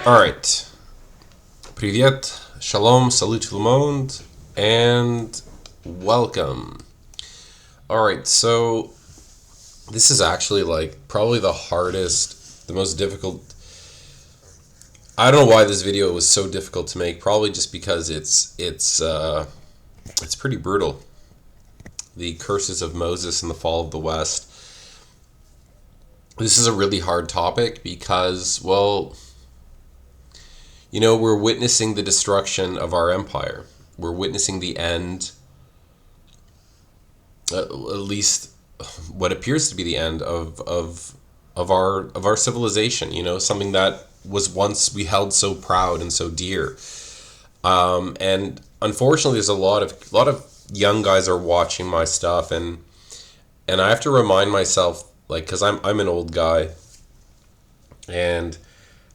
Alright. Привет, shalom, salut tout le monde, and welcome. Alright, so this is actually like probably the hardest, the most difficult. I don't know why this video was so difficult to make, probably just because it's pretty brutal. The curses of Moses and the fall of the West. This is a really hard topic because, well, you know, we're witnessing the destruction of our empire. We're witnessing the end, at least what appears to be the end of our civilization. You know, something that was once we held so proud and so dear. And unfortunately, there's a lot of young guys are watching my stuff, and I have to remind myself, like, because I'm an old guy, and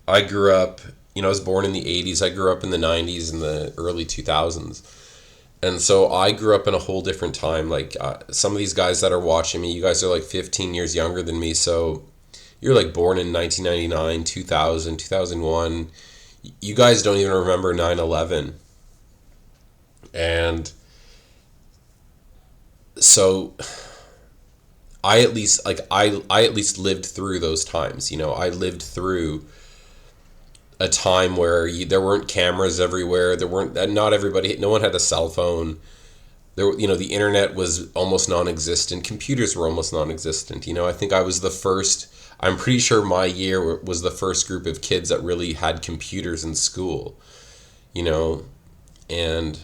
I grew up. You know, I was born in the 80s. I grew up in the 90s and the early 2000s. And so I grew up in a whole different time. Like, some of these guys that are watching me, you guys are like 15 years younger than me. So you're like born in 1999, 2000, 2001. You guys don't even remember 9/11. And so I at least lived through those times. You know, I lived through a time where there weren't cameras everywhere. No one had a cell phone. You know, the internet was almost non-existent. Computers were almost non-existent. You know, I think I was the first. I'm pretty sure my year was the first group of kids that really had computers in school. You know, and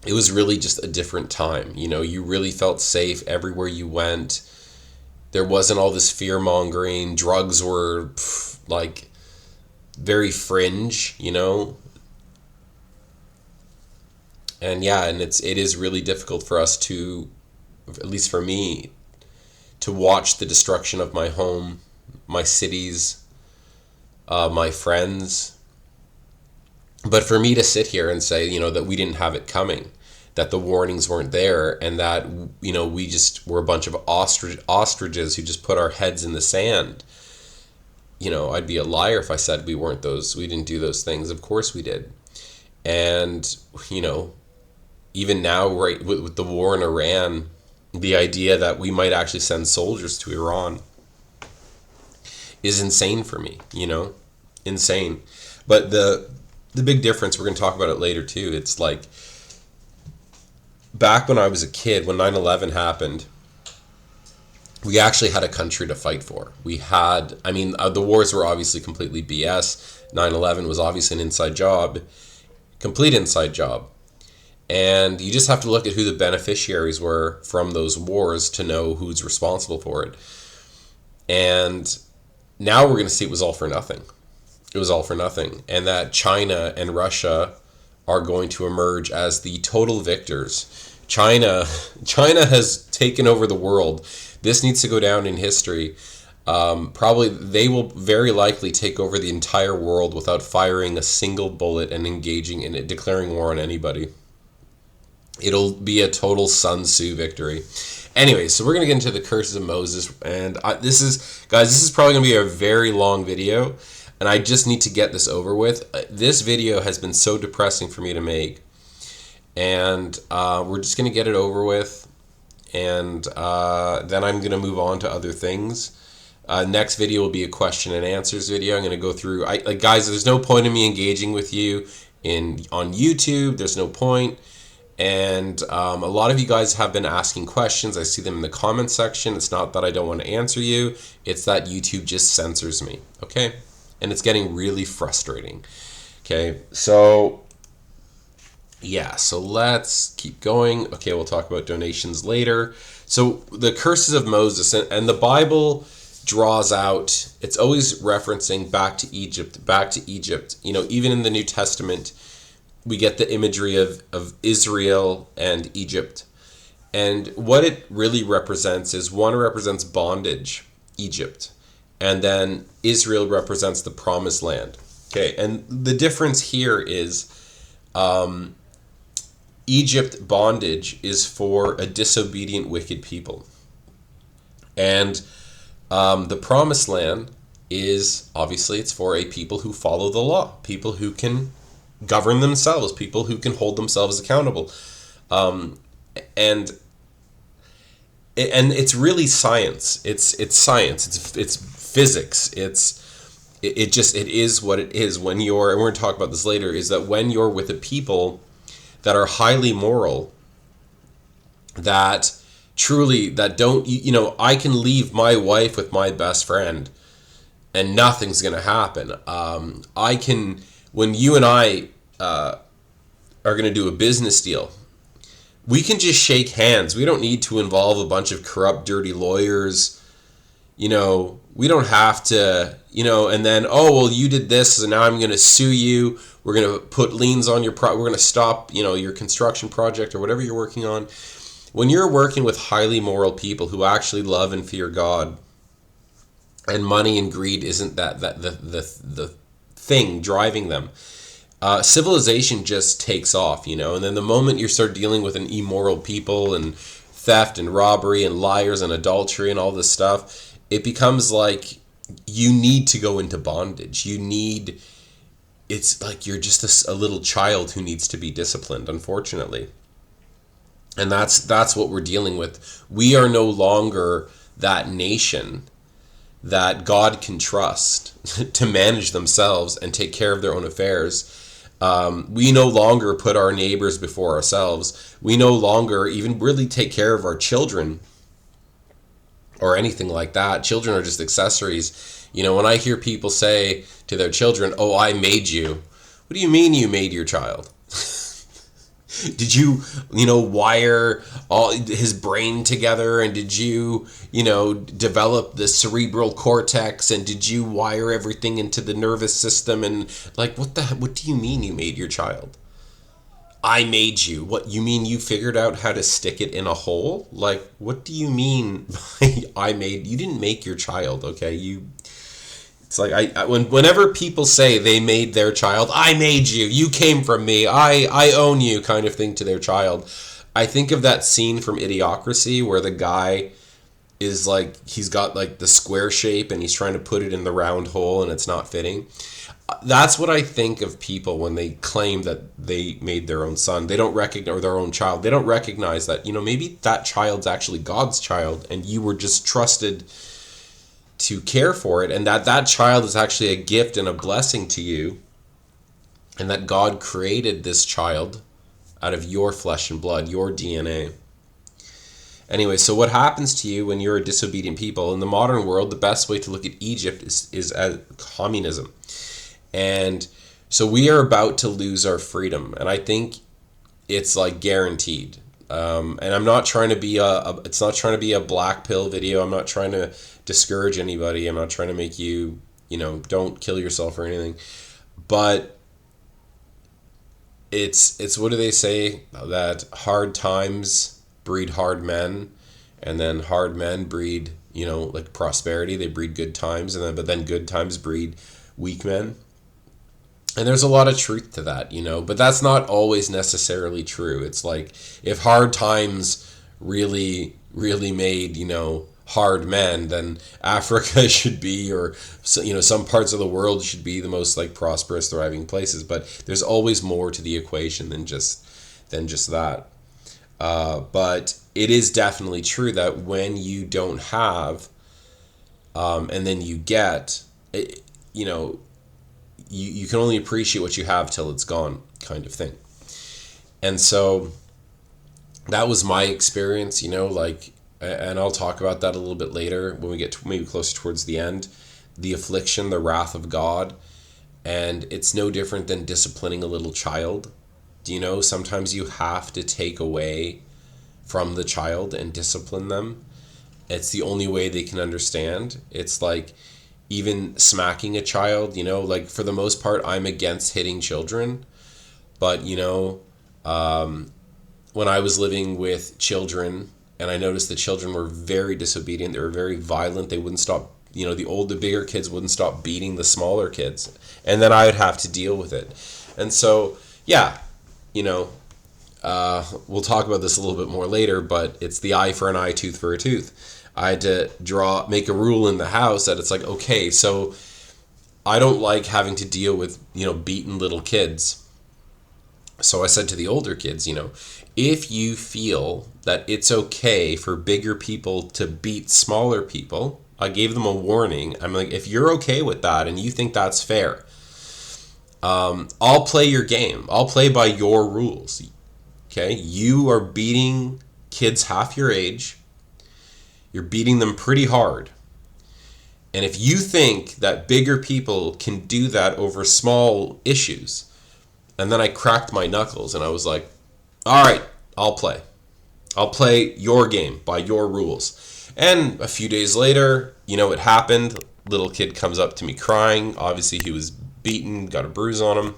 it was really just a different time. You know, you really felt safe everywhere you went. There wasn't all this fear-mongering. Drugs were like very fringe, you know. And yeah, and it is really difficult for us to, at least for me, to watch the destruction of my home, my cities, my friends. But for me to sit here and say, you know, that we didn't have it coming, that the warnings weren't there, and that, you know, we just were a bunch of ostriches who just put our heads in the sand. You know, I'd be a liar if I said we didn't do those things. Of course we did. And, you know, even now, right, with the war in Iran, the idea that we might actually send soldiers to Iran is insane for me, you know, insane. But the big difference, we're going to talk about it later too, it's like, back when I was a kid, when 9/11 happened, we actually had a country to fight for. We had, the wars were obviously completely BS. 9/11 was obviously an inside job, complete inside job. And you just have to look at who the beneficiaries were from those wars to know who's responsible for it. And now we're going to see it was all for nothing. It was all for nothing. And that China and Russia are going to emerge as the total victors. China has taken over the world. This needs to go down in history. Probably they will very likely take over the entire world without firing a single bullet and engaging in it, declaring war on anybody. It'll be a total Sun Tzu victory. Anyway, so we're going to get into the curses of Moses. And this is probably going to be a very long video. And I just need to get this over with. This video has been so depressing for me to make. And we're just going to get it over with. And then I'm going to move on to other things. Next video will be a question and answers video. I'm going to go through, guys, there's no point in me engaging with you on YouTube. There's no point. And a lot of you guys have been asking questions. I see them in the comment section. It's not that I don't want to answer you. It's that YouTube just censors me. Okay? And it's getting really frustrating. Okay? So yeah, so let's keep going. Okay, we'll talk about donations later. So the curses of Moses, and the Bible draws out, it's always referencing back to Egypt. You know, even in the New Testament, we get the imagery of Israel and Egypt. And what it really represents is, one represents bondage, Egypt, and then Israel represents the promised land. Okay, and the difference here is Egypt bondage is for a disobedient, wicked people. And the promised land is obviously it's for a people who follow the law, people who can govern themselves, people who can hold themselves accountable. And it's really science. It's science. It's physics. It is what it is. When you're, and we're going to talk about this later, is that when you're with a people that are highly moral, that truly, that don't, I can leave my wife with my best friend and nothing's going to happen. I can, when you and I are going to do a business deal, we can just shake hands. We don't need to involve a bunch of corrupt, dirty lawyers. We don't have to, and then, oh, well, you did this, so now I'm going to sue you. We're going to put liens on your we're going to stop, your construction project or whatever you're working on. When you're working with highly moral people who actually love and fear God, and money and greed isn't the thing driving them, civilization just takes off, and then the moment you start dealing with an immoral people and theft and robbery and liars and adultery and all this stuff, it becomes like you need to go into bondage. It's like you're just a little child who needs to be disciplined, unfortunately. And that's what we're dealing with. We are no longer that nation that God can trust to manage themselves and take care of their own affairs. We no longer put our neighbors before ourselves. We no longer even really take care of our children or anything like that. Children are just accessories. When I hear people say to their children, oh, I made you. What do you mean you made your child? Did you, wire all his brain together, and did you, develop the cerebral cortex, and did you wire everything into the nervous system? And like, what do you mean you made your child? I made you. What, you mean you figured out how to stick it in a hole? Like, what do you mean by you didn't make your child, okay? It's like whenever people say they made their child, I made you, you came from me, I own you, kind of thing to their child. I think of that scene from Idiocracy where the guy is like, he's got like the square shape and he's trying to put it in the round hole and it's not fitting. That's what I think of people when they claim that they made their own son. They don't recognize, or their own child. They don't recognize that, maybe that child's actually God's child and you were just trusted to care for it, and that child is actually a gift and a blessing to you, and that God created this child out of your flesh and blood, your DNA. Anyway, so what happens to you when you're a disobedient people? In the modern world, the best way to look at Egypt is as communism. And so we are about to lose our freedom, and I think it's like guaranteed. And I'm not trying to be it's not trying to be a black pill video. I'm not trying to discourage anybody. I'm not trying to make you, don't kill yourself or anything. But it's what do they say? That hard times breed hard men, and then hard men breed, like prosperity. They breed good times, but then good times breed weak men. And there's a lot of truth to that, but that's not always necessarily true. It's like, if hard times really, really made, hard men, then Africa should be, or, some parts of the world should be the most like prosperous, thriving places. But there's always more to the equation than just that. But it is definitely true that when you don't have, and then you get, you can only appreciate what you have till it's gone, kind of thing. And so that was my experience, and I'll talk about that a little bit later when we get to maybe closer towards the end. The affliction, the wrath of God, and it's no different than disciplining a little child. Sometimes you have to take away from the child and discipline them. It's the only way they can understand. It's like, even smacking a child, like for the most part, I'm against hitting children. But, when I was living with children and I noticed the children were very disobedient, they were very violent, they wouldn't stop, the bigger kids wouldn't stop beating the smaller kids. And then I would have to deal with it. And so, yeah, we'll talk about this a little bit more later, but it's the eye for an eye, tooth for a tooth. I had to make a rule in the house that it's like, okay, so I don't like having to deal with, beaten little kids. So I said to the older kids, if you feel that it's okay for bigger people to beat smaller people, I gave them a warning. I'm like, if you're okay with that and you think that's fair, I'll play your game. I'll play by your rules. Okay? You are beating kids half your age. You're beating them pretty hard. And if you think that bigger people can do that over small issues, and then I cracked my knuckles and I was like, all right, I'll play. I'll play your game by your rules. And a few days later, it happened. Little kid comes up to me crying. Obviously, he was beaten, got a bruise on him.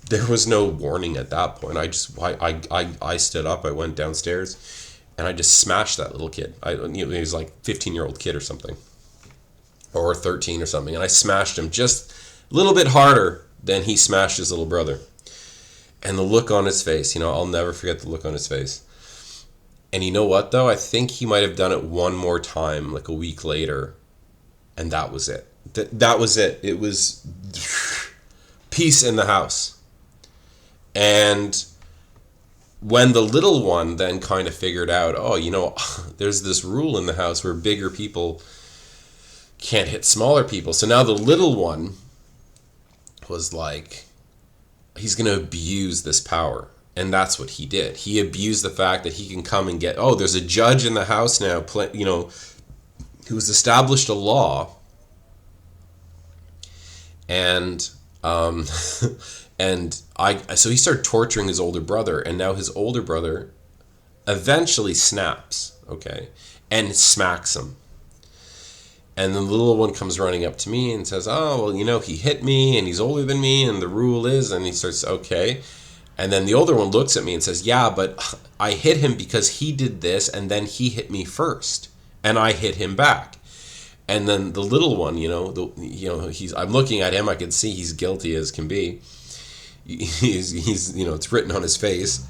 There was no warning at that point. I stood up, I went downstairs, and I just smashed that little kid. He was like 15-year-old kid or something, or 13 or something. And I smashed him just a little bit harder than he smashed his little brother. And the look on his face, I'll never forget the look on his face. And you know what, though? I think he might have done it one more time, like a week later. And that was it. That was it. It was peace in the house. And when the little one then kind of figured out, there's this rule in the house where bigger people can't hit smaller people. So now the little one was like, he's going to abuse this power. And that's what he did. He abused the fact that he can come and there's a judge in the house now, who's established a law. And, so he started torturing his older brother, and now his older brother eventually snaps, okay, and smacks him. And the little one comes running up to me and says, he hit me, and he's older than me, and the rule is, and he starts, okay. And then the older one looks at me and says, yeah, but I hit him because he did this, and then he hit me first, and I hit him back. And then the little one, I'm looking at him, I can see he's guilty as can be. He's it's written on his face.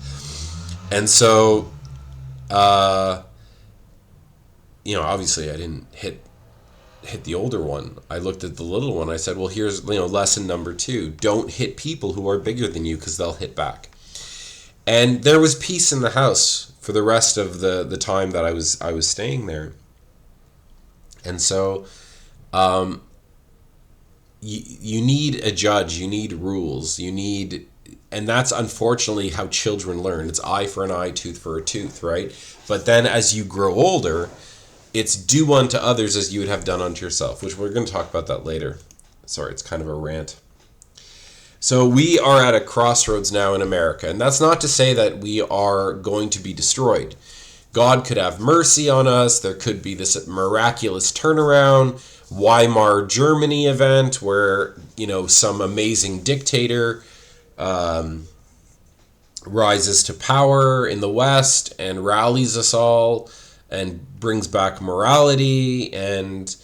And so, obviously I didn't hit the older one. I looked at the little one. I said, well, here's, lesson number 2. Don't hit people who are bigger than you, because they'll hit back. And there was peace in the house for the rest of the time that I was staying there. And so, you need a judge, you need rules, and that's unfortunately how children learn. It's eye for an eye, tooth for a tooth, right? But then as you grow older, it's do unto others as you would have done unto yourself, which we're going to talk about that later. Sorry, it's kind of a rant. So we are at a crossroads now in America, and that's not to say that we are going to be destroyed. God could have mercy on us. There could be this miraculous turnaround, Weimar Germany event where, some amazing dictator rises to power in the West and rallies us all and brings back morality. And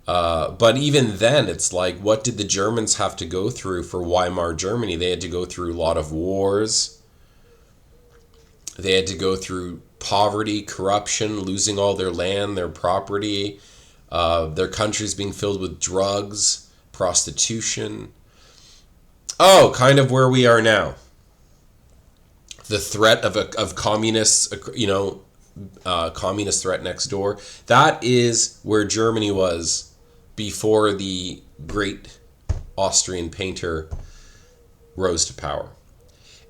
but even then, it's like, what did the Germans have to go through for Weimar Germany? They had to go through a lot of wars. They had to go through poverty, corruption, losing all their land, their property, their countries being filled with drugs, prostitution. Kind of where we are now. The threat of communists, communist threat next door. That is where Germany was before the great Austrian painter rose to power.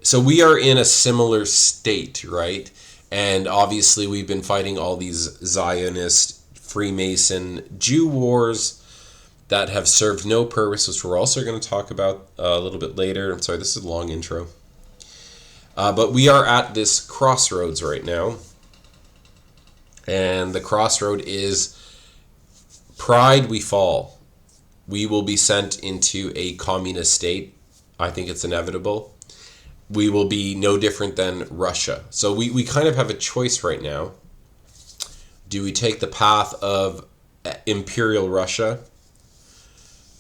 So we are in a similar state, right? And obviously we've been fighting all these Zionist, Freemason, Jew wars that have served no purpose, which we're also going to talk about a little bit later. I'm sorry, this is a long intro. But we are at this crossroads right now. And the crossroad is pride, we fall. We will be sent into a communist state. I think it's inevitable. We will be no different than Russia. So we kind of have a choice right now. Do we take the path of Imperial Russia,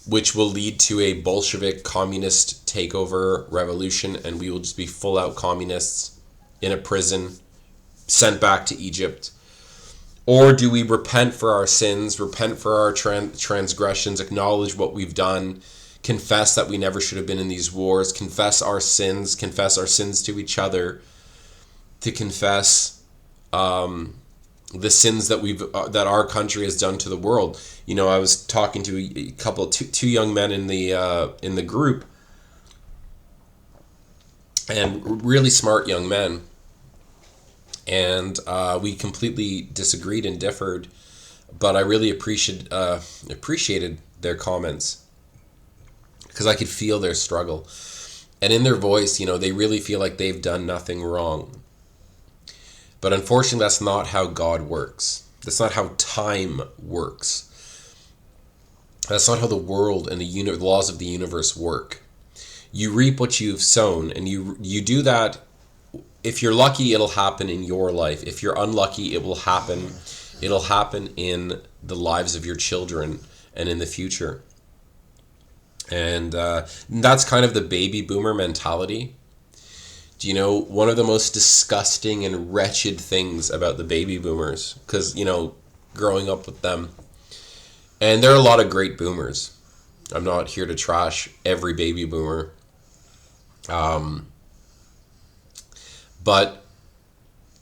which will lead to a Bolshevik communist takeover revolution, and we will just be full-out communists in a prison, sent back to Egypt? Or do we repent for our sins, repent for our transgressions, acknowledge what we've done, confess that we never should have been in these wars, confess our sins to each other, to confess the sins that that our country has done to the world. You know, I was talking to two young men in the group, and really smart young men, and we completely disagreed and differed, but I really appreciated their comments, because I could feel their struggle, and in their voice, you know, they really feel like they've done nothing wrong. But unfortunately, that's not how God works. That's not how time works. That's not how the world and the laws of the universe work. You reap what you've sown, and you do that. If you're lucky, it'll happen in your life. If you're unlucky, it will happen. It'll happen in the lives of your children and in the future. And that's kind of the baby boomer mentality. Do you know, one of the most disgusting and wretched things about the baby boomers, because, you know, growing up with them, and there are a lot of great boomers. I'm not here to trash every baby boomer. But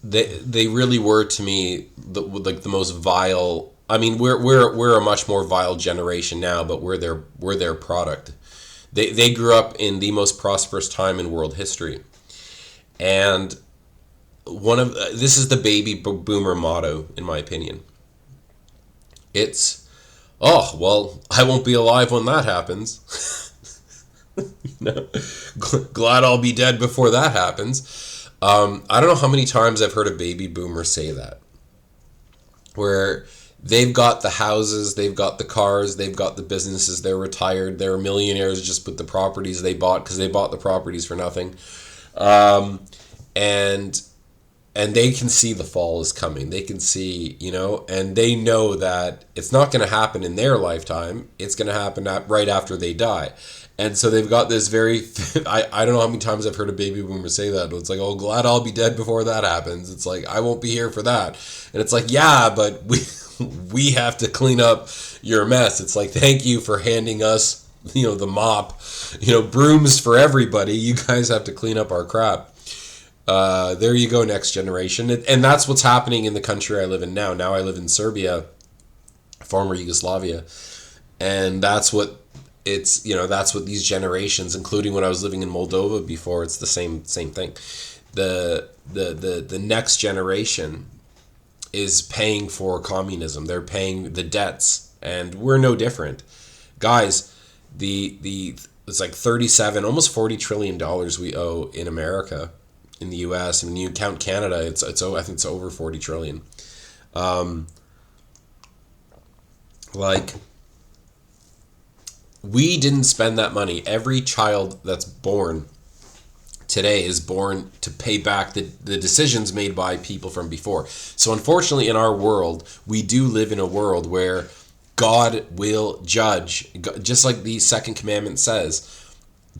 they really were, to me, the most vile. I mean, we're a much more vile generation now, but we're their product. They grew up in the most prosperous time in world history. And this is the baby boomer motto, in my opinion. It's, oh, well, I won't be alive when that happens. Glad I'll be dead before that happens. I don't know how many times I've heard a baby boomer say that, where they've got the houses, they've got the cars, they've got the businesses, they're retired, they're millionaires just with the properties they bought, because they bought the properties for nothing. And they can see the fall is coming. They can see, you know, and they know that it's not going to happen in their lifetime. It's going to happen right after they die. And so they've got this very, I don't know how many times I've heard a baby boomer say that. It's like, oh, glad I'll be dead before that happens. It's like, I won't be here for that. And it's like, yeah, but we have to clean up your mess. It's like, thank you for handing us, you know, the mop, you know, brooms for everybody. You guys have to clean up our crap. There you go, next generation. And that's what's happening in the country I live in now. Now I live in Serbia, former Yugoslavia. And that's what it's, you know, that's what these generations, including when I was living in Moldova before, it's the same thing. The next generation is paying for communism. They're paying the debts, and we're no different. Guys, it's like 37, almost $40 trillion we owe in America. In the U.S., and when you count Canada, it's I think it's over 40 trillion. Like, we didn't spend that money. Every child that's born today is born to pay back the decisions made by people from before. So unfortunately, in our world, we do live in a world where God will judge, just like the second commandment says,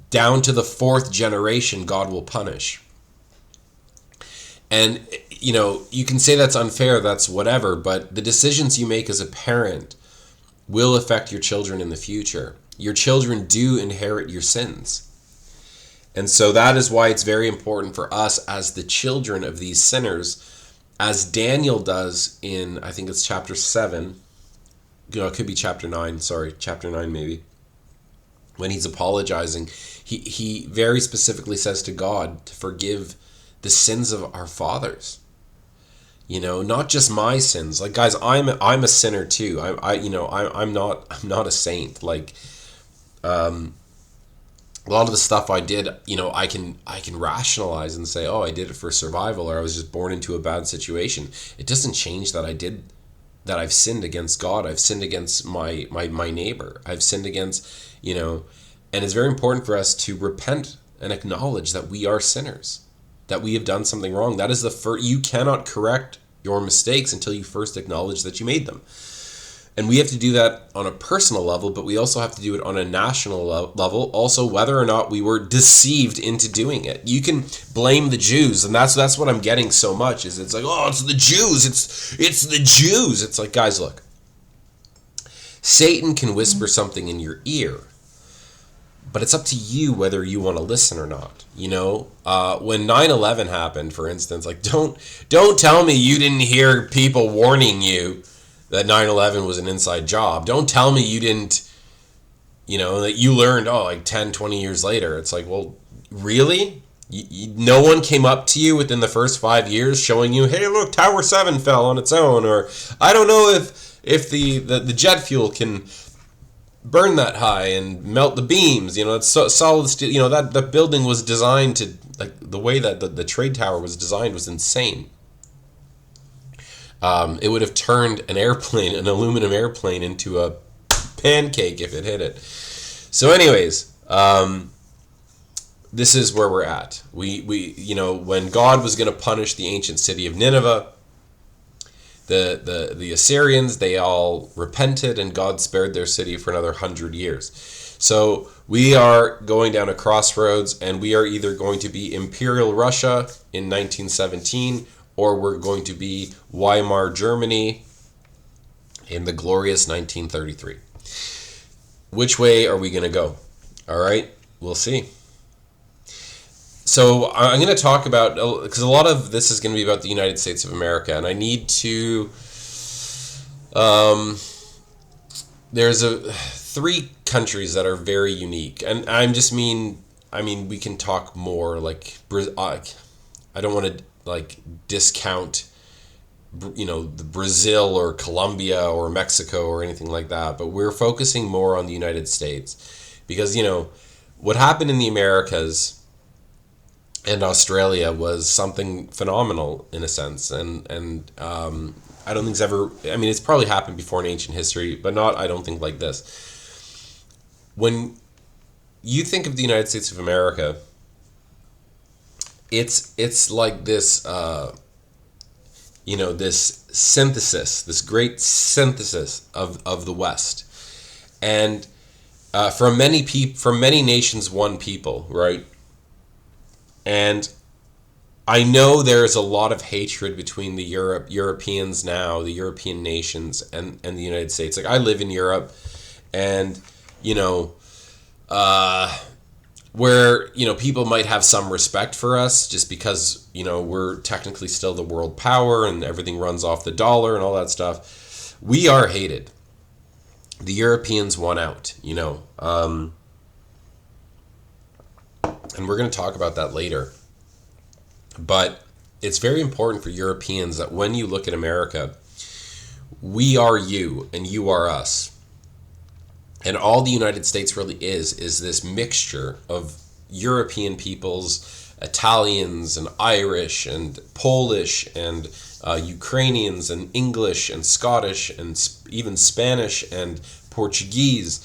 down to the fourth generation, God will punish. And, you know, you can say that's unfair, that's whatever, but the decisions you make as a parent will affect your children in the future. Your children do inherit your sins. And so that is why it's very important for us as the children of these sinners, as Daniel does in, I think it's chapter 7, you know, it could be chapter 9 maybe, when he's apologizing, he very specifically says to God to forgive the sins of our fathers, you know, not just my sins. Like, guys, I'm a sinner too. I'm not a saint. Like, a lot of the stuff I did, you know, I can rationalize and say, oh, I did it for survival, or I was just born into a bad situation. It doesn't change that I've sinned against God. I've sinned against my neighbor. I've sinned against, you know, and it's very important for us to repent and acknowledge that we are sinners, that we have done something wrong. That is you cannot correct your mistakes until you first acknowledge that you made them. And we have to do that on a personal level, but we also have to do it on a national level, also whether or not we were deceived into doing it. You can blame the Jews, and that's what I'm getting so much, is it's like, oh, it's the Jews, it's the Jews. It's like, guys, look. Satan can whisper something in your ear, but it's up to you whether you want to listen or not. You know, when 9/11 happened, for instance, like, don't tell me you didn't hear people warning you that 9/11 was an inside job. Don't tell me you didn't, that you learned, like 10, 20 years later. It's like, well, really? No one came up to you within the first 5 years showing you, hey, look, Tower 7 fell on its own, or I don't know if the jet fuel can burn that high and melt the beams. It's solid steel. That building was designed to, like, the way that the trade tower was designed was insane. It would have turned an aluminum airplane, into a pancake if it hit it. So anyways, this is where we're at. We when God was going to punish the ancient city of Nineveh, the Assyrians, they all repented, and God spared their city for another 100 years. So we are going down a crossroads, and we are either going to be Imperial Russia in 1917, or we're going to be Weimar Germany in the glorious 1933. Which way are we going to go? All right, we'll see. So I'm going to talk about, because a lot of this is going to be about the United States of America, and I need to, there's three countries that are very unique, and I mean, we can talk more, like, I don't want to, like, discount, the Brazil or Colombia or Mexico or anything like that, but we're focusing more on the United States, because, what happened in the Americas and Australia was something phenomenal in a sense, and I don't think it's ever, it's probably happened before in ancient history, but not, I don't think, like this. When you think of the United States of America, it's like this, this synthesis, this great synthesis of the West, and from many nations, one people, right? And I know there's a lot of hatred between the Europeans now, the European nations, and the United States. Like, I live in Europe, and, where, people might have some respect for us just because, we're technically still the world power and everything runs off the dollar and all that stuff. We are hated. The Europeans won out, and we're going to talk about that later. But it's very important for Europeans that when you look at America, we are you and you are us. And all the United States really is this mixture of European peoples, Italians and Irish and Polish and Ukrainians and English and Scottish and even Spanish and Portuguese,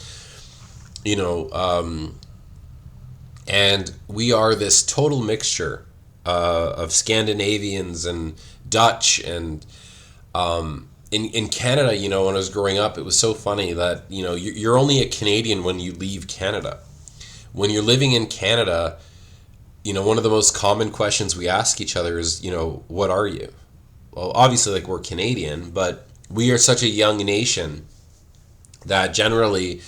and we are this total mixture of Scandinavians and Dutch, and in Canada, when I was growing up, it was so funny that, you're only a Canadian when you leave Canada. When you're living in Canada, one of the most common questions we ask each other is, what are you? Well, obviously, like, we're Canadian, but we are such a young nation that generally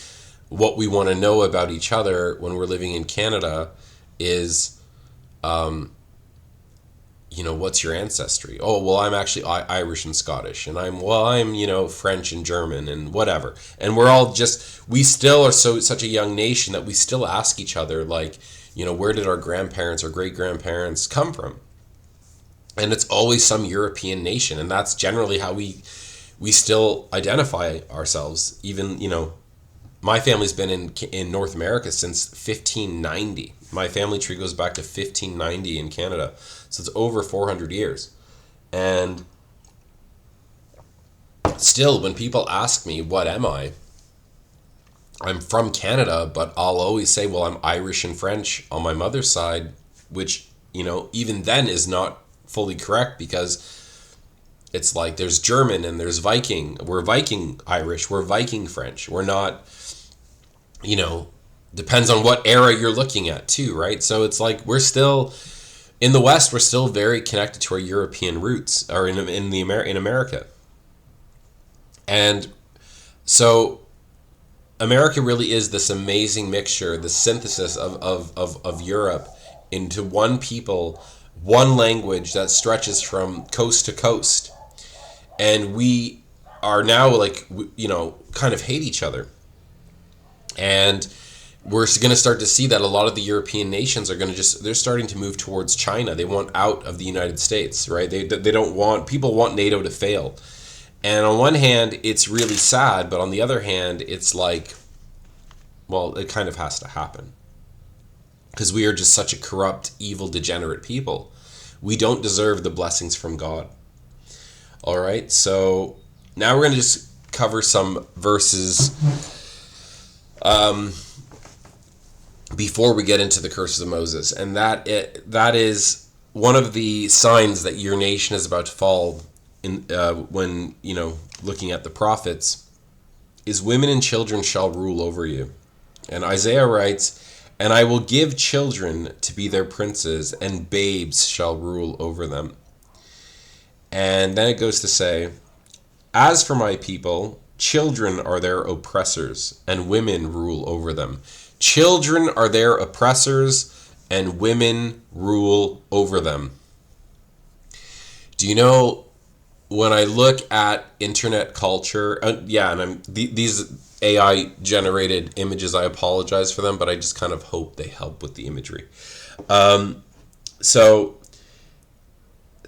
what we want to know about each other when we're living in Canada is, what's your ancestry? Oh, well, I'm actually Irish and Scottish, and I'm French and German and whatever. And we're all we still are such a young nation that we still ask each other, like, where did our grandparents or great-grandparents come from? And it's always some European nation, and that's generally how we still identify ourselves. Even, my family's been in North America since 1590. My family tree goes back to 1590 in Canada. So it's over 400 years. And still, when people ask me, what am I? I'm from Canada, but I'll always say, well, I'm Irish and French on my mother's side, which, even then is not fully correct, because It's like there's German and there's Viking. We're Viking Irish. We're Viking French. We're not, depends on what era you're looking at too, right? So it's like we're still, in the West, we're still very connected to our European roots, or in America. And so America really is this amazing mixture, the synthesis of Europe into one people, one language that stretches from coast to coast. And we are now kind of hate each other. And we're going to start to see that a lot of the European nations are going to they're starting to move towards China. They want out of the United States, right? They don't want, people want NATO to fail. And on one hand, it's really sad, but on the other hand, it's like, well, it kind of has to happen. Because we are just such a corrupt, evil, degenerate people. We don't deserve the blessings from God. All right, so now we're going to just cover some verses before we get into the curses of Moses. And that is one of the signs that your nation is about to fall in, when, looking at the prophets, is women and children shall rule over you. And Isaiah writes, and I will give children to be their princes, and babes shall rule over them. And then it goes to say, as for my people, children are their oppressors, and women rule over them. Children are their oppressors, and women rule over them. Do you know, when I look at internet culture, these AI generated images, I apologize for them, but I just kind of hope they help with the imagery. So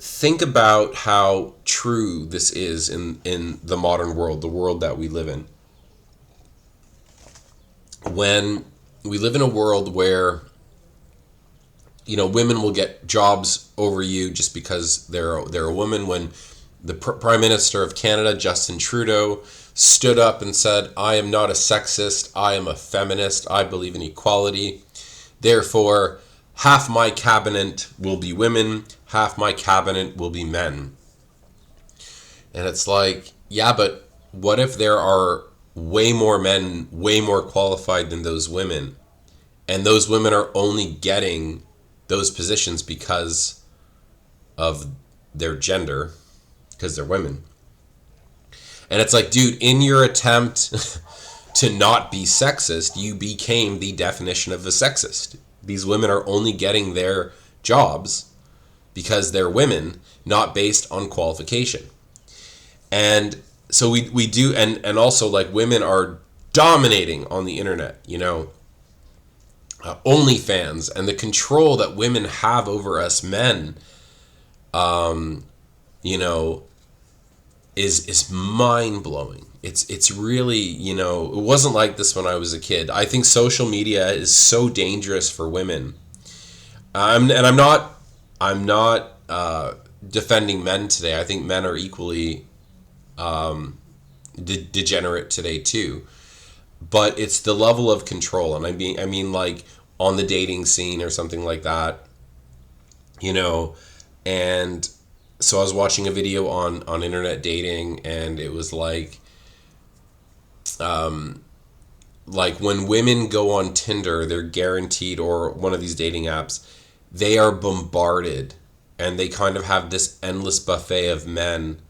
think about how true this is in the modern world, the world that we live in. When we live in a world where, women will get jobs over you just because they're a woman. When the Prime Minister of Canada, Justin Trudeau, stood up and said, I am not a sexist, I am a feminist, I believe in equality. Therefore, half my cabinet will be women, half my cabinet will be men. And it's like, yeah, but what if there are way more men, way more qualified than those women, and those women are only getting those positions because of their gender, because they're women? And it's like, dude, in your attempt to not be sexist, you became the definition of a sexist. These women are only getting their jobs because they're women, not based on qualification. And so we do, and also, like, women are dominating on the internet, OnlyFans, and the control that women have over us men, is mind-blowing. It's really, it wasn't like this when I was a kid. I think social media is so dangerous for women. I'm not defending men today. I think men are equally degenerate today too. But it's the level of control, and I mean like on the dating scene or something like that, and so I was watching a video on internet dating, and it was like when women go on Tinder, they're guaranteed, or one of these dating apps, they are bombarded, and they kind of have this endless buffet of men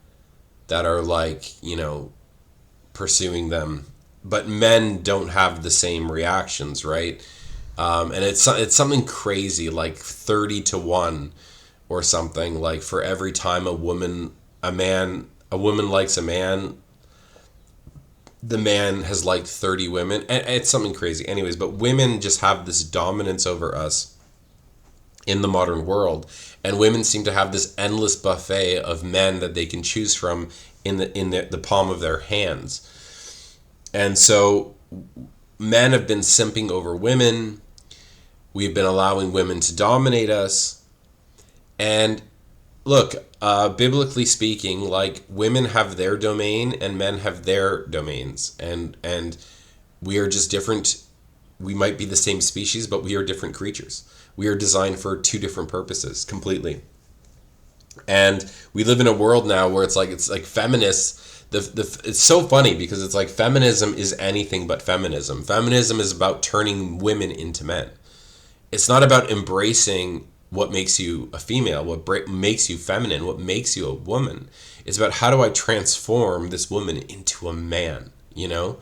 that are like, pursuing them. But men don't have the same reactions, right? And it's something crazy, like 30-1 or something. Like, for every time a woman likes a man, the man has liked 30 women. And it's something crazy. Anyways, but women just have this dominance over us in the modern world, and women seem to have this endless buffet of men that they can choose from in the palm of their hands. And so men have been simping over women. We've been allowing women to dominate us. And look, biblically speaking, like, women have their domain and men have their domains. And we are just different. We might be the same species, but we are different creatures. We are designed for two different purposes completely. And we live in a world now where it's like feminists. It's so funny because it's like feminism is anything but feminism. Feminism is about turning women into men. It's not about embracing what makes you a female, what makes you feminine, what makes you a woman. It's about how do I transform this woman into a man, you know?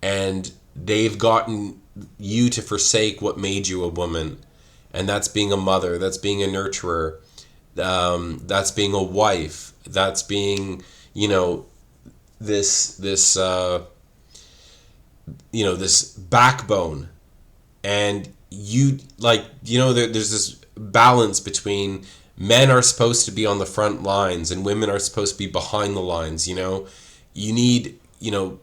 And they've gotten you to forsake what made you a woman. And that's being a mother, that's being a nurturer, that's being a wife, that's being, you know, this backbone. And you, like, you know, there's this balance between men are supposed to be on the front lines and women are supposed to be behind the lines, you know. You need, you know,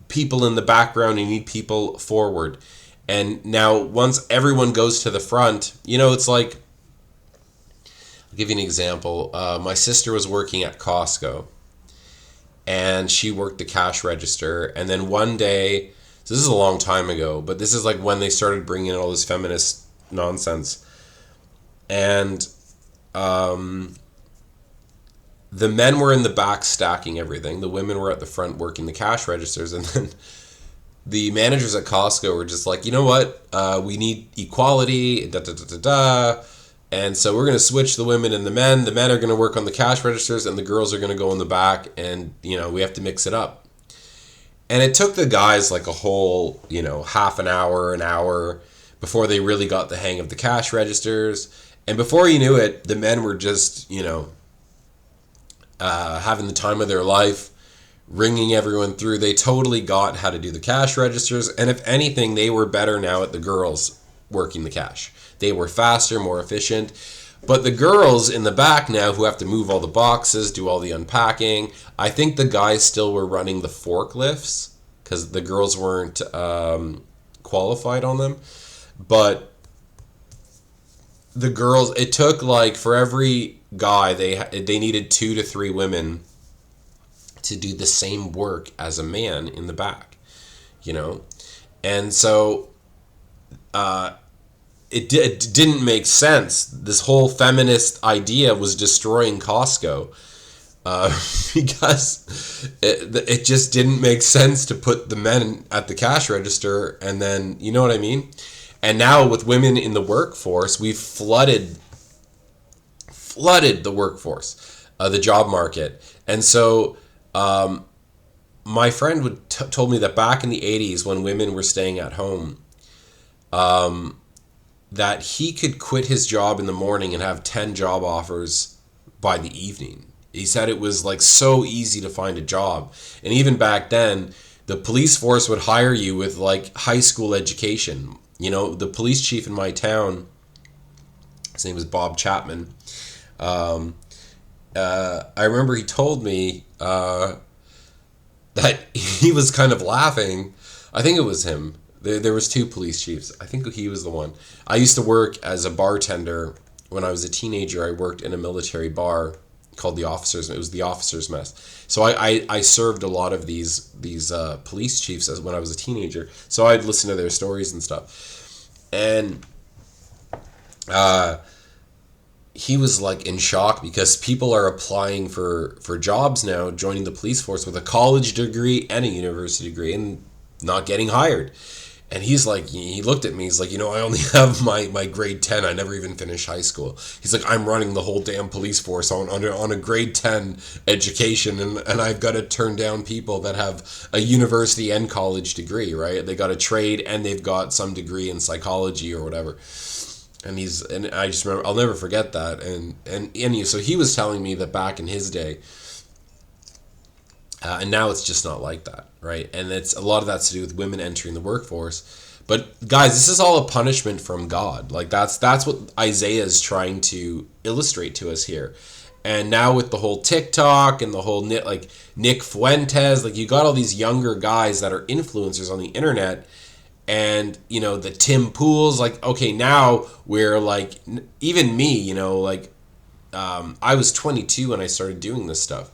people in the background, you need people forward. And now once everyone goes to the front, you know, it's like, I'll give you an example. My sister was working at Costco and she worked the cash register, and then one day, so this is a long time ago, but this is like when they started bringing in all this feminist nonsense. And the men were in the back stacking everything. The women were at the front working the cash registers. And then the managers at Costco were just like, you know what? We need equality, da da da da da. And so we're going to switch the women and the men. The men are going to work on the cash registers and the girls are going to go in the back. And, you know, we have to mix it up. And it took the guys like a whole, you know, half an hour before they really got the hang of the cash registers. And before you knew it, the men were just, you know, having the time of their life, ringing everyone through. They totally got how to do the cash registers. And if anything, they were better now at the girls working the cash. They were faster, more efficient. But the girls in the back now who have to move all the boxes, do all the unpacking, I think the guys still were running the forklifts because the girls weren't qualified on them. But the girls, it took like for every guy, they needed 2 to 3 women to do the same work as a man in the back, you know? And so it didn't make sense. This whole feminist idea was destroying Costco because it just didn't make sense to put the men at the cash register and then, you know what I mean? And now with women in the workforce, we've flooded the workforce, the job market. And so my friend told me that back in the 80s when women were staying at home, that he could quit his job in the morning and have 10 job offers by the evening. He said it was like so easy to find a job. And even back then, the police force would hire you with like high school education. You know, the police chief in my town, his name was Bob Chapman. I remember he told me that he was kind of laughing. I think it was him. There was 2 police chiefs. I think he was the one. I used to work as a bartender when I was a teenager. I worked in a military bar called the Officers. It was the Officers Mess. So I served a lot of these police chiefs when I was a teenager. So I'd listen to their stories and stuff. And he was like in shock because people are applying for jobs now, joining the police force with a college degree and a university degree and not getting hired. And he's like, he looked at me, he's like, you know, I only have my grade 10. I never even finished high school. He's like, I'm running the whole damn police force on a grade 10 education, and I've got to turn down people that have a university and college degree, right? They got a trade and they've got some degree in psychology or whatever. And I just remember, I'll never forget that. So he was telling me that back in his day, and now it's just not like that, right? And it's a lot of that's to do with women entering the workforce. But guys, this is all a punishment from God. Like that's what Isaiah is trying to illustrate to us here. And now with the whole TikTok and the whole like Nick Fuentes, like you got all these younger guys that are influencers on the internet, and you know the Tim Pools. Like okay, now we're like even me, you know, like I was 22 when I started doing this stuff.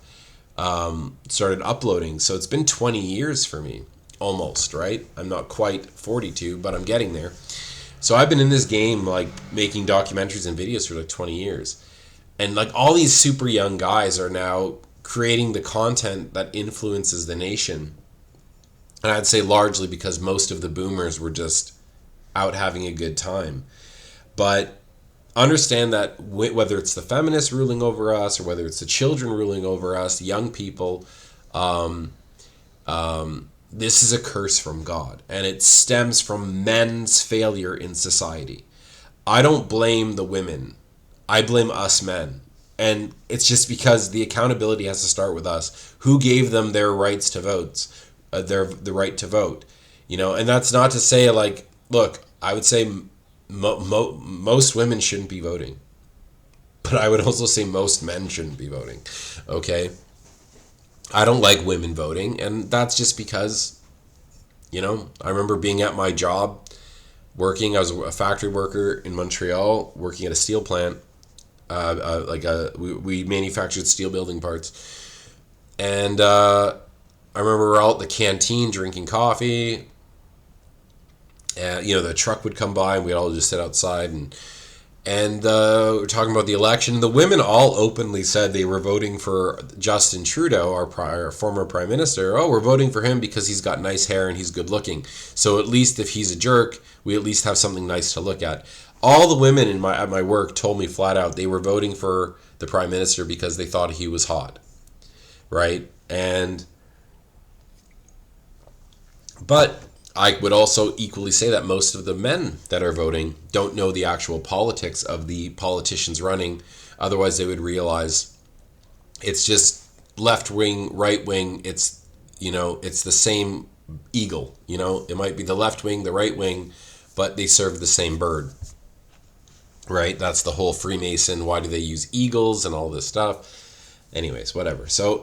Started uploading, so it's been 20 years for me almost, right? I'm not quite 42, but I'm getting there. So I've been in this game like making documentaries and videos for like 20 years, And like all these super young guys are now creating the content that influences the nation. And I'd say largely because most of the boomers were just out having a good time. But understand that whether it's the feminists ruling over us or whether it's the children ruling over us, young people, this is a curse from God. And it stems from men's failure in society. I don't blame the women. I blame us men. And it's just because the accountability has to start with us. Who gave them their rights to vote? The right to vote. And that's not to say, like, look, I would say most women shouldn't be voting. But I would also say most men shouldn't be voting. Okay? I don't like women voting, and that's just because, I remember being at my job, working. I was a factory worker in Montreal, working at a steel plant. We manufactured steel building parts. And I remember we were out at the canteen drinking coffee. And, the truck would come by and we'd all just sit outside and we were talking about the election. The women all openly said they were voting for Justin Trudeau, our former prime minister. Oh, we're voting for him because he's got nice hair and he's good looking. So at least if he's a jerk, we at least have something nice to look at. All the women at my work told me flat out they were voting for the prime minister because they thought he was hot, right? But I would also equally say that most of the men that are voting don't know the actual politics of the politicians running. Otherwise, they would realize it's just left wing, right wing. It's the same eagle. It might be the left wing, the right wing, but they serve the same bird. Right? That's the whole Freemason. Why do they use eagles and all this stuff? Anyways, whatever. So,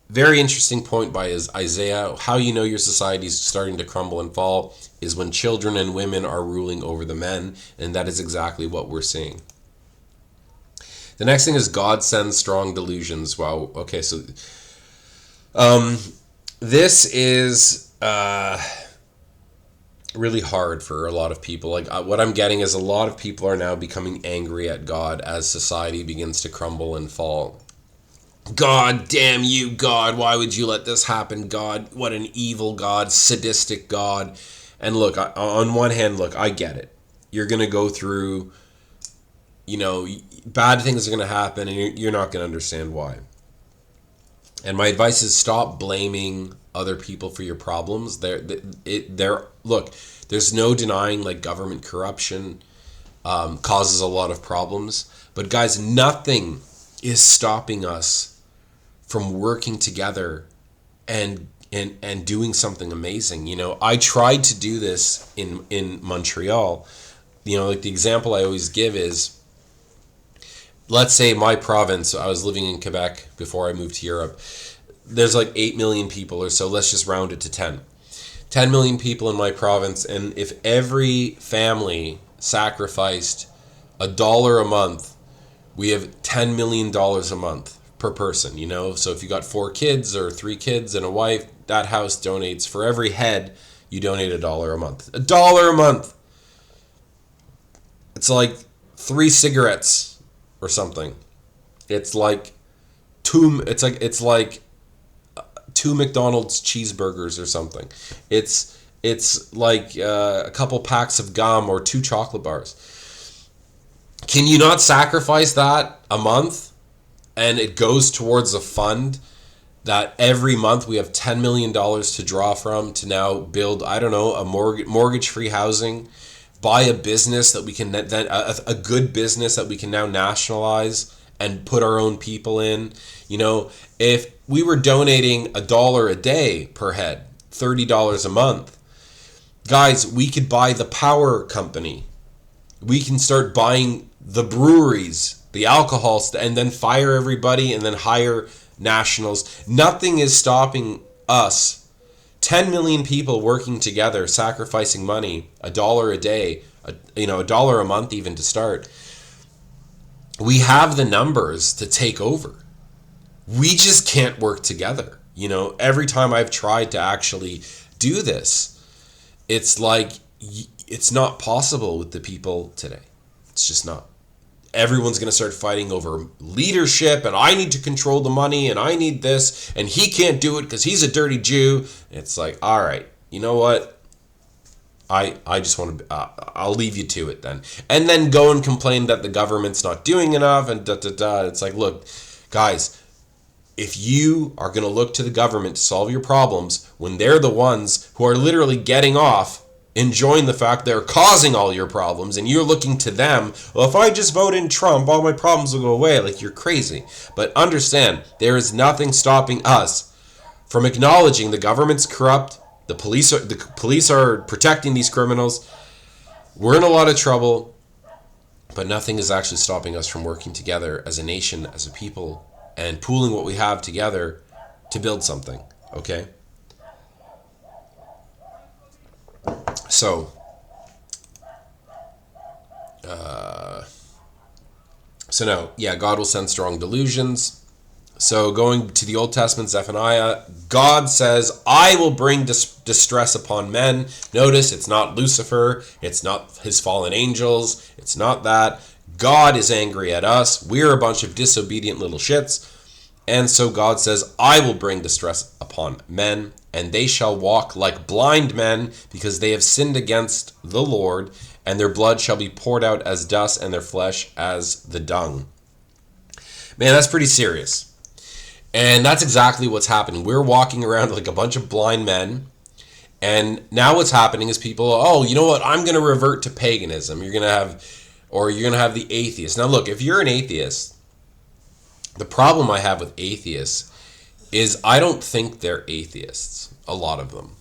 very interesting point by Isaiah. How you know your society is starting to crumble and fall is when children and women are ruling over the men, and that is exactly what we're seeing. The next thing is God sends strong delusions. Wow. Okay, so this is really hard for a lot of people. Like what I'm getting is a lot of people are now becoming angry at God as society begins to crumble and fall. God damn you, God, why would you let this happen, God? What an evil God, sadistic God. And look, on one hand, look, I get it. You're going to go through, bad things are going to happen and you're not going to understand why. And my advice is stop blaming other people for your problems. Look, there's no denying like government corruption causes a lot of problems. But guys, nothing is stopping us from working together and doing something amazing. I tried to do this in Montreal. Like the example I always give is, let's say my province, I was living in Quebec before I moved to Europe. There's like 8 million people or so. Let's just round it to 10. 10 million people in my province. And if every family sacrificed $1 a month, we have $10 million a month per person, So if you got 4 kids or 3 kids and a wife, that house donates, for every head, you donate $1 a month. $1 a month! It's like 3 cigarettes or something. It's like 2 McDonald's cheeseburgers or something. It's like a couple packs of gum or 2 chocolate bars. Can you not sacrifice that a month? And it goes towards a fund that every month we have $10 million to draw from to now build, a mortgage-free housing, buy a business that we can then, a good business that we can now nationalize and put our own people in. If we were donating $1 a day per head, $30 a month, guys, we could buy the power company. We can start buying the breweries, the alcohol, and then fire everybody and then hire nationals. Nothing is stopping us. 10 million people working together, sacrificing money, $1 a day, $1 a month even to start. We have the numbers to take over. We just can't work together. Every time I've tried to actually do this, it's like it's not possible with the people today. It's just not. everyone's going to start fighting over leadership, and I need to control the money, and I need this, and he can't do it because he's a dirty Jew. And it's like, all right, you know what? I just want to, I'll leave you to it then. And then go and complain that the government's not doing enough, and da-da-da. It's like, look, guys, if you are going to look to the government to solve your problems when they're the ones who are literally getting off, enjoying the fact they're causing all your problems, and you're looking to them, well, if I just vote in Trump, all my problems will go away, like, you're crazy. But understand, there is nothing stopping us from acknowledging the government's corrupt, the police are protecting these criminals, we're in a lot of trouble, but nothing is actually stopping us from working together as a nation, as a people, and pooling what we have together to build something, okay? So, no, yeah, God will send strong delusions. So going to the Old Testament, Zephaniah, God says, I will bring distress upon men. Notice, it's not Lucifer, it's not his fallen angels, it's not that. God is angry at us. We're a bunch of disobedient little shits. And so God says, I will bring distress upon men, and they shall walk like blind men, because they have sinned against the Lord, and their blood shall be poured out as dust, and their flesh as the dung. Man, that's pretty serious. And that's exactly what's happening. We're walking around like a bunch of blind men, and now what's happening is people, oh, you know what, I'm going to revert to paganism. You're going to have the atheist. Now look, if you're an atheist, the problem I have with atheists is I don't think they're atheists, a lot of them.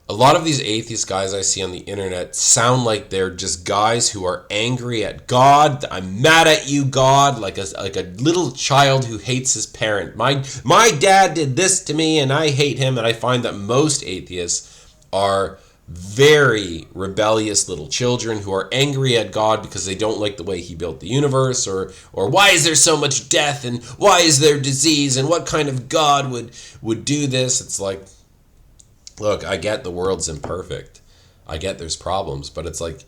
A lot of these atheist guys I see on the internet sound like they're just guys who are angry at God. I'm mad at you, God, like a little child who hates his parent. My dad did this to me and I hate him. And I find that most atheists are very rebellious little children who are angry at God because they don't like the way he built the universe, or why is there so much death, and why is there disease, and what kind of God would do this? It's like, look, I get the world's imperfect. I get there's problems, but it's like,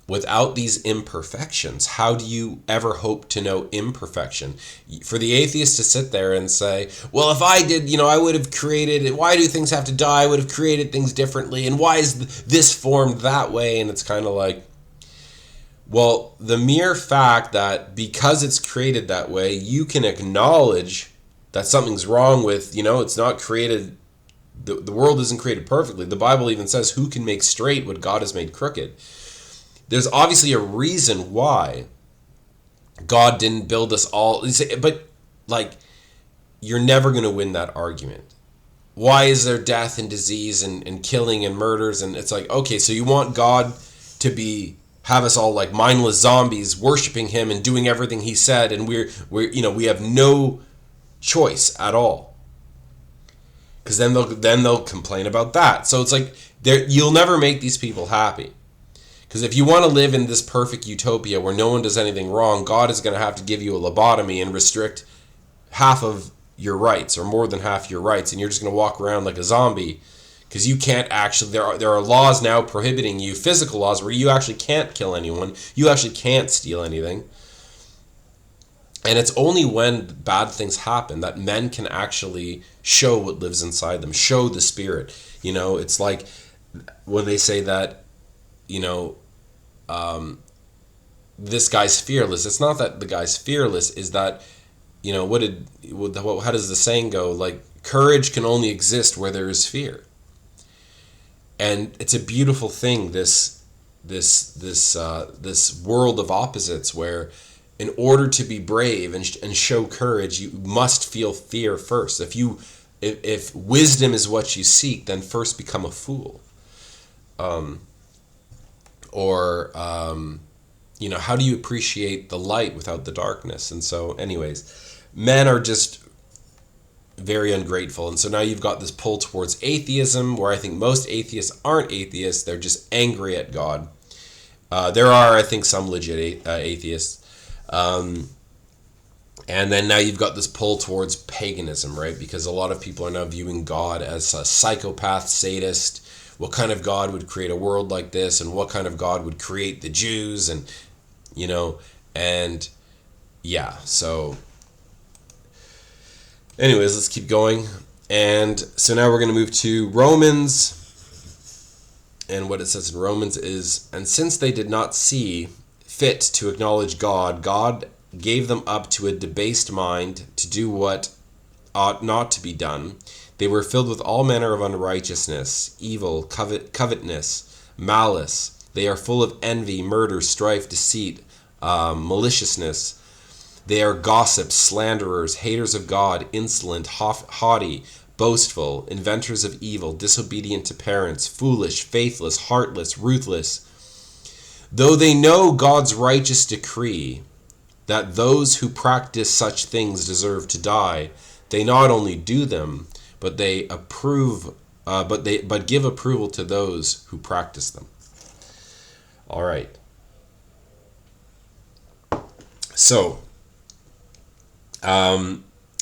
without these imperfections, how do you ever hope to know imperfection? For the atheist to sit there and say, well, if I did, I would have created it. Why do things have to die? I would have created things differently. And why is this formed that way? And it's kind of like, well, the mere fact that because it's created that way, you can acknowledge that something's wrong with, it's not created. The world isn't created perfectly. The Bible even says, who can make straight what God has made crooked? There's obviously a reason why God didn't build us all. But, you're never going to win that argument. Why is there death and disease and killing and murders? And it's like, okay, so you want God to have us all like mindless zombies worshiping him and doing everything he said, and we have no choice at all. Because then they'll complain about that. So it's like, you'll never make these people happy. Because if you want to live in this perfect utopia where no one does anything wrong, God is going to have to give you a lobotomy and restrict half of your rights, or more than half your rights, and you're just going to walk around like a zombie. Because you can't actually, there are laws now prohibiting you, physical laws, where you actually can't kill anyone, you actually can't steal anything. And it's only when bad things happen that men can actually show what lives inside them, show the spirit. It's like when they say that, this guy's fearless. It's not that the guy's fearless, is that, how does the saying go? Like, courage can only exist where there is fear. And it's a beautiful thing, this world of opposites, where in order to be brave and show courage, you must feel fear first. If wisdom is what you seek, then first become a fool. How do you appreciate the light without the darkness? And so, anyways, men are just very ungrateful. And so now you've got this pull towards atheism, where I think most atheists aren't atheists. They're just angry at God. There are, I think, some legit atheists. And then now you've got this pull towards paganism, right? Because a lot of people are now viewing God as a psychopath, sadist. What kind of God would create a world like this? And what kind of God would create the Jews? And, And yeah, so anyways, let's keep going. And so now we're going to move to Romans. And what it says in Romans is, and since they did not see fit to acknowledge God, God gave them up to a debased mind to do what ought not to be done. They were filled with all manner of unrighteousness, evil, covetousness, malice. They are full of envy, murder, strife, deceit, maliciousness. They are gossips, slanderers, haters of God, insolent, haughty, boastful, inventors of evil, disobedient to parents, foolish, faithless, heartless, ruthless. Though they know God's righteous decree that those who practice such things deserve to die, they not only do them, but they approve, but give approval to those who practice them. All right. So,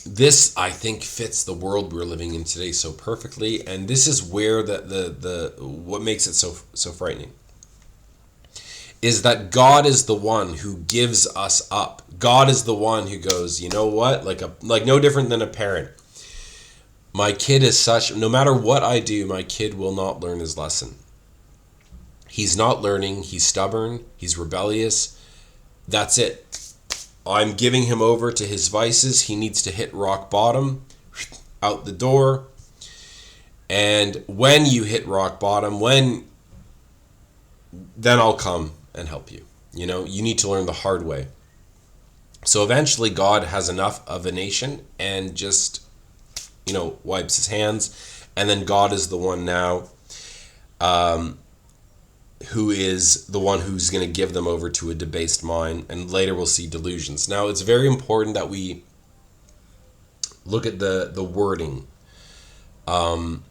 this I think fits the world we're living in today so perfectly, and this is where the what makes it so frightening is that God is the one who gives us up. God is the one who goes, you know what? Like no different than a parent. My kid is such, no matter what I do, my kid will not learn his lesson. He's not learning, he's stubborn, he's rebellious. That's it. I'm giving him over to his vices. He needs to hit rock bottom, out the door. And when you hit rock bottom, then I'll come and help you. You know, you need to learn the hard way. So eventually God has enough of a nation and just, wipes his hands. And then God is the one now who is the one who's going to give them over to a debased mind. And later we'll see delusions. Now, it's very important that we look at the wording. And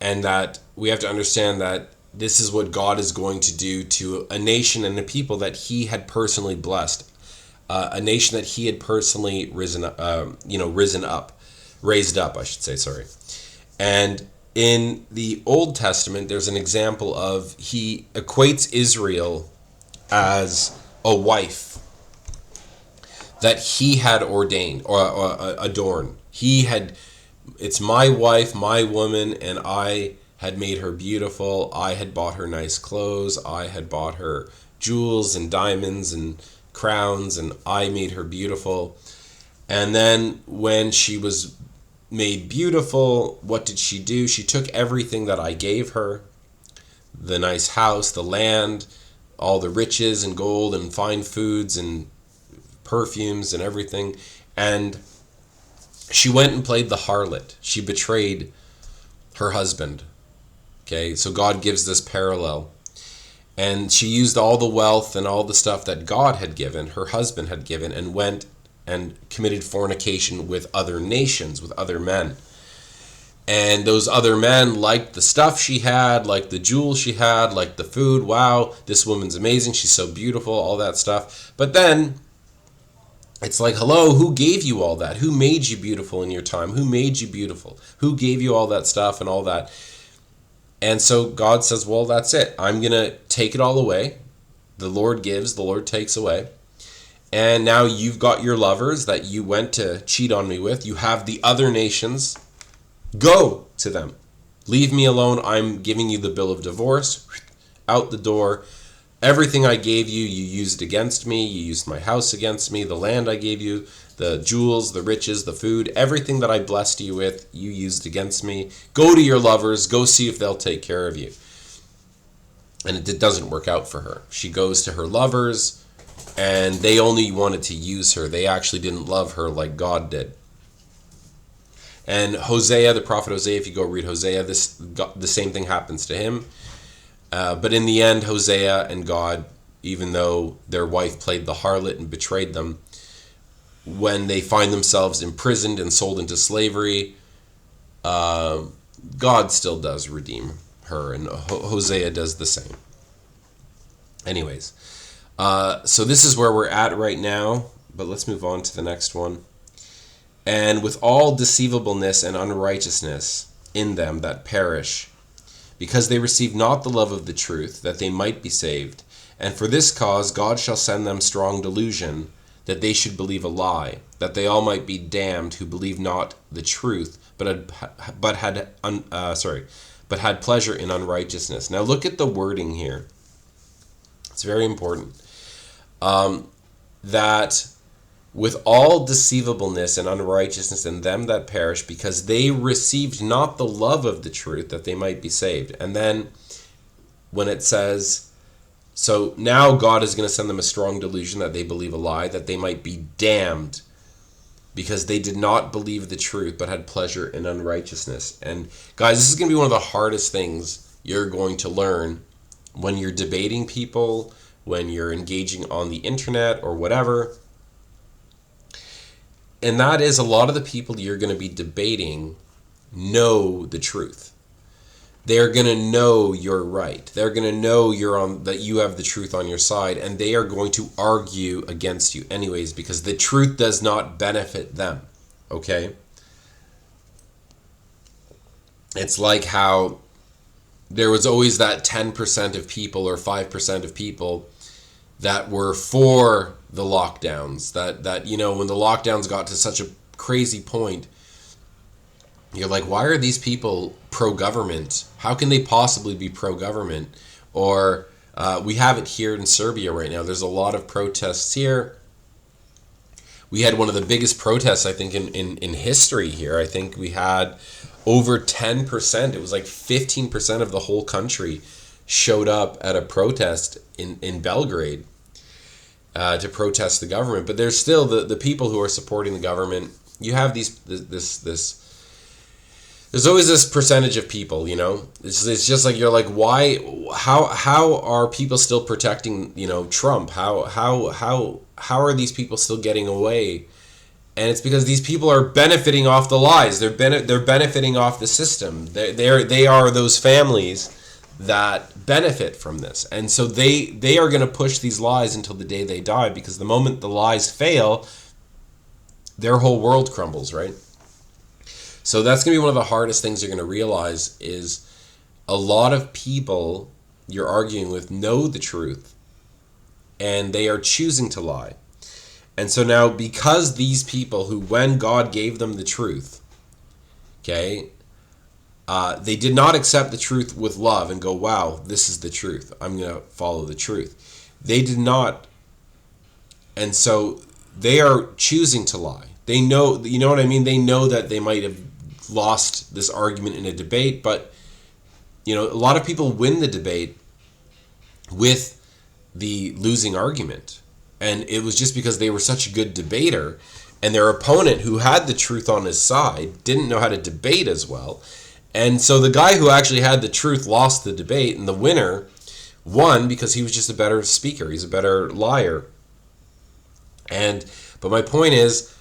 that we have to understand that this is what God is going to do to a nation and a people that he had personally blessed. A nation that he had personally raised up, I should say, sorry. And in the Old Testament, there's an example of, he equates Israel as a wife that he had ordained or adorned. It's my wife, my woman, and I had made her beautiful. I had bought her nice clothes. I had bought her jewels and diamonds and crowns, and I made her beautiful. And then when she was made beautiful, what did she do? She took everything that I gave her, the nice house, the land, all the riches and gold and fine foods and perfumes and everything, and she went and played the harlot. She betrayed her husband. Okay, so God gives this parallel. And she used all the wealth and all the stuff that God had given, her husband had given, and went and committed fornication with other nations, with other men. And those other men liked the stuff she had, liked the jewels she had, liked the food. Wow, this woman's amazing. She's so beautiful, all that stuff. But then it's like, hello, who gave you all that? Who made you beautiful in your time? Who made you beautiful? Who gave you all that stuff and all that? And so God says, well, that's it. I'm going to take it all away. The Lord gives, the Lord takes away. And now you've got your lovers that you went to cheat on me with. You have the other nations. Go to them. Leave me alone. I'm giving you the bill of divorce. Out the door. Everything I gave you, you used against me. You used my house against me. The land I gave you, the jewels, the riches, the food, everything that I blessed you with, you used against me. Go to your lovers. Go see if they'll take care of you. And it doesn't work out for her. She goes to her lovers, and they only wanted to use her. They actually didn't love her like God did. And Hosea, the prophet Hosea, if you go read Hosea, the same thing happens to him. But in the end, Hosea and God, even though their wife played the harlot and betrayed them, when they find themselves imprisoned and sold into slavery, God still does redeem her, and Hosea does the same. Anyways, so this is where we're at right now, but let's move on to the next one. And with all deceivableness and unrighteousness in them that perish, because they receive not the love of the truth, that they might be saved. And for this cause God shall send them strong delusion, that they should believe a lie, that they all might be damned who believe not the truth, but had pleasure in unrighteousness. Now look at the wording here. It's very important. That with all deceivableness and unrighteousness in them that perish, because they received not the love of the truth, that they might be saved. And then when it says, so now God is going to send them a strong delusion that they believe a lie, that they might be damned, because they did not believe the truth, but had pleasure in unrighteousness. And guys, this is going to be one of the hardest things you're going to learn when you're debating people, when you're engaging on the internet or whatever. And that is, a lot of the people you're going to be debating know the truth. They're going to know you're right. They're going to know that you have the truth on your side, and they are going to argue against you anyways, because the truth does not benefit them. Okay? It's like how there was always that 10% of people or 5% of people that were for the lockdowns, that when the lockdowns got to such a crazy point, you're like, why are these people pro-government? How can they possibly be pro-government? Or we have it here in Serbia right now. There's a lot of protests here. We had one of the biggest protests, I think, in history here. I think we had over 10%. It was like 15% of the whole country showed up at a protest in Belgrade to protest the government. But there's still the people who are supporting the government. You have there's always this percentage of people, it's just like, you're like, why, how are people still protecting, Trump? How are these people still getting away? And it's because these people are benefiting off the lies. They're benefiting off the system. They are those families that benefit from this. And so they are going to push these lies until the day they die, because the moment the lies fail, their whole world crumbles, right? So that's going to be one of the hardest things you're going to realize, is a lot of people you're arguing with know the truth, and they are choosing to lie. And so now, because these people who, when God gave them the truth, okay, they did not accept the truth with love and go, wow, this is the truth, I'm going to follow the truth. They did not. And so they are choosing to lie. They know, you know what I mean? They know that they might have lost this argument in a debate, but a lot of people win the debate with the losing argument, and it was just because they were such a good debater, and their opponent, who had the truth on his side, didn't know how to debate as well. And so the guy who actually had the truth lost the debate, and the winner won because he was just a better speaker. He's a better liar. But my point is,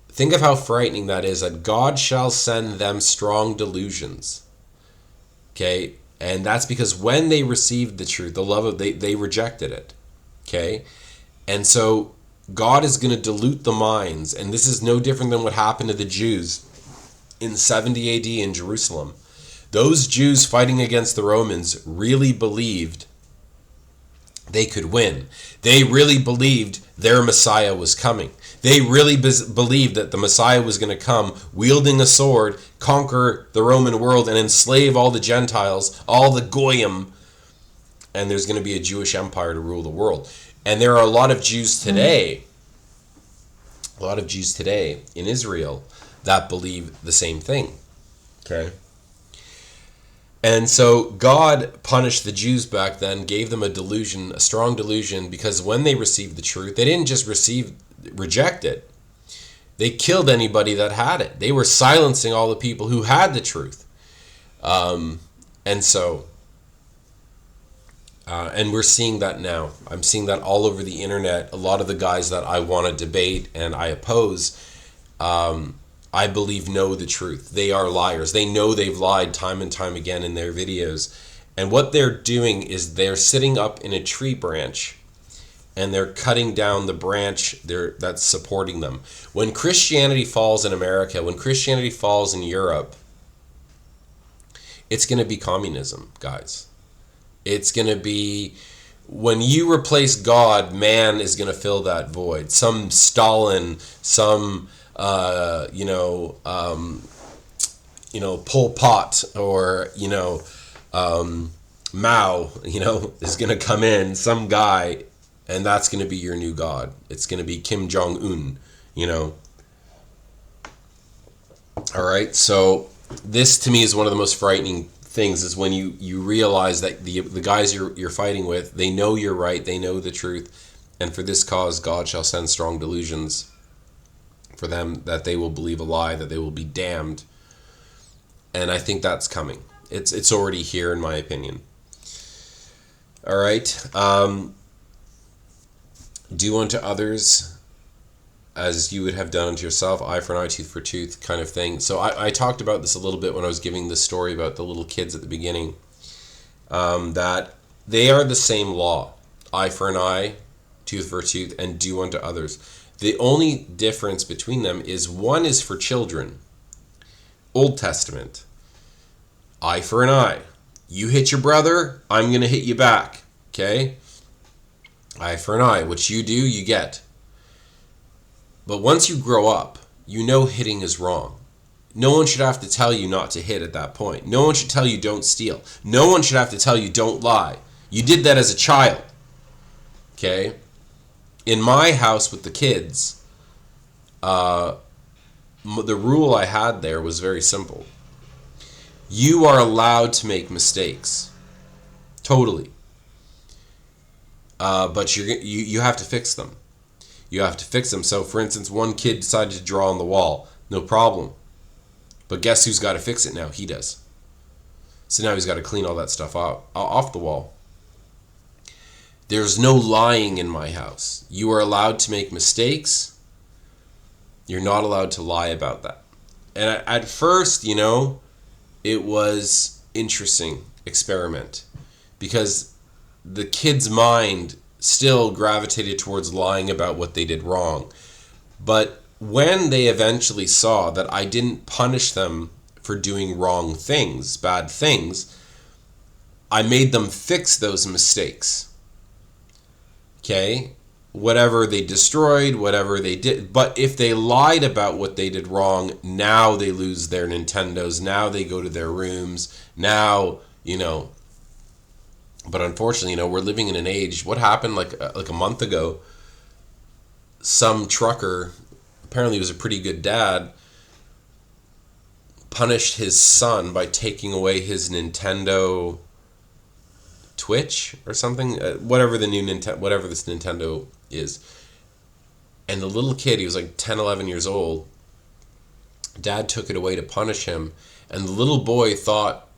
think of how frightening that is, that God shall send them strong delusions. Okay? And that's because when they received the truth, the love of, they rejected it. Okay? And so God is going to dilute the minds, and this is no different than what happened to the Jews in 70 AD in Jerusalem. Those Jews fighting against the Romans really believed they could win. They really believed their Messiah was coming. They really believed that the Messiah was going to come wielding a sword, conquer the Roman world, and enslave all the Gentiles, all the Goyim, and there's going to be a Jewish empire to rule the world. And there are a lot of Jews today, in Israel that believe the same thing. Okay? And so God punished the Jews back then, gave them a delusion, a strong delusion, because when they received the truth, they didn't just reject it. They killed anybody that had it. They were silencing all the people who had the truth. And we're seeing that now. I'm seeing that all over the internet. A lot of the guys that I want to debate and I oppose, I believe know the truth. They are liars. They know they've lied time and time again in their videos. And what they're doing is they're sitting up in a tree branch and they're cutting down the branch that's supporting them. When Christianity falls in America, when Christianity falls in Europe, it's going to be communism, guys. It's going to be When you replace God, man is going to fill that void. Some Stalin, some Pol Pot, or Mao, is going to come in, some guy, and that's going to be your new God. It's going to be Kim Jong-un, All right, so this to me is one of the most frightening things, is when you realize that the guys you're fighting with, they know you're right, they know the truth, and for this cause God shall send strong delusions for them, that they will believe a lie, that they will be damned. And I think that's coming. It's already here, in my opinion. All right. Do unto others as you would have done unto yourself, eye for an eye, tooth for tooth, kind of thing. So I talked about this a little bit when I was giving the story about the little kids at the beginning, that they are the same law, eye for an eye, tooth for a tooth, and do unto others. The only difference between them is one is for children, Old Testament, eye for an eye. You hit your brother, I'm going to hit you back, okay? Eye for an eye. What you do, you get. But once you grow up, you know hitting is wrong. No one should have to tell you not to hit at that point. No one should tell you don't steal. No one should have to tell you don't lie. You did that as a child. Okay? In my house with the kids, the rule I had there was very simple. You are allowed to make mistakes. Totally. But you have to fix them. You have to fix them. So, for instance, one kid decided to draw on the wall. No problem. But guess who's got to fix it now? He does. So now he's got to clean all that stuff off the wall. There's no lying in my house. You are allowed to make mistakes. You're not allowed to lie about that. And at first, it was interesting experiment, because the kid's mind still gravitated towards lying about what they did wrong. But when they eventually saw that I didn't punish them for doing wrong things, bad things, I made them fix those mistakes. Okay? Whatever they destroyed, whatever they did. But if they lied about what they did wrong, now they lose their Nintendos. Now they go to their rooms. Now, But unfortunately, we're living in an age. What happened like a month ago? Some trucker, apparently he was a pretty good dad, punished his son by taking away his Nintendo Twitch or something, whatever the new whatever this Nintendo is. And the little kid, he was like 10, 11 years old. Dad took it away to punish him, and the little boy thought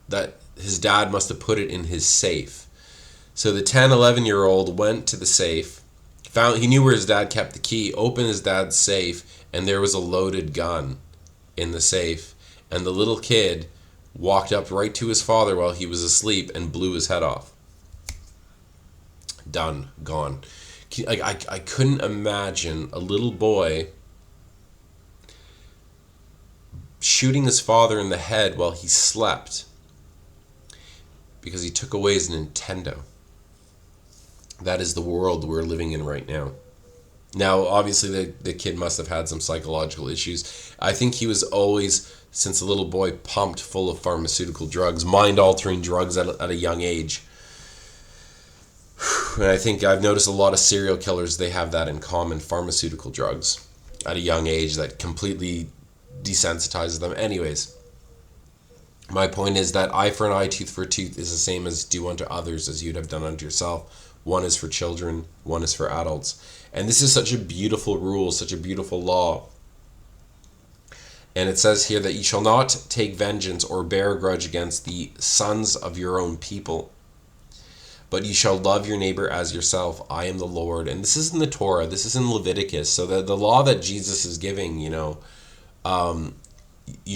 that his dad must have put it in his safe. So the 10, 11-year-old went to the safe, he knew where his dad kept the key, opened his dad's safe, and there was a loaded gun in the safe. And the little kid walked up right to his father while he was asleep and blew his head off. Done. Gone. I couldn't imagine a little boy shooting his father in the head while he slept because he took away his Nintendo. That is the world we're living in right now. Now, obviously, the kid must have had some psychological issues. I think he was always, since a little boy, pumped full of pharmaceutical drugs, mind-altering drugs at a young age. And I think I've noticed a lot of serial killers, they have that in common, pharmaceutical drugs at a young age that completely desensitizes them. Anyways, my point is that eye for an eye, tooth for a tooth is the same as do unto others as you'd have done unto yourself. One is for children, one is for adults. And this is such a beautiful rule, such a beautiful law. And it says here that you shall not take vengeance or bear a grudge against the sons of your own people, but you shall love your neighbor as yourself. I am the Lord. And this is in the Torah. This is in Leviticus. So the law that Jesus is giving, you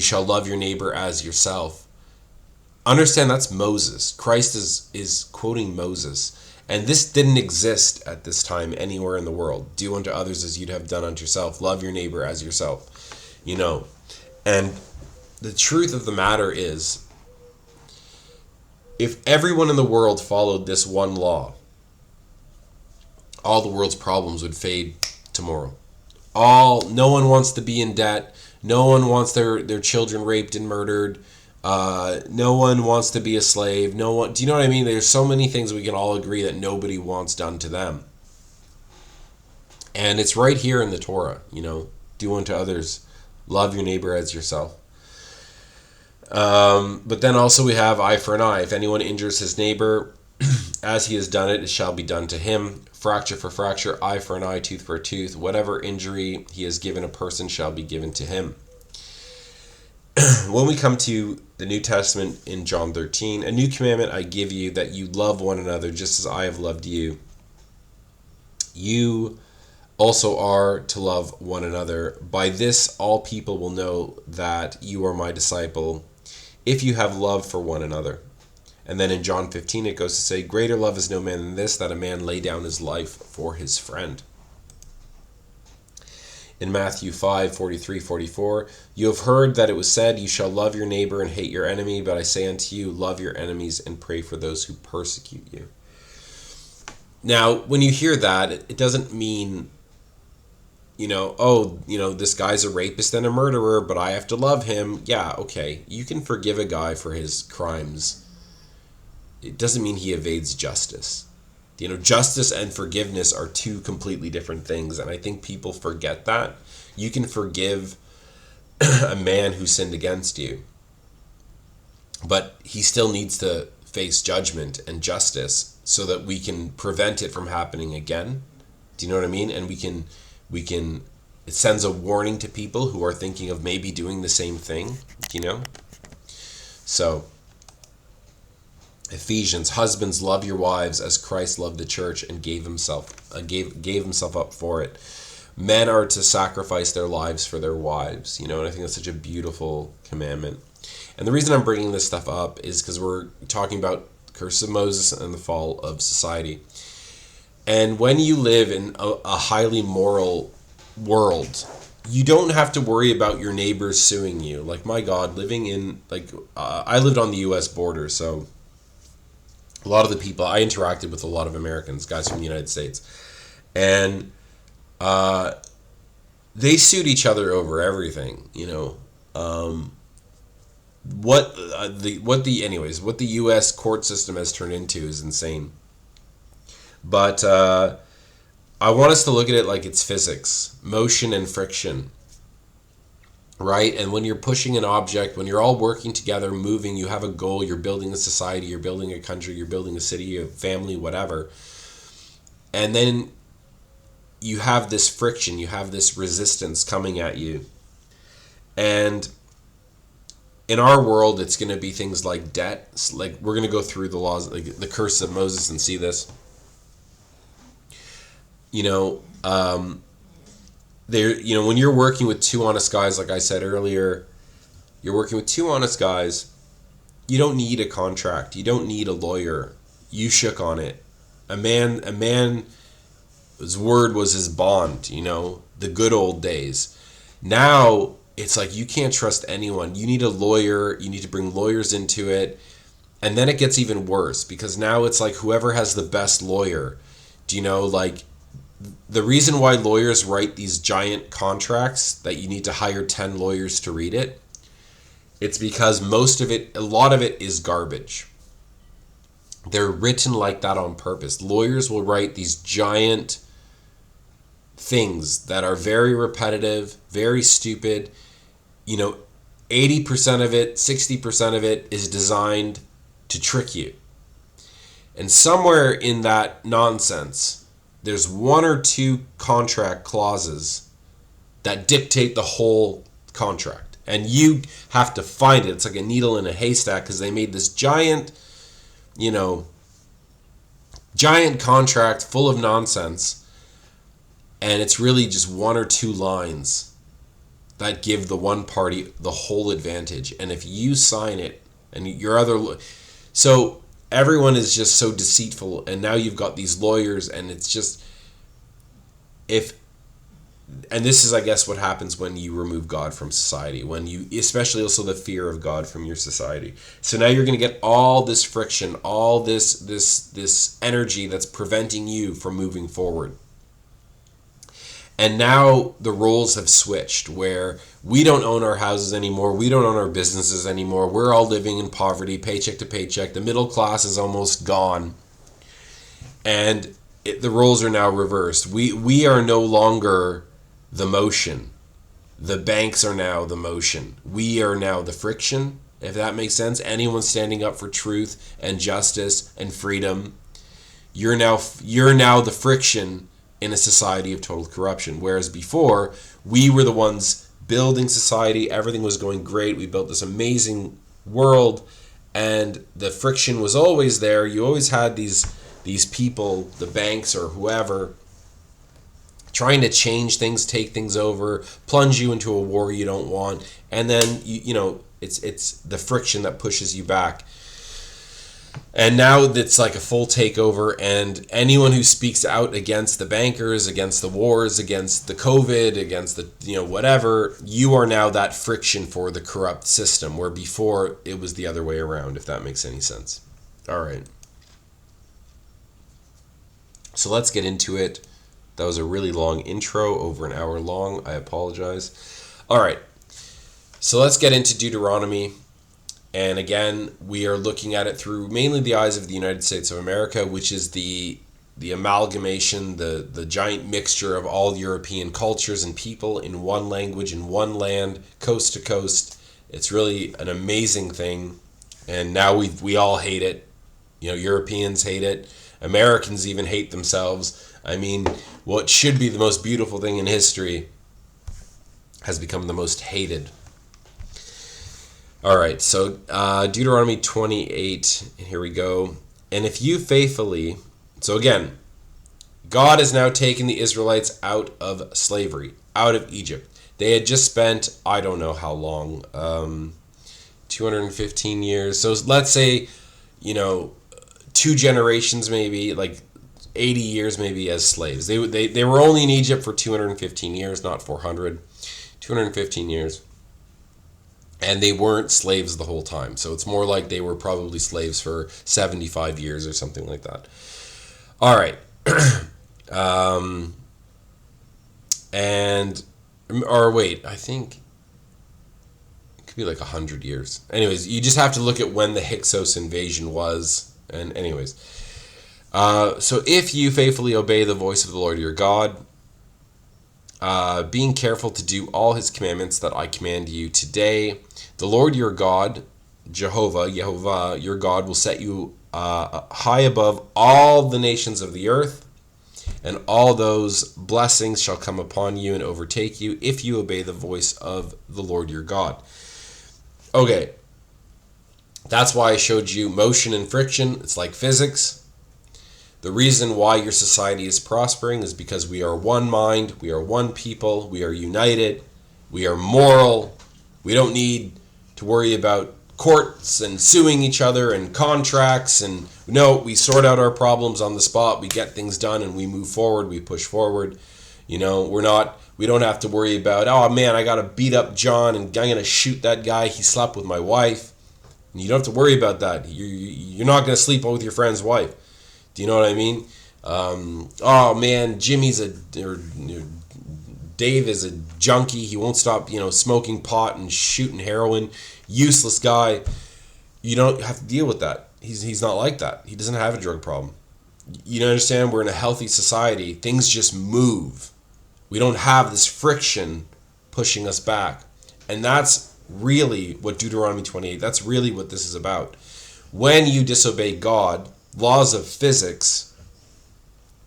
shall love your neighbor as yourself. Understand that's Moses. Christ is quoting Moses. And this didn't exist at this time anywhere in the world. Do unto others as you'd have done unto yourself. Love your neighbor as yourself. And the truth of the matter is, if everyone in the world followed this one law, all the world's problems would fade tomorrow. No one wants to be in debt. No one wants their children raped and murdered. No one wants to be a slave. No one. Do you know what I mean? There's so many things we can all agree that nobody wants done to them. And it's right here in the Torah, do unto others, love your neighbor as yourself. But then also we have eye for an eye. If anyone injures his neighbor, as he has done it, it shall be done to him. Fracture for fracture, eye for an eye, tooth for a tooth. Whatever injury he has given a person shall be given to him. When we come to the New Testament in John 13, a new commandment I give you, that you love one another just as I have loved you. You also are to love one another. By this all people will know that you are my disciple, if you have love for one another. And then in John 15 it goes to say, greater love is no man than this, that a man lay down his life for his friend. In Matthew 5:43-44, you have heard that it was said, you shall love your neighbor and hate your enemy, but I say unto you, love your enemies and pray for those who persecute you. Now, when you hear that, it doesn't mean, this guy's a rapist and a murderer, but I have to love him. Yeah, okay, you can forgive a guy for his crimes. It doesn't mean he evades justice. Justice and forgiveness are two completely different things, and I think people forget that. You can forgive a man who sinned against you, but he still needs to face judgment and justice so that we can prevent it from happening again. Do you know what I mean? And we can it sends a warning to people who are thinking of maybe doing the same thing, So Ephesians, husbands, love your wives as Christ loved the church and gave himself up for it. Men are to sacrifice their lives for their wives, and I think that's such a beautiful commandment. And the reason I'm bringing this stuff up is because we're talking about the curse of Moses and the fall of society. And when you live in a highly moral world, you don't have to worry about your neighbors suing you. Like, my God, living in, I lived on the U.S. border, so a lot of the people, I interacted with a lot of Americans, guys from the United States, and they sued each other over everything, what the U.S. court system has turned into is insane. But I want us to look at it like it's physics, motion and friction, right? And when you're pushing an object, when you're all working together, moving, you have a goal, you're building a society, you're building a country, you're building a city, a family, whatever. And then you have this friction, you have this resistance coming at you. And in our world, it's going to be things like debt. Like, we're going to go through the laws, like the curse of Moses, and see this. When you're working with two honest guys, like I said earlier, you're working with two honest guys, you don't need a contract. You don't need a lawyer. You shook on it. A man's word was his bond, the good old days. Now, it's like you can't trust anyone. You need a lawyer. You need to bring lawyers into it. And then it gets even worse, because now it's like whoever has the best lawyer. The reason why lawyers write these giant contracts that you need to hire 10 lawyers to read it, it's because a lot of it is garbage. They're written like that on purpose. Lawyers will write these giant things that are very repetitive, very stupid. 80% of it, 60% of it is designed to trick you. And somewhere in that nonsense, there's one or two contract clauses that dictate the whole contract. And you have to find it. It's like a needle in a haystack, because they made this giant contract full of nonsense. And it's really just one or two lines that give the one party the whole advantage. And if you sign it, and so everyone is just so deceitful, and now you've got these lawyers, and it's just, if and this is, I guess, what happens when you remove God from society, when you, especially also the fear of God from your society. So now you're going to get all this friction, all this energy that's preventing you from moving forward. And now the roles have switched, where we don't own our houses anymore, we don't own our businesses anymore, we're all living in poverty, paycheck to paycheck, the middle class is almost gone, and the roles are now reversed. We are no longer the motion. The banks are now the motion. We are now the friction, if that makes sense. Anyone standing up for truth and justice and freedom, you're now the friction in a society of total corruption. Whereas before, we were the ones building society, everything was going great, we built this amazing world, and the friction was always there. You always had these people, the banks or whoever, trying to change things, take things over, plunge you into a war you don't want, and then it's the friction that pushes you back. And now it's like a full takeover, and anyone who speaks out against the bankers, against the wars, against the COVID, against the whatever, you are now that friction for the corrupt system, where before it was the other way around, if that makes any sense. All right. So let's get into it. That was a really long intro, over an hour long. I apologize. All right. So let's get into Deuteronomy. And again, we are looking at it through mainly the eyes of the United States of America, which is the amalgamation, the giant mixture of all European cultures and people in one language, in one land, coast to coast. It's really an amazing thing. And now we all hate it. Europeans hate it. Americans even hate themselves. I mean, what should be the most beautiful thing in history has become the most hated. All right, so Deuteronomy 28, here we go. And if you faithfully, so again, God has now taken the Israelites out of slavery, out of Egypt. They had just spent, I don't know how long, 215 years. So let's say, 2 generations maybe, like 80 years maybe as slaves. They were only in Egypt for 215 years, not 400. 215 years. And they weren't slaves the whole time. So it's more like they were probably slaves for 75 years or something like that. All right. I think it could be like 100 years. Anyways, you just have to look at when the Hyksos invasion was. And anyways. So if you faithfully obey the voice of the Lord your God, being careful to do all his commandments that I command you today, the Lord your God, Jehovah, your God, will set you high above all the nations of the earth, and all those blessings shall come upon you and overtake you if you obey the voice of the Lord your God. Okay, that's why I showed you motion and friction. It's like physics. The reason why your society is prospering is because we are one mind, we are one people, we are united, we are moral. We don't need to worry about courts and suing each other and contracts, and no, we sort out our problems on the spot, we get things done, and we move forward, we push forward. We don't have to worry about, oh man, I gotta beat up John and I'm gonna shoot that guy, he slept with my wife. And you don't have to worry about that. You're not gonna sleep with your friend's wife. Do you know what I mean? Oh man, Dave is a junkie. He won't stop, smoking pot and shooting heroin. Useless guy. You don't have to deal with that. He's not like that. He doesn't have a drug problem. You understand? We're in a healthy society. Things just move. We don't have this friction pushing us back. And that's really what Deuteronomy 28, that's really what this is about. When you disobey God, laws of physics,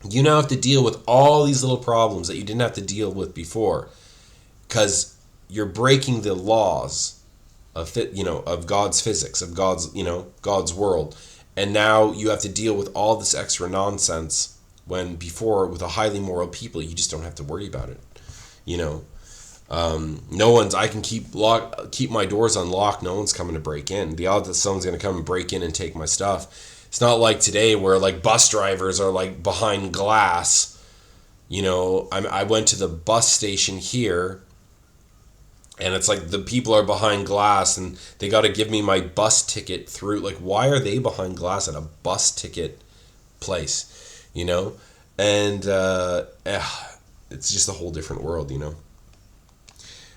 you now have to deal with all these little problems that you didn't have to deal with before, because you're breaking the laws of God's physics, of God's world, and now you have to deal with all this extra nonsense, when before, with a highly moral people, you just don't have to worry about it. I can keep my doors unlocked, no one's coming to break in. The odds that someone's going to come and break in and take my stuff, it's not like today where like bus drivers are like behind glass, I went to the bus station here, and it's like the people are behind glass and they got to give me my bus ticket through. Like, why are they behind glass at a bus ticket place, And it's just a whole different world,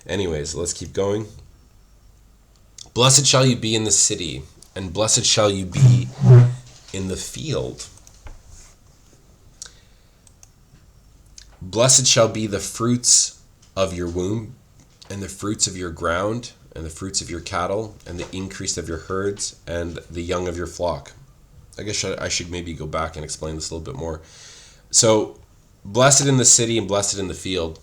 Anyways, let's keep going. Blessed shall you be in the city, and blessed shall you be in the field. Blessed shall be the fruits of your womb, and the fruits of your ground, and the fruits of your cattle, and the increase of your herds, and the young of your flock. I guess I should maybe go back and explain this a little bit more. So, blessed in the city and blessed in the field.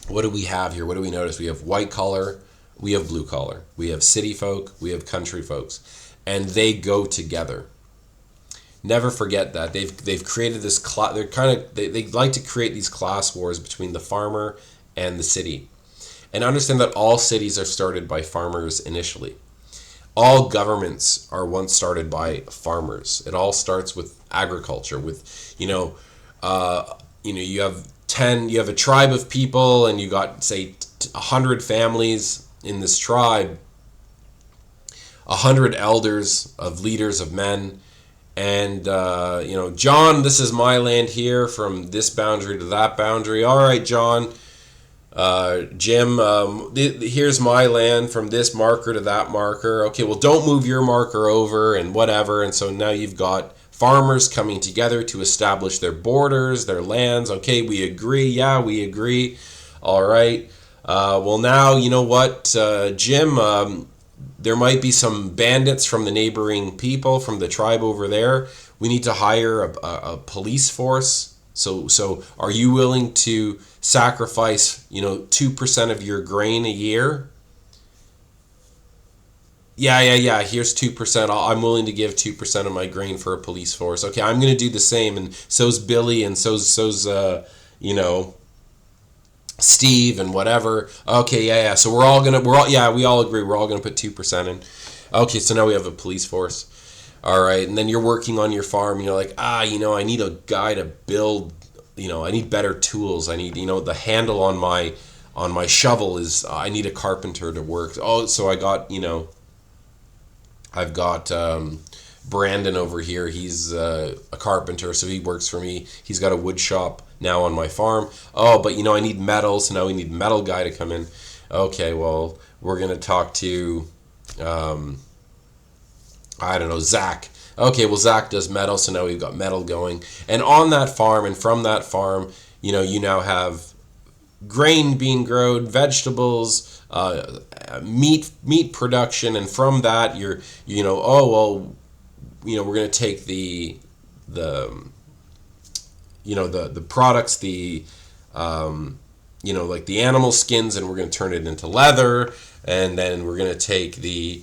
What do we have here? What do we notice? We have white collar, we have blue collar. We have city folk, we have country folks. And they go together. Never forget that. They've created this class. They like to create these class wars between the farmer and the city. And understand that all cities are started by farmers initially. All governments are once started by farmers. It all starts with agriculture. With you have a tribe of people, and you got say 100 families in this tribe, 100 elders of leaders of men. And, John, this is my land here from this boundary to that boundary. All right, John. Jim, here's my land from this marker to that marker. Okay, well, don't move your marker over and whatever. And so now you've got farmers coming together to establish their borders, their lands. Okay, we agree. Yeah, we agree. All right. Well, now, you know what, Jim, there might be some bandits from the neighboring people, from the tribe over there. We need to hire a police force. So are you willing to sacrifice, 2% of your grain a year? Yeah. Here's 2%. I'm willing to give 2% of my grain for a police force. Okay, I'm going to do the same. And so's Billy, and so's Steve and whatever. Okay, yeah. So we all agree. We're all gonna put 2% in. Okay, so now we have a police force. All right, and then you're working on your farm. And you're like, I need a guy to build. I need better tools. I need, the handle on my shovel is. I need a carpenter to work. Oh, so I got, I've got Brandon over here. He's a carpenter, so he works for me. He's got a wood shop now on my farm. Oh, but I need metal, so now we need a metal guy to come in. Okay, well, we're going to talk to, Zach. Okay, well, Zach does metal, so now we've got metal going. And on that farm, and from that farm, you now have grain being grown, vegetables, meat production, and from that, we're going to take the products, like the animal skins, and we're going to turn it into leather, and then we're going to take the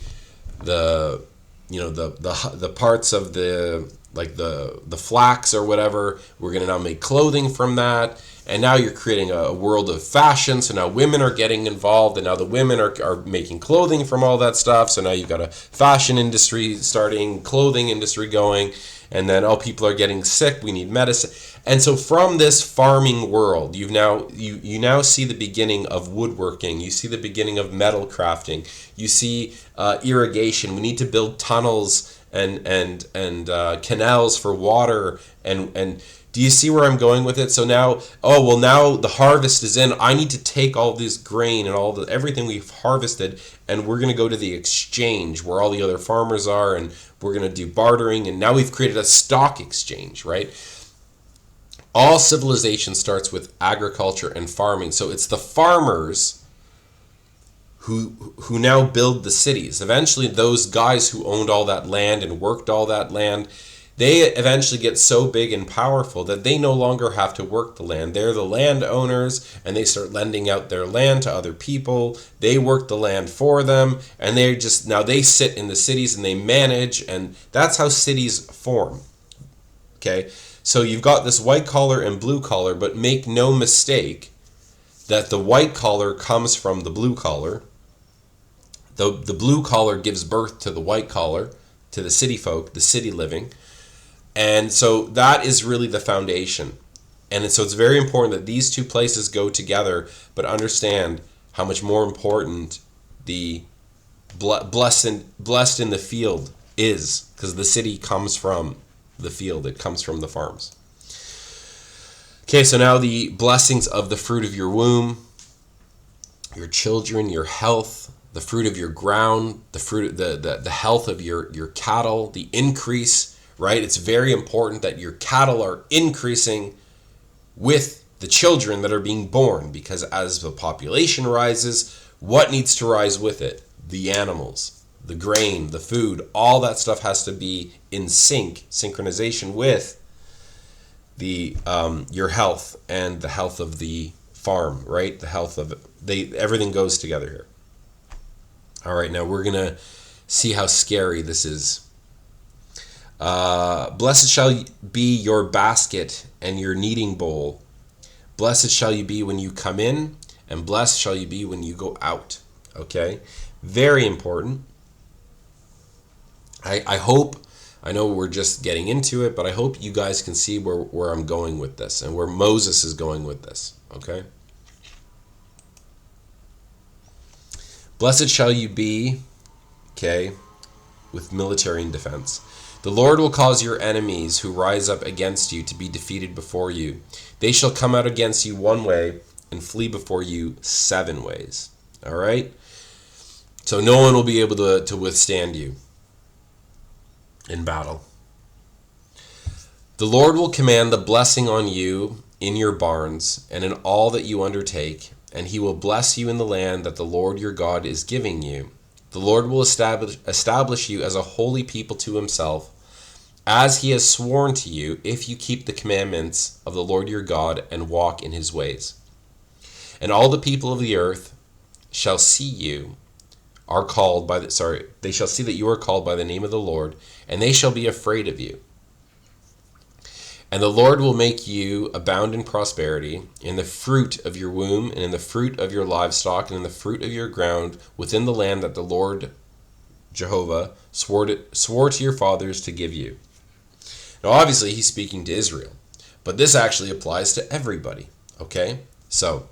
parts of the flax or whatever. We're going to now make clothing from that, and now you're creating a world of fashion. So now women are getting involved, and now the women are making clothing from all that stuff. So now you've got a fashion industry starting, clothing industry going. And then, people are getting sick. We need medicine. And so from this farming world, you now see the beginning of woodworking. You see the beginning of metal crafting. You see irrigation. We need to build tunnels and canals for water. And do you see where I'm going with it? So now, now the harvest is in. I need to take all this grain and everything we've harvested, and we're going to go to the exchange where all the other farmers are, and we're going to do bartering, and now we've created a stock exchange, right? All civilization starts with agriculture and farming. So it's the farmers who now build the cities. Eventually, those guys who owned all that land and worked all that land, they eventually get so big and powerful that they no longer have to work the land. They're the landowners, and they start lending out their land to other people. They work the land for them, and they sit in the cities and they manage, and that's how cities form. Okay? So you've got this white collar and blue collar, but make no mistake that the white collar comes from the blue collar. The blue collar gives birth to the white collar, to the city folk, the city living. And so that is really the foundation. And so it's very important that these two places go together, but understand how much more important the blessed in the field is, because the city comes from the field. It comes from the farms. Okay, so now the blessings of the fruit of your womb, your children, your health, the fruit of your ground, the health of your cattle, the increase, right? It's very important that your cattle are increasing with the children that are being born, because as the population rises, what needs to rise with it? The animals, the grain, the food, all that stuff has to be in synchronization with the your health and the health of the farm, right? The health of everything goes together here. All right, now we're gonna see how scary this is. Blessed shall be your basket and your kneading bowl. Blessed shall you be when you come in, and blessed shall you be when you go out. Okay? Very important. I hope, I know we're just getting into it, but I hope you guys can see where I'm going with this and where Moses is going with this. Okay? Blessed shall you be, okay, with military and defense. The Lord will cause your enemies who rise up against you to be defeated before you. They shall come out against you one way and flee before you 7 ways. All right? So no one will be able to withstand you in battle. The Lord will command the blessing on you in your barns and in all that you undertake, and he will bless you in the land that the Lord your God is giving you. The Lord will establish you as a holy people to himself, as he has sworn to you, if you keep the commandments of the Lord your God and walk in his ways. And all the people of the earth shall see you are called by they shall see that you are called by the name of the Lord, and they shall be afraid of you. And the Lord will make you abound in prosperity, in the fruit of your womb, and in the fruit of your livestock, and in the fruit of your ground, within the land that the Lord Jehovah swore to your fathers to give you. Now, obviously, he's speaking to Israel, but this actually applies to everybody. Okay? So,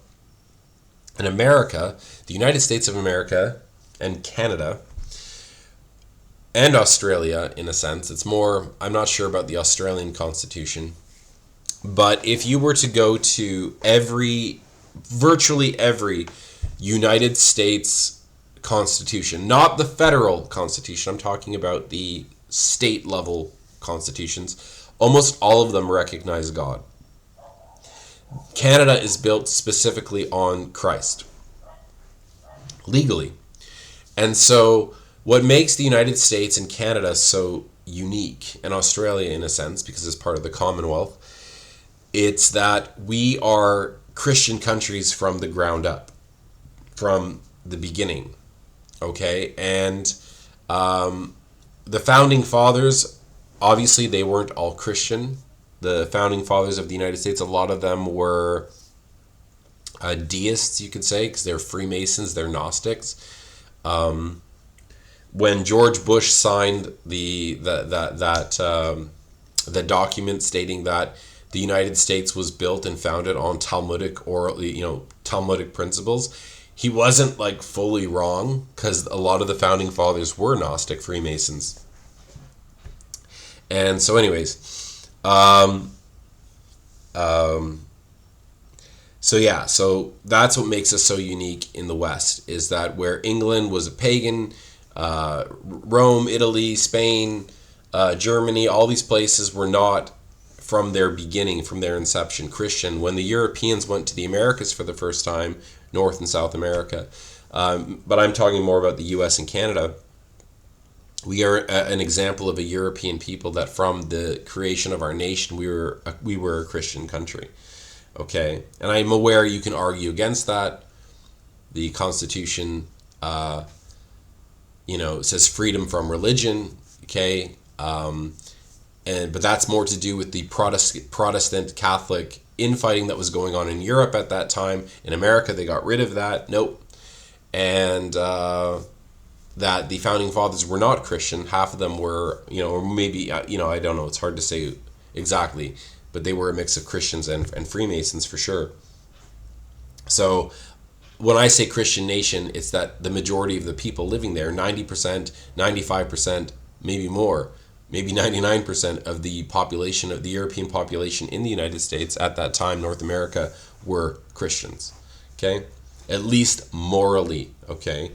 in America, the United States of America, and Canada, and Australia, in a sense. It's more, I'm not sure about the Australian Constitution, but if you were to go to virtually every United States Constitution, not the federal Constitution, I'm talking about the state level constitutions, almost all of them recognize God. Canada is built specifically on Christ, legally. And so what makes the United States and Canada so unique, and Australia in a sense, because it's part of the Commonwealth, it's that we are Christian countries from the ground up, from the beginning, okay? And the Founding Fathers, obviously they weren't all Christian. The Founding Fathers of the United States, a lot of them were deists, you could say, because they're Freemasons, they're Gnostics. When George Bush signed the document stating that the United States was built and founded on Talmudic principles, he wasn't like fully wrong, because a lot of the Founding Fathers were Gnostic Freemasons. And so anyways, so that's what makes us so unique in the West, is that where England was a pagan, Rome, Italy, Spain, Germany, all these places were not from their beginning, from their inception, Christian. When the Europeans went to the Americas for the first time, North and South America, but I'm talking more about the US and Canada, we are an example of a European people that from the creation of our nation, we were a Christian country. Okay, and I'm aware you can argue against that. The Constitution, says freedom from religion. Okay, but that's more to do with the Protestant Catholic infighting that was going on in Europe at that time. In America, they got rid of that. Nope, and that the Founding Fathers were not Christian. Half of them were, or maybe I don't know. It's hard to say exactly. but they were a mix of Christians and Freemasons for sure. So when I say Christian nation, it's that the majority of the people living there, 90%, 95%, maybe more, maybe 99% of the population, of the European population in the United States at that time, North America, were Christians. Okay? At least morally, okay?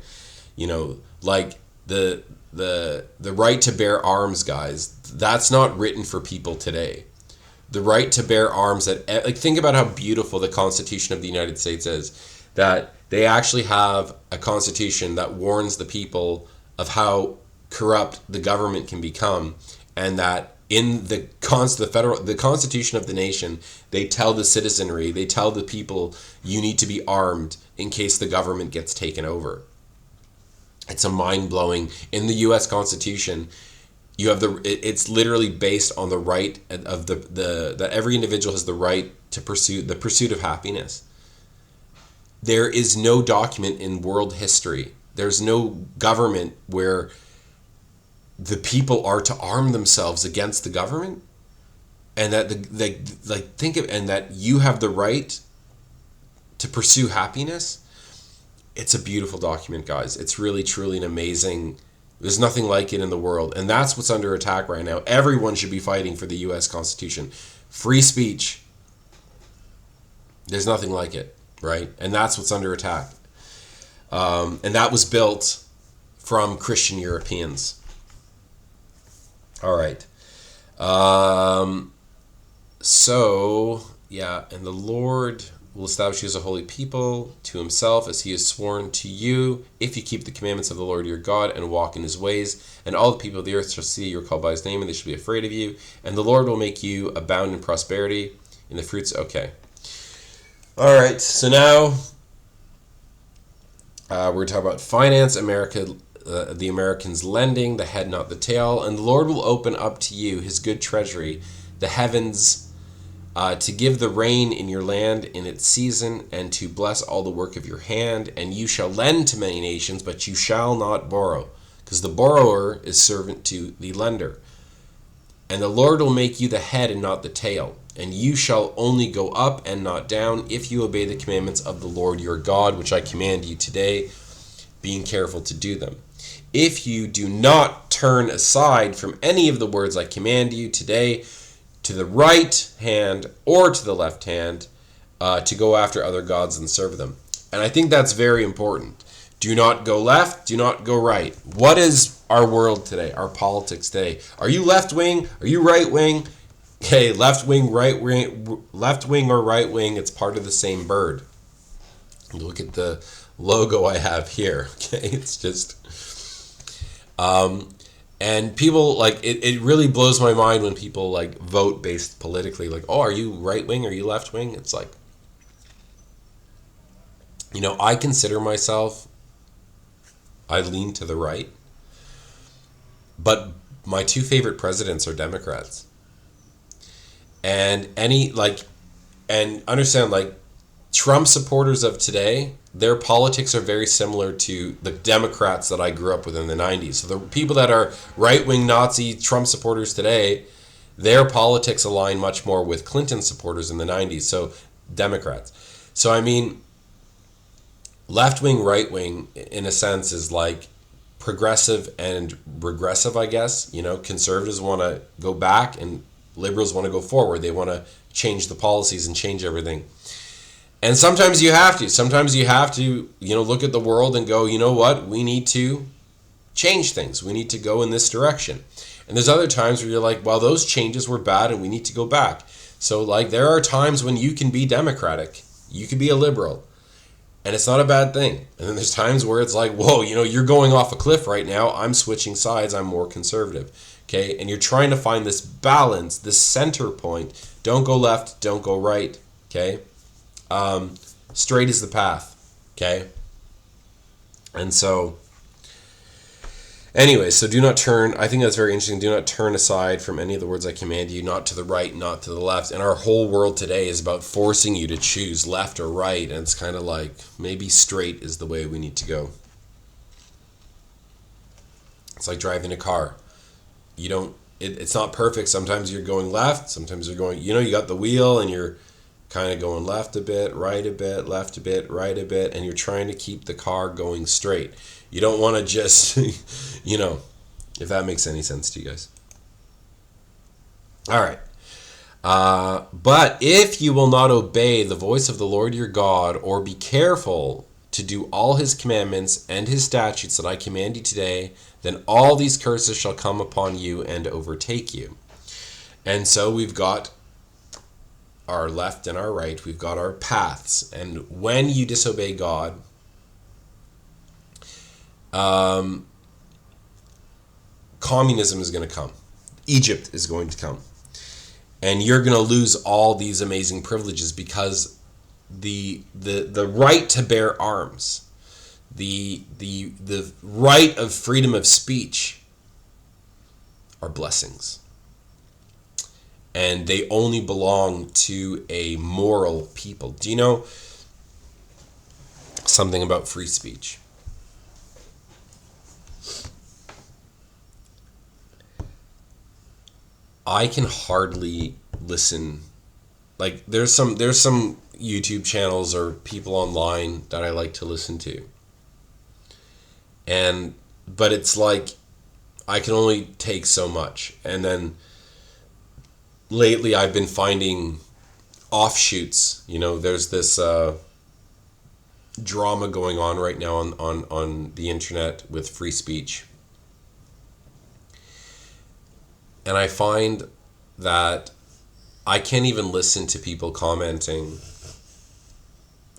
You know, like the right to bear arms, guys, that's not written for people today. The right to bear arms, that, like, think about how beautiful the Constitution of the United States is, that they actually have a constitution that warns the people of how corrupt the government can become, and that in the Constitution of the nation, they tell the citizenry, they tell the people, you need to be armed in case the government gets taken over. It's a mind-blowing. In the U.S. Constitution, you have it's literally based on the right of that every individual has the right to pursue the pursuit of happiness. There is no document in world history, there's no government where the people are to arm themselves against the government, and that and that you have the right to pursue happiness. It's a beautiful document, guys. It's really, truly an amazing. There's nothing like it in the world, and that's what's under attack right now. Everyone should be fighting for the U.S. Constitution. Free speech. There's nothing like it, right? And that's what's under attack. And that was built from Christian Europeans. All right. So, yeah, and the Lord will establish you as a holy people to himself, as he has sworn to you, if you keep the commandments of the Lord your God and walk in his ways. And all the people of the earth shall see you are called by his name, and they shall be afraid of you. And the Lord will make you abound in prosperity, in the fruits. Okay. All right. So now we're going to talk about finance. America, the Americans lending, the head, not the tail. And the Lord will open up to you his good treasury, the heavens, to give the rain in your land in its season, and to bless all the work of your hand. And you shall lend to many nations, but you shall not borrow, because the borrower is servant to the lender. And the Lord will make you the head and not the tail, and you shall only go up and not down, if you obey the commandments of the Lord your God, which I command you today, being careful to do them. If you do not turn aside from any of the words I command you today, to the right hand or to the left hand, to go after other gods and serve them. And I think that's very important. Do not go left, do not go right. What is our world today, our politics today? Are you left wing? Are you right wing? Okay, left wing, right wing, left wing or right wing, it's part of the same bird. Look at the logo I have here. Okay, it's just and people, like, it really blows my mind when people, like, vote based politically. Like, oh, are you right wing? Are you left wing? It's like, you know, I consider myself, I lean to the right. But my two favorite presidents are Democrats. And and understand, like, Trump supporters of today, their politics are very similar to the Democrats that I grew up with in the 90s. So the people that are right-wing Nazi Trump supporters today, their politics align much more with Clinton supporters in the 90s. So Democrats. So, I mean, left-wing, right-wing, in a sense, is like progressive and regressive, I guess. You know, conservatives want to go back and liberals want to go forward. They want to change the policies and change everything. And sometimes you have to. Sometimes you have to, you know, look at the world and go, you know what? We need to change things. We need to go in this direction. And there's other times where you're like, well, those changes were bad and we need to go back. So, like, there are times when you can be democratic. You can be a liberal. And it's not a bad thing. And then there's times where it's like, whoa, you know, you're going off a cliff right now. I'm switching sides. I'm more conservative. Okay? And you're trying to find this balance, this center point. Don't go left. Don't go right. Okay? Straight is the path, okay? And so, anyway, so do not turn, I think that's very interesting, do not turn aside from any of the words I command you, not to the right, not to the left. And our whole world today is about forcing you to choose left or right, and it's kind of like, maybe straight is the way we need to go. It's like driving a car. You don't it's not perfect. Sometimes you're going left, sometimes you're going, you got the wheel and you're kind of going left a bit, right a bit, left a bit, right a bit, and you're trying to keep the car going straight. You don't want to just, if that makes any sense to you guys. All right. But if you will not obey the voice of the Lord your God, or be careful to do all his commandments and his statutes that I command you today, then all these curses shall come upon you and overtake you. And so we've got our left and our right. We've got our paths. And when you disobey God, communism is going to come. Egypt is going to come. And you're going to lose all these amazing privileges because the right to bear arms, the right of freedom of speech are blessings. And they only belong to a moral people. Do you know something about free speech? I can hardly listen. Like there's some YouTube channels or people online that I like to listen to. But it's like I can only take so much. And then lately I've been finding offshoots. There's this drama going on right now on the internet with free speech. And I find that I can't even listen to people commenting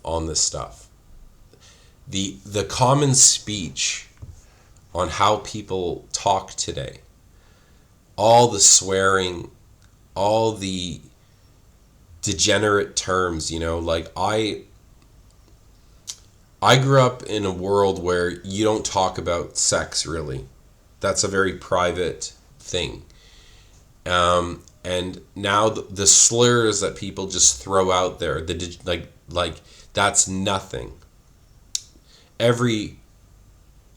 on this stuff. The common speech on how people talk today, all the swearing, all the degenerate terms, like I grew up in a world where you don't talk about sex really. That's a very private thing. And now the slurs that people just throw out there, like that's nothing. Every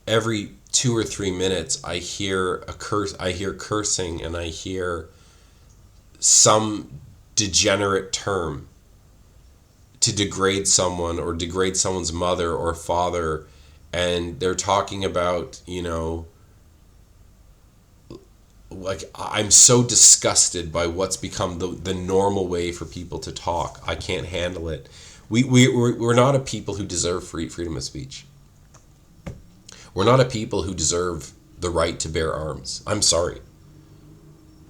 2 or 3 minutes, I hear cursing, and I hear some degenerate term to degrade someone or degrade someone's mother or father, and they're talking about, like I'm so disgusted by what's become the normal way for people to talk. I can't handle it. We're not a people who deserve freedom of speech. We're not a people who deserve the right to bear arms. I'm sorry.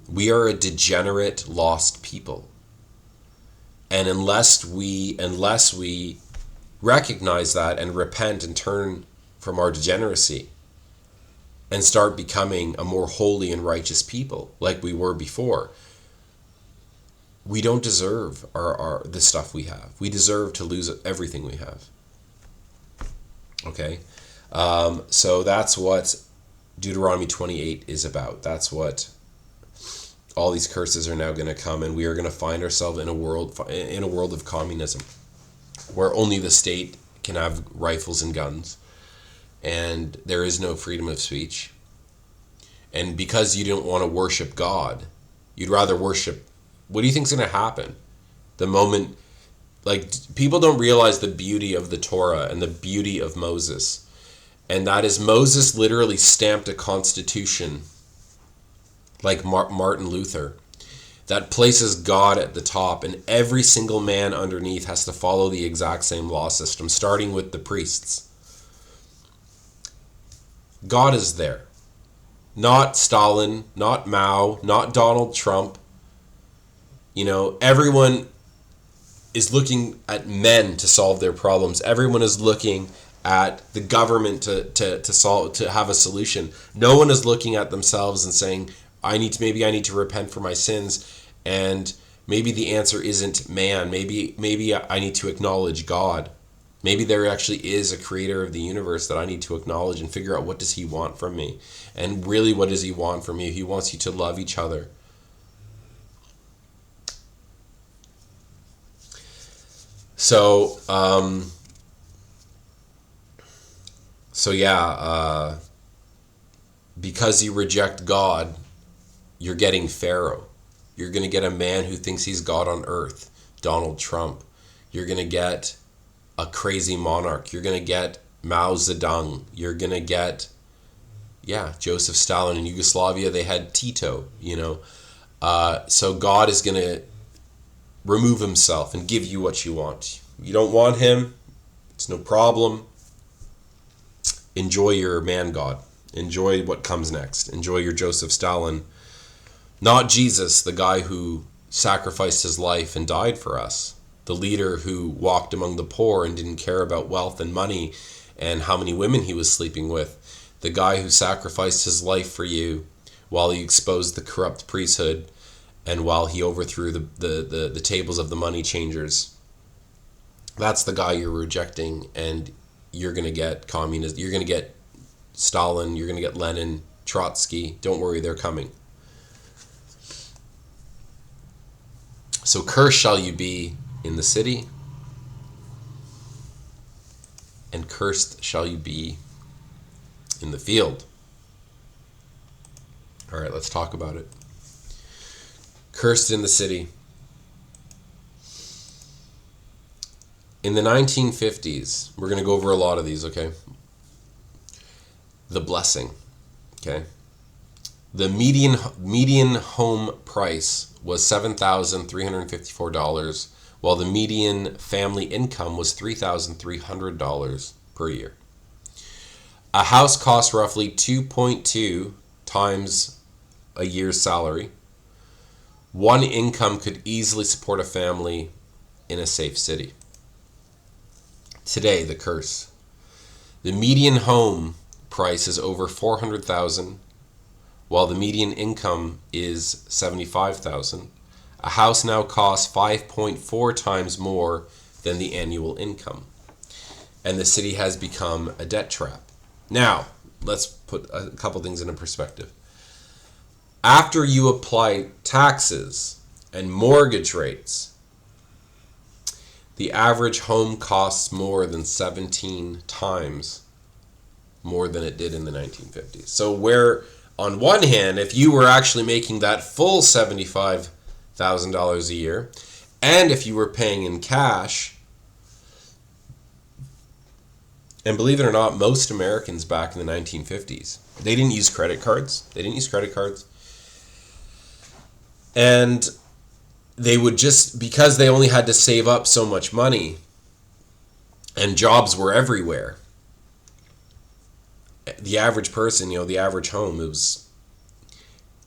We are a degenerate, lost people. And unless we recognize that and repent and turn from our degeneracy and start becoming a more holy and righteous people like we were before, we don't deserve the stuff we have. We deserve to lose everything we have. Okay? So that's what Deuteronomy 28 is about. That's what all these curses are now going to come, and we are going to find ourselves in a world of communism, where only the state can have rifles and guns, and there is no freedom of speech. And because you don't want to worship God, you'd rather worship. What do you think's going to happen? The moment, people don't realize the beauty of the Torah and the beauty of Moses. And that is, Moses literally stamped a constitution like Martin Luther that places God at the top, and every single man underneath has to follow the exact same law system, starting with the priests. God is there. Not Stalin, not Mao, not Donald Trump. Everyone is looking at men to solve their problems. Everyone is looking at the government to have a solution. No one is looking at themselves and saying, I need to repent for my sins, and maybe the answer isn't man. Maybe I need to acknowledge God. Maybe there actually is a creator of the universe that I need to acknowledge and figure out, what does he want from me? And really, what does he want from you? He wants you to love each other. So, because you reject God, You're getting Pharaoh. You're going to get a man who thinks he's God on earth, Donald Trump. You're going to get a crazy monarch. You're going to get Mao Zedong. You're going to get, Joseph Stalin. In Yugoslavia, they had Tito, So God is going to remove himself and give you what you want. You don't want him, it's no problem. Enjoy your man God. Enjoy what comes next. Enjoy your Joseph Stalin. Not Jesus, the guy who sacrificed his life and died for us. The leader who walked among the poor and didn't care about wealth and money and how many women he was sleeping with. The guy who sacrificed his life for you while he exposed the corrupt priesthood and while he overthrew the tables of the money changers. That's the guy you're rejecting, and you're going to get communist. You're going to get Stalin. You're going to get Lenin, Trotsky. Don't worry, they're coming. So cursed shall you be in the city, and cursed shall you be in the field. All right, let's talk about it. Cursed in the city. In the 1950s, we're going to go over a lot of these, okay? The blessing, okay? The median home price was $7,354, while the median family income was $3,300 per year. A house costs roughly 2.2 times a year's salary. One income could easily support a family in a safe city. Today, the curse. The median home price is over $400,000, while the median income is $75,000. A house now costs 5.4 times more than the annual income, and the city has become a debt trap. Now, let's put a couple things into perspective. After you apply taxes and mortgage rates, the average home costs more than 17 times more than it did in the 1950s. So where, on one hand, if you were actually making that full $75,000 a year, and if you were paying in cash, and believe it or not, most Americans back in the 1950s, they didn't use credit cards. And they would just, because they only had to save up so much money and jobs were everywhere, the average person, the average home, it was,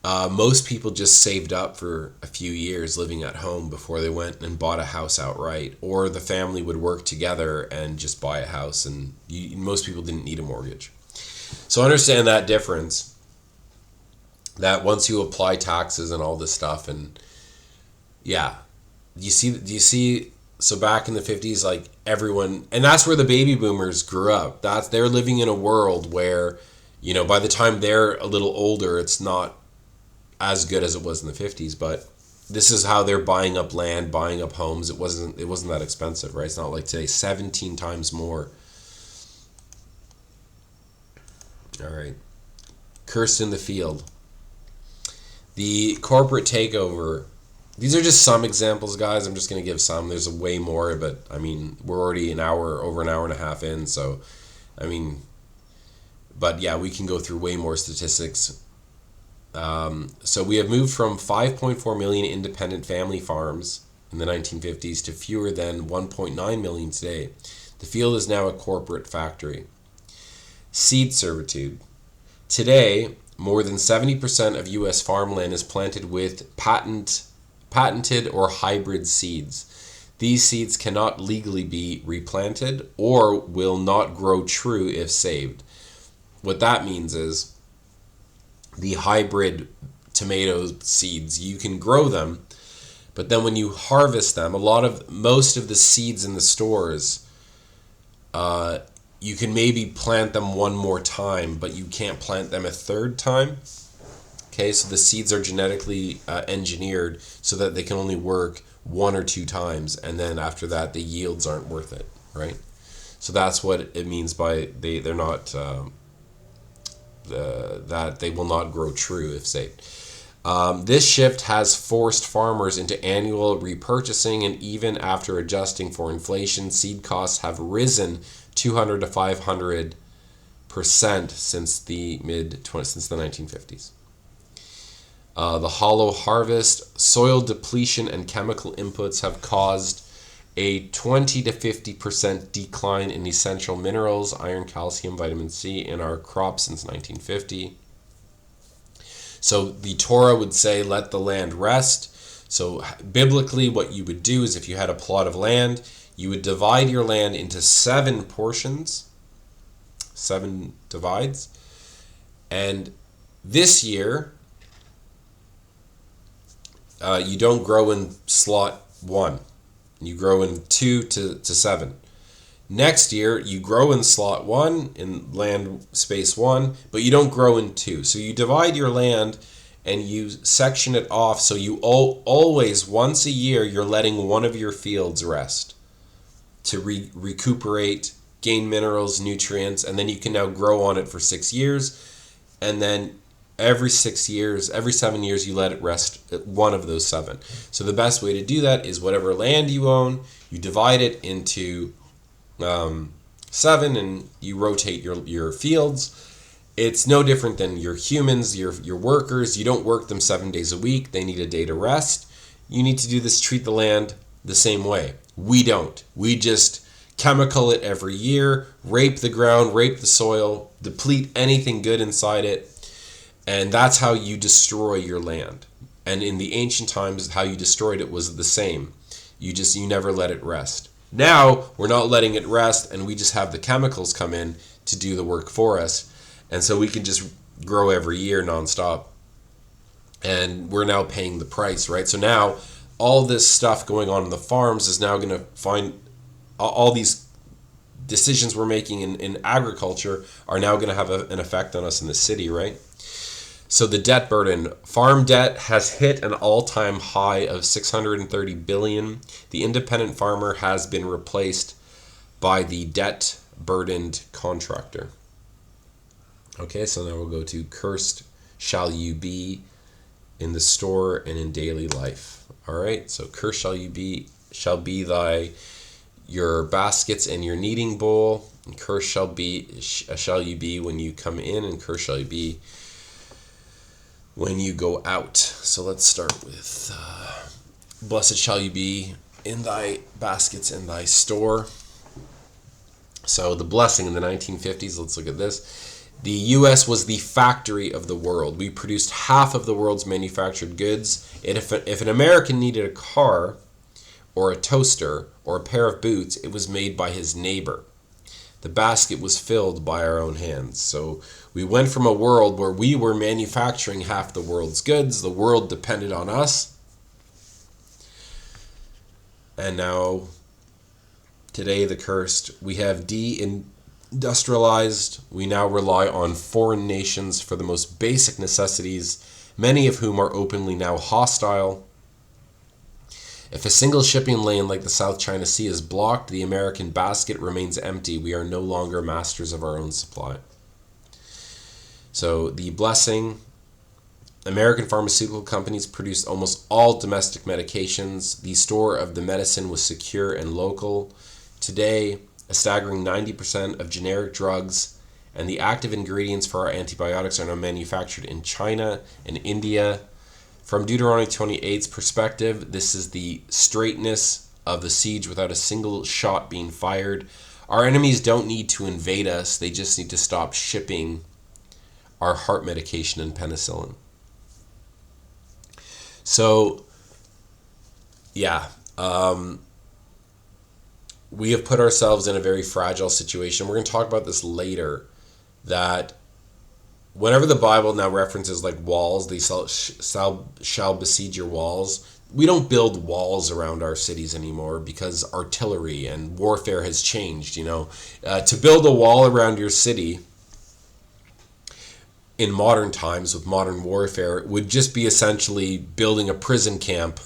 most people just saved up for a few years living at home before they went and bought a house outright, or the family would work together and just buy a house, and most people didn't need a mortgage. So understand that difference, that once you apply taxes and all this stuff, and do you see, so back in the 50s, like everyone, and that's where the baby boomers grew up. They're living in a world where, by the time they're a little older, it's not as good as it was in the 50s, but this is how they're buying up land, buying up homes. It wasn't that expensive, right? It's not like today, 17 times more. All right. Cursed in the field. The corporate takeover. These are just some examples, guys. I'm just going to give some. There's way more, but we're already over an hour and a half in, so but yeah, we can go through way more statistics. So we have moved from 5.4 million independent family farms in the 1950s to fewer than 1.9 million today. The field is now a corporate factory. Seed servitude. Today, more than 70% of U.S. farmland is planted with patented or hybrid seeds. These seeds cannot legally be replanted or will not grow true if saved. What that means is the hybrid tomato seeds, you can grow them, but then when you harvest them, most of the seeds in the stores, you can maybe plant them one more time, but you can't plant them a third time. Okay, so the seeds are genetically engineered so that they can only work one or two times, and then after that, the yields aren't worth it, right? So that's what it means by they're not that they will not grow true if saved. This shift has forced farmers into annual repurchasing, and even after adjusting for inflation, seed costs have risen 200 to 500% since the 1950s. The hollow harvest, soil depletion, and chemical inputs have caused a 20 to 50% decline in essential minerals, iron, calcium, vitamin C, in our crops since 1950. So the Torah would say, let the land rest. So biblically, what you would do is, if you had a plot of land, you would divide your land into 7 portions, 7 divides. And this year, you don't grow in slot 1. You grow in 2 to 7. Next year, you grow in slot 1, in land space 1, but you don't grow in 2. So you divide your land and you section it off, so you always, once a year, you're letting one of your fields rest to recuperate, gain minerals, nutrients, and then you can now grow on it for 6 years. And then every 6 years, every 7 years, you let it rest at one of those 7. So the best way to do that is whatever land you own, you divide it into 7, and you rotate your fields. It's no different than your humans, your workers. You don't work them 7 days a week. They need a day to rest. You need to do this, treat the land the same way. We don't. We just chemical it every year, rape the ground, rape the soil, deplete anything good inside it. And that's how you destroy your land. And in the ancient times, how you destroyed it was the same. You never let it rest. Now, we're not letting it rest, and we just have the chemicals come in to do the work for us. And so we can just grow every year nonstop. And we're now paying the price, right? So now, all this stuff going on in the farms is now going to find all these decisions we're making in agriculture are now going to have an effect on us in the city, right? So the debt burden, farm debt has hit an all-time high of $630 billion. The independent farmer has been replaced by the debt-burdened contractor. Okay, so now we'll go to cursed shall you be in the store and in daily life. All right, so cursed shall be your baskets and your kneading bowl, and cursed shall you be when you come in, and cursed shall you be when you go out. So let's start with blessed shall you be in thy baskets and thy store. So the blessing in the 1950s, let's look at this. The U.S. was the factory of the world. We produced half of the world's manufactured goods. And if an American needed a car or a toaster or a pair of boots, it was made by his neighbor. The basket was filled by our own hands. So we went from a world where we were manufacturing half the world's goods. The world depended on us. And now, today, the cursed, we have deindustrialized. We now rely on foreign nations for the most basic necessities, many of whom are openly now hostile. If a single shipping lane like the South China Sea is blocked, the American basket remains empty. We are no longer masters of our own supply. So the blessing, American pharmaceutical companies produced almost all domestic medications. The store of the medicine was secure and local. Today, a staggering 90% of generic drugs and the active ingredients for our antibiotics are now manufactured in China and India. From Deuteronomy 28's perspective, this is the straightness of the siege without a single shot being fired. Our enemies don't need to invade us. They just need to stop shipping our heart medication and penicillin. So, yeah, we have put ourselves in a very fragile situation. We're going to talk about this later, that whenever the Bible now references like walls, they shall besiege your walls. We don't build walls around our cities anymore because artillery and warfare has changed, To build a wall around your city in modern times with modern warfare would just be essentially building a prison camp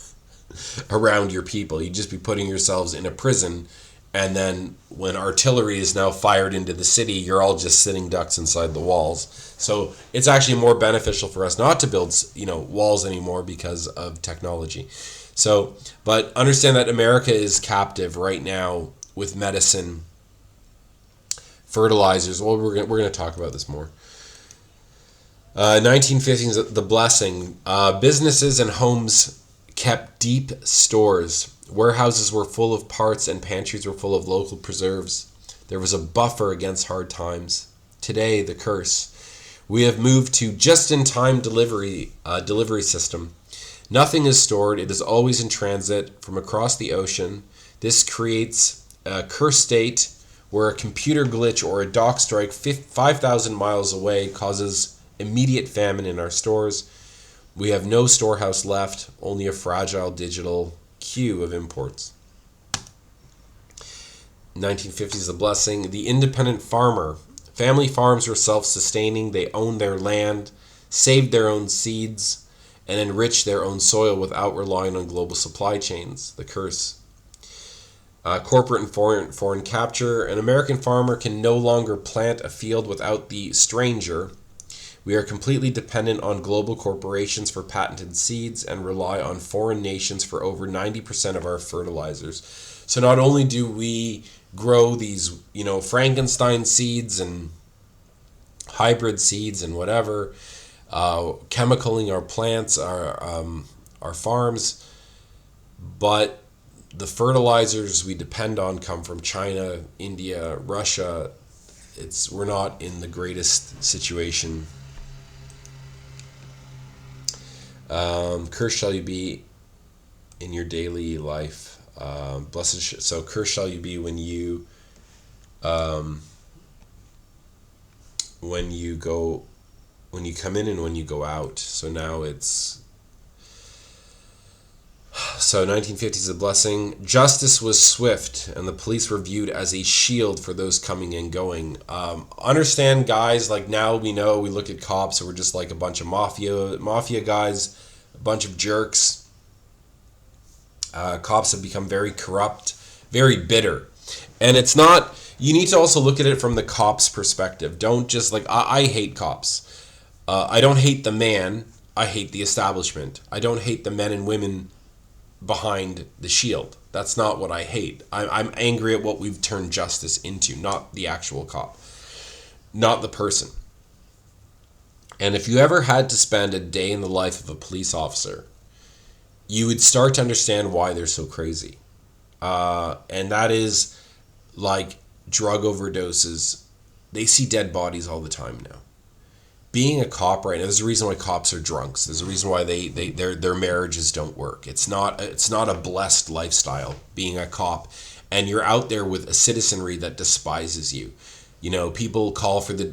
around your people. You'd just be putting yourselves in a prison And then when artillery is now fired into the city, you're all just sitting ducks inside the walls. So it's actually more beneficial for us not to build, walls anymore because of technology. So, but understand that America is captive right now with medicine, fertilizers. Well, we're going to talk about this more. 1950s, the blessing. Businesses and homes kept deep stores. Warehouses were full of parts and pantries were full of local preserves. There was a buffer against hard times. Today, the curse. We have moved to just-in-time delivery system. Nothing is stored. It is always in transit from across the ocean. This creates a curse state where a computer glitch or a dock strike 5,000 miles away causes immediate famine in our stores. We have no storehouse left, only a fragile digital queue of imports. 1950s, the blessing. The independent farmer. Family farms were self-sustaining. They owned their land, saved their own seeds, and enriched their own soil without relying on global supply chains. The curse. Corporate and foreign capture. An American farmer can no longer plant a field without the stranger. We are completely dependent on global corporations for patented seeds and rely on foreign nations for over 90% of our fertilizers. So not only do we grow these, Frankenstein seeds and hybrid seeds and whatever, chemicaling our plants, our farms, but the fertilizers we depend on come from China, India, Russia. We're not in the greatest situation. Cursed shall you be in your daily life. So cursed shall you be when you come in and when you go out. So now it's 1950s, a blessing. Justice was swift, and the police were viewed as a shield for those coming and going. Understand, guys, like now we look at cops, so we're just like a bunch of mafia guys, a bunch of jerks. Cops have become very corrupt, very bitter. And it's not, you need to also look at it from the cop's perspective. Don't just I hate cops. I don't hate the man, I hate the establishment. I don't hate the men and women behind the shield. That's not what I hate. I'm angry at what we've turned justice into, not the actual cop, not the person. And if you ever had to spend a day in the life of a police officer, you would start to understand why they're so crazy. And that is like drug overdoses. They see dead bodies all the time now. Being a cop right now, there's a reason why cops are drunks. There's a reason why their marriages don't work. It's not a blessed lifestyle being a cop, and you're out there with a citizenry that despises you. People call for the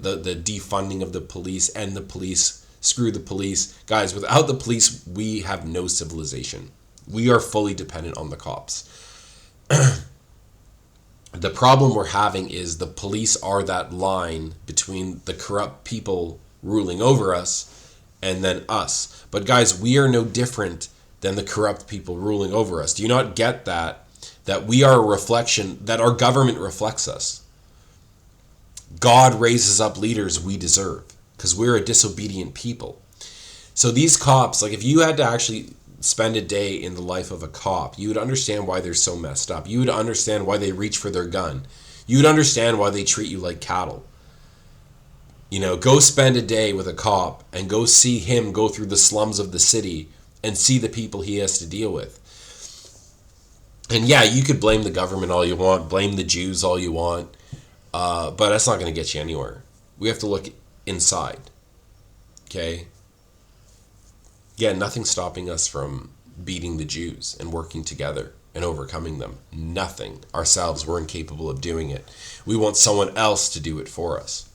defunding of the police, and the police, screw the police. Guys, without the police, we have no civilization. We are fully dependent on the cops. The problem we're having is the police are that line between the corrupt people ruling over us and then us. But guys, we are no different than the corrupt people ruling over us. Do you not get that we are a reflection, that our government reflects us? God raises up leaders we deserve because we're a disobedient people. So these cops, if you had to actually spend a day in the life of a cop, you would understand why they're so messed up. You would understand why they reach for their gun. You would understand why they treat you like cattle. Go spend a day with a cop and go see him go through the slums of the city and see the people he has to deal with. And yeah, you could blame the government all you want, blame the Jews all you want, but that's not going to get you anywhere. We have to look inside. Okay? Yeah, nothing's stopping us from beating the Jews and working together and overcoming them. Nothing. Ourselves, we're incapable of doing it. We want someone else to do it for us,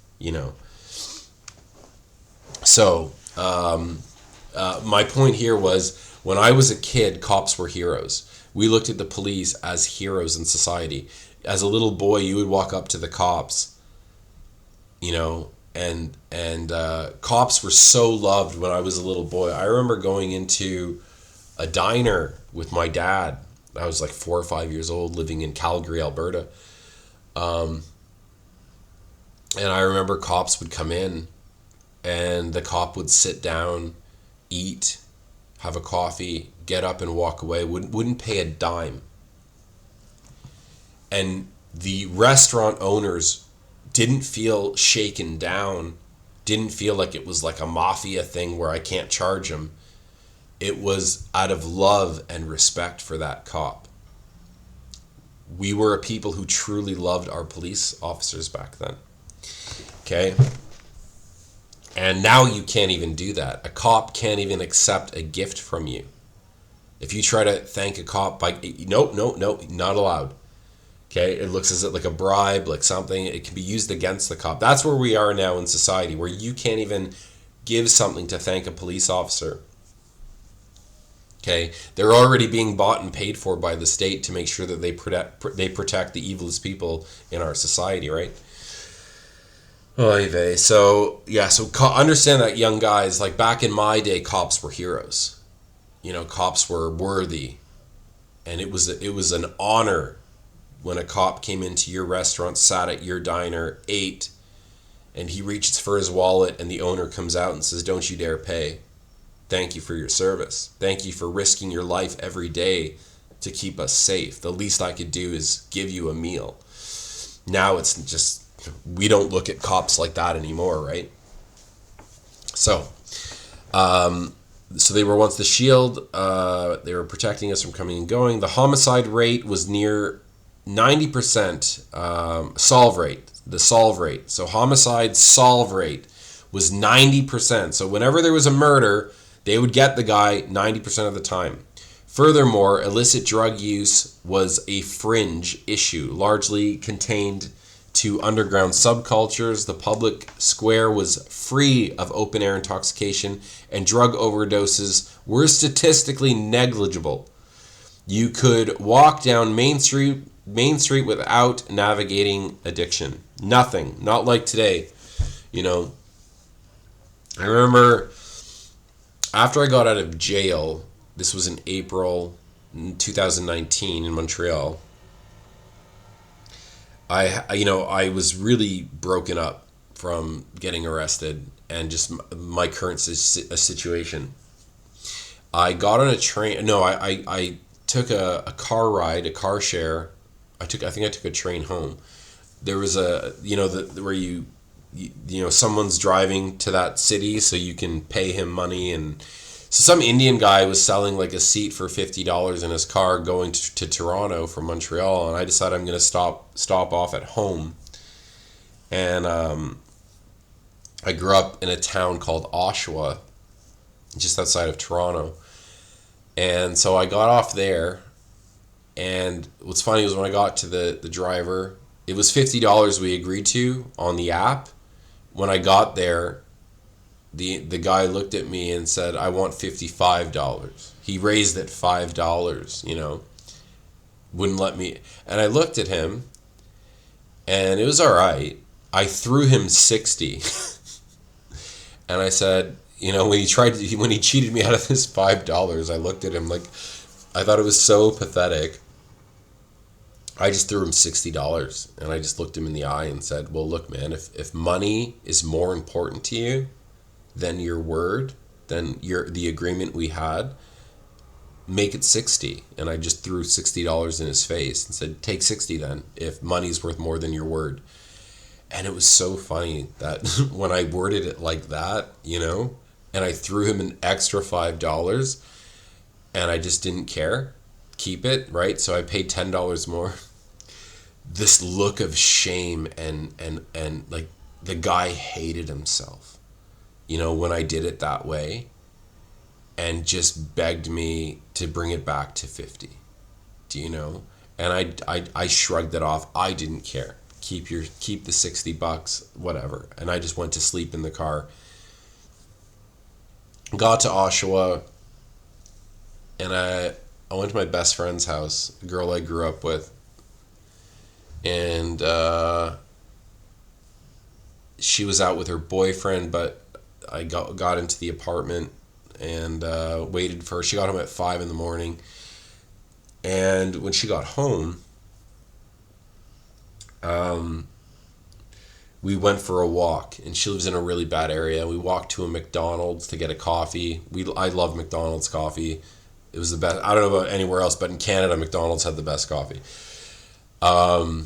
So, my point here was, when I was a kid, cops were heroes. We looked at the police as heroes in society. As a little boy, you would walk up to the cops, and cops were so loved when I was a little boy. I remember going into a diner with my dad, I was like 4 or 5 years old, living in Calgary, Alberta. And I remember cops would come in, and the cop would sit down, eat, have a coffee, get up and walk away, wouldn't pay a dime. And the restaurant owners didn't feel shaken down, didn't feel like it was like a mafia thing where I can't charge them. It was out of love and respect for that cop. We were a people who truly loved our police officers back then. Okay? And now you can't even do that. A cop can't even accept a gift from you. If you try to thank a cop by, no, not allowed. Okay? It looks as if like a bribe, like something. It can be used against the cop. That's where we are now in society, where you can't even give something to thank a police officer. Okay? They're already being bought and paid for by the state to make sure that they protect the evilest people in our society, right? Oy vey. So understand that, young guys, like back in my day, cops were heroes. You know, cops were worthy. And it was an honor when a cop came into your restaurant, sat at your diner, ate, and he reaches for his wallet and the owner comes out and says, "Don't you dare pay. Thank you for your service. Thank you for risking your life every day to keep us safe. The least I could do is give you a meal." Now it's just, we don't look at cops like that anymore, right? So they were once the shield. They were protecting us from coming and going. The homicide rate was near 90%. Solve rate. The solve rate. So homicide solve rate was 90%. So whenever there was a murder, they would get the guy 90% of the time. Furthermore, illicit drug use was a fringe issue, largely contained to underground subcultures. The public square was free of open-air intoxication, and drug overdoses were statistically negligible. You could walk down Main Street without navigating addiction. Nothing. Not like today. You know, I remember after I got out of jail, this was in April 2019 in Montreal, I was really broken up from getting arrested and just my current situation. I got on a train. No, I took a car ride, a car share. I think I took a train home. There was where someone's driving to that city so you can pay him money, and so some Indian guy was selling like a seat for $50 in his car going to Toronto from Montreal, and I decided I'm going to stop off at home. And I grew up in a town called Oshawa, just outside of Toronto. And so I got off there, and what's funny was when I got to the driver, it was $50 we agreed to on the app. When I got there, the guy looked at me and said, "I want $55. He raised it $5, wouldn't let me. And I looked at him, and it was all right. I threw him 60. And I said, when he cheated me out of his $5, I looked at him like, I thought it was so pathetic. I just threw him $60, and I just looked him in the eye and said, "Well, look, man, if money is more important to you than your word, than the agreement we had, make it 60. And I just threw $60 in his face and said, "Take 60 then, if money's worth more than your word." And it was so funny that when I worded it like that, and I threw him an extra $5, and I just didn't care. Keep it, right? So I paid $10 more. This look of shame and like the guy hated himself, when I did it that way, and just begged me to bring it back to 50. Do you know? And I shrugged it off. I didn't care. Keep the $60, whatever. And I just went to sleep in the car. Got to Oshawa, and I went to my best friend's house, a girl I grew up with, and she was out with her boyfriend, but I got into the apartment and waited for her. She got home at 5 a.m, And when she got home, we went for a walk, and she lives in a really bad area. We walked to a McDonald's to get a coffee. I love McDonald's coffee. It was the best. I don't know about anywhere else, but in Canada, McDonald's had the best coffee. And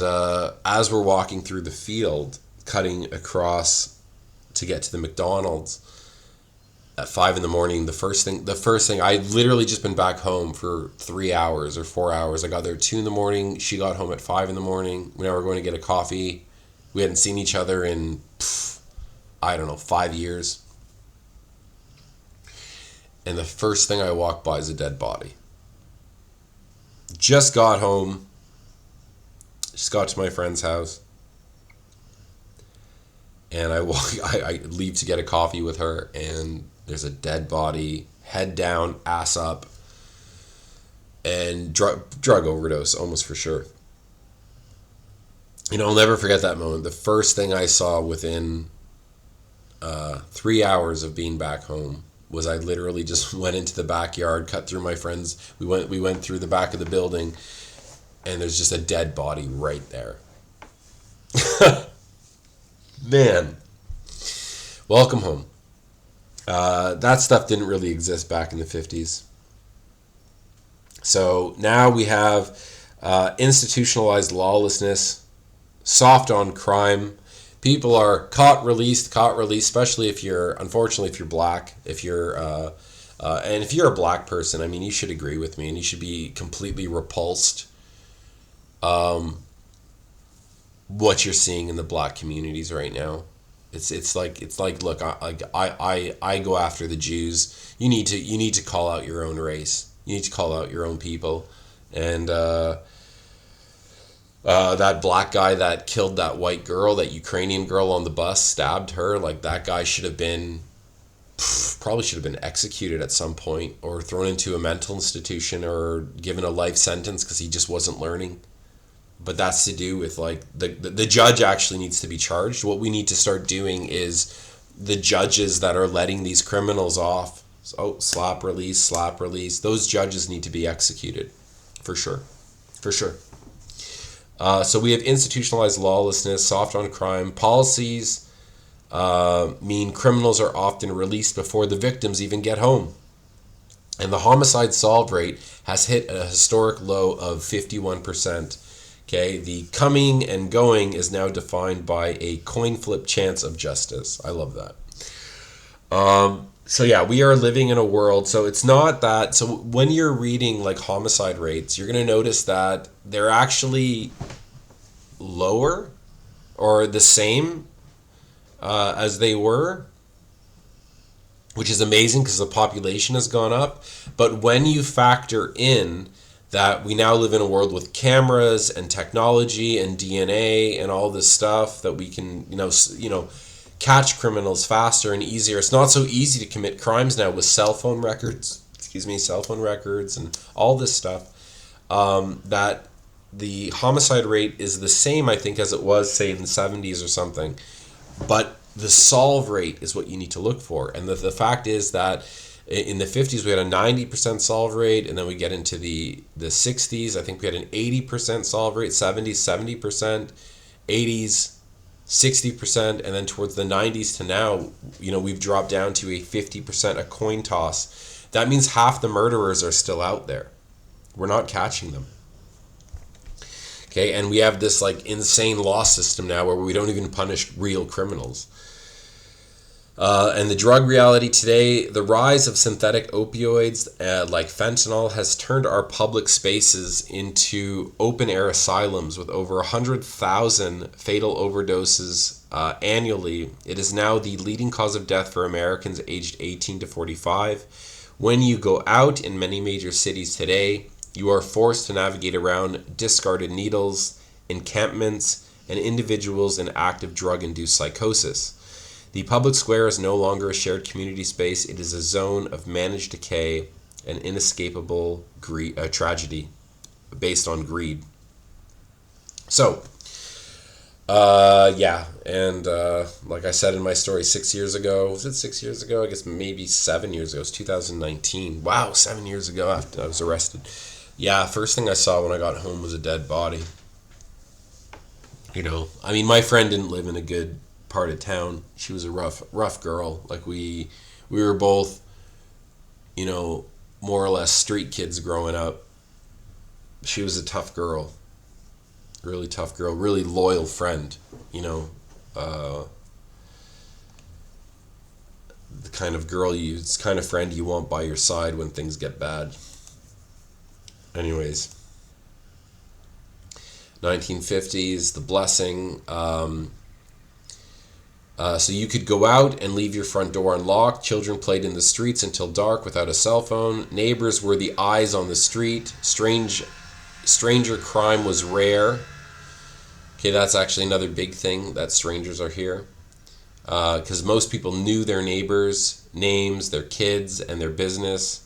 as we're walking through the field, cutting across to get to the McDonald's at 5 a.m, the first thing, I literally just been back home for 3 hours or 4 hours. I got there at 2 a.m. She got home at 5 a.m. We now were going to get a coffee. We hadn't seen each other in, I don't know, 5 years. And the first thing I walked by is a dead body. Just got home. Just got to my friend's house. And I leave to get a coffee with her, and there's a dead body, head down, ass up, and drug overdose, almost for sure. I'll never forget that moment. The first thing I saw within 3 hours of being back home was I literally just went into the backyard, cut through my friends. We went through the back of the building, and there's just a dead body right there. Man, welcome home. That stuff didn't really exist back in the 50s. So now we have institutionalized lawlessness, soft on crime. People are caught, released, especially if you're black, and if you're a black person, I mean, you should agree with me, and you should be completely repulsed what you're seeing in the black communities right now. It's like look, I go after the Jews. You need to call out your own race. You need to call out your own people. And that black guy that killed that white girl, that Ukrainian girl on the bus, stabbed her, like, that guy probably should have been executed at some point, or thrown into a mental institution, or given a life sentence because he just wasn't learning. But that's to do with, like, the judge actually needs to be charged. What we need to start doing is the judges that are letting these criminals off, slap release, those judges need to be executed, for sure. So we have institutionalized lawlessness, soft on crime. Policies mean criminals are often released before the victims even get home. And the homicide solve rate has hit a historic low of 51%. Okay, the coming and going is now defined by a coin flip chance of justice. I love that. So yeah, we are living in a world. So it's not that. So when you're reading like homicide rates, you're going to notice that they're actually lower or the same as they were, which is amazing because the population has gone up. But when you factor in that we now live in a world with cameras and technology and DNA and all this stuff that we can, catch criminals faster and easier. It's not so easy to commit crimes now with cell phone records and all this stuff, that the homicide rate is the same, I think, as it was, say, in the 70s or something. But the solve rate is what you need to look for. And the fact is that in the 50s, we had a 90% solve rate, and then we get into the 60s. I think we had an 80% solve rate, 70s, 70%, 80s, 60%, and then towards the 90s to now, we've dropped down to a 50%, a coin toss. That means half the murderers are still out there. We're not catching them. Okay, and we have this like insane law system now where we don't even punish real criminals. And the drug reality today, the rise of synthetic opioids like fentanyl has turned our public spaces into open-air asylums with over 100,000 fatal overdoses annually. It is now the leading cause of death for Americans aged 18 to 45. When you go out in many major cities today, you are forced to navigate around discarded needles, encampments, and individuals in active drug-induced psychosis. The public square is no longer a shared community space. It is a zone of managed decay and inescapable tragedy based on greed. So, Yeah, and like I said in my story 6 years ago, was it 6 years ago? I guess maybe 7 years ago. It was 2019. Wow, 7 years ago after I was arrested. Yeah, first thing I saw when I got home was a dead body. I mean, my friend didn't live in a good part of town. She was a rough girl. Like we were both, you know, more or less street kids growing up. She was a tough girl, really tough girl, really loyal friend. You know, uh, the kind of it's kind of friend you want by your side when things get bad. Anyways, 1950s, the blessing. So you could go out and leave your front door unlocked. Children played in the streets until dark without a cell phone. Neighbors were the eyes on the street. Stranger crime was rare. Okay, that's actually another big thing, that strangers are here. Because most people knew their neighbors' names, their kids, and their business.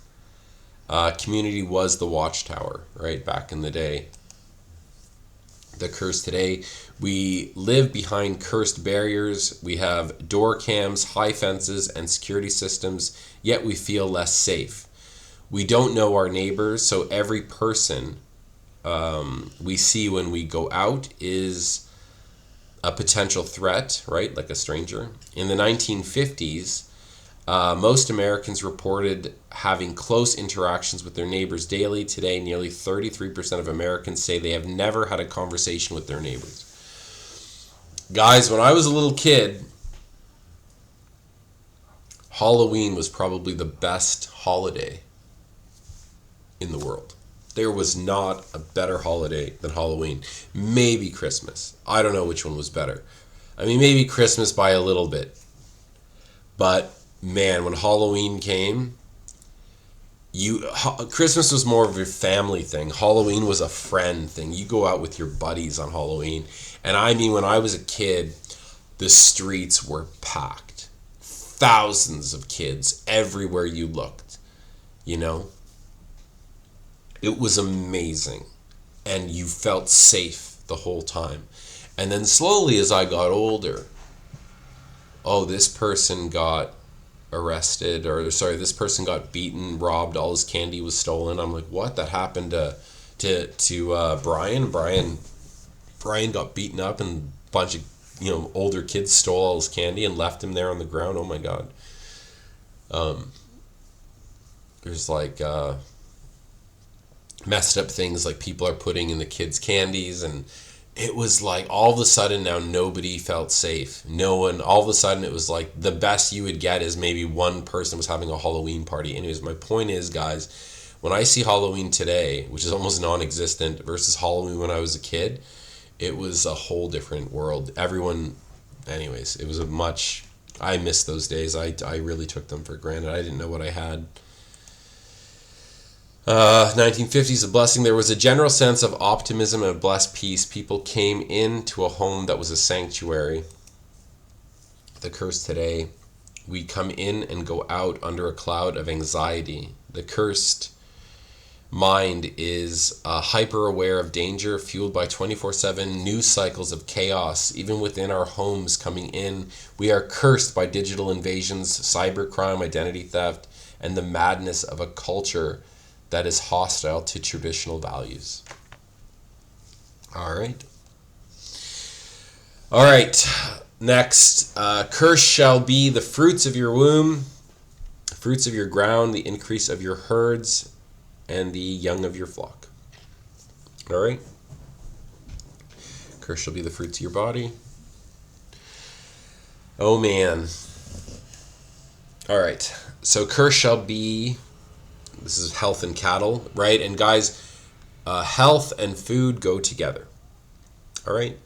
Community was the watchtower, right, back in the day. The curse today, we live behind cursed barriers. We have door cams, high fences, and security systems, yet we feel less safe. We don't know our neighbors, so every person we see when we go out is a potential threat, right? Like a stranger. In the 1950s, most Americans reported having close interactions with their neighbors daily. Today, nearly 33% of Americans say they have never had a conversation with their neighbors. Guys, when I was a little kid, Halloween was probably the best holiday in the world. There was not a better holiday than Halloween. Maybe Christmas. I don't know which one was better. I mean, maybe Christmas by a little bit. But man, when Halloween came, Christmas was more of a family thing. Halloween was a friend thing. You go out with your buddies on Halloween. And I mean, when I was a kid, the streets were packed. Thousands of kids everywhere you looked. You know? It was amazing. And you felt safe the whole time. And then slowly as I got older, this person got arrested, this person got beaten, robbed, all his candy was stolen. I'm like, what? That happened to Brian? Brian got beaten up and a bunch of older kids stole all his candy and left him there on the ground. Oh my God. There's like messed up things like people are putting in the kids' candies, and it was like all of a sudden now nobody felt safe. No one, all of a sudden it was like the best you would get is maybe one person was having a Halloween party. Anyways, my point is, guys, when I see Halloween today, which is almost non-existent, versus Halloween when I was a kid, it was a whole different world. Anyways, it was I miss those days. I really took them for granted. I didn't know what I had. 1950s, a blessing. There was a general sense of optimism and a blessed peace. People came into a home that was a sanctuary. The curse today, we come in and go out under a cloud of anxiety. The cursed mind is hyper aware of danger, fueled by 24/7 news cycles of chaos. Even within our homes coming in, we are cursed by digital invasions, cybercrime, identity theft, and the madness of a culture that is hostile to traditional values. All right. Next, curse shall be the fruits of your womb, the fruits of your ground, the increase of your herds, and the young of your flock. All right. Curse shall be the fruits of your body. Oh man. All right. So curse shall be. This is health and cattle, right? And guys, health and food go together. All right?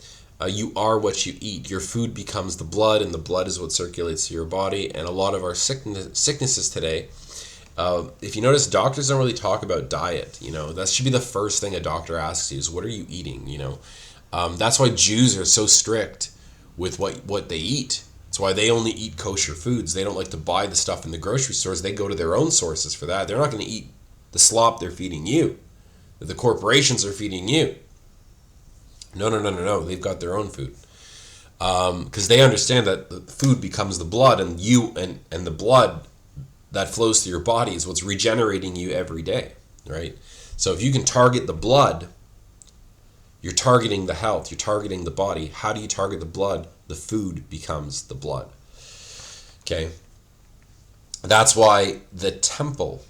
You are what you eat. Your food becomes the blood, and the blood is what circulates through your body. And a lot of our sicknesses today, if you notice, doctors don't really talk about diet. That should be the first thing a doctor asks you is, what are you eating? That's why Jews are so strict with what they eat. That's why they only eat kosher foods. They don't like to buy the stuff in the grocery stores. They go to their own sources for that. They're not going to eat the slop they're feeding you, that the corporations are feeding you. No. They've got their own food. because they understand that the food becomes the blood, and the blood that flows through your body is what's regenerating you every day, right? So if you can target the blood, you're targeting the health, you're targeting the body. How do you target the blood? The food becomes the blood. Okay? That's why the temple,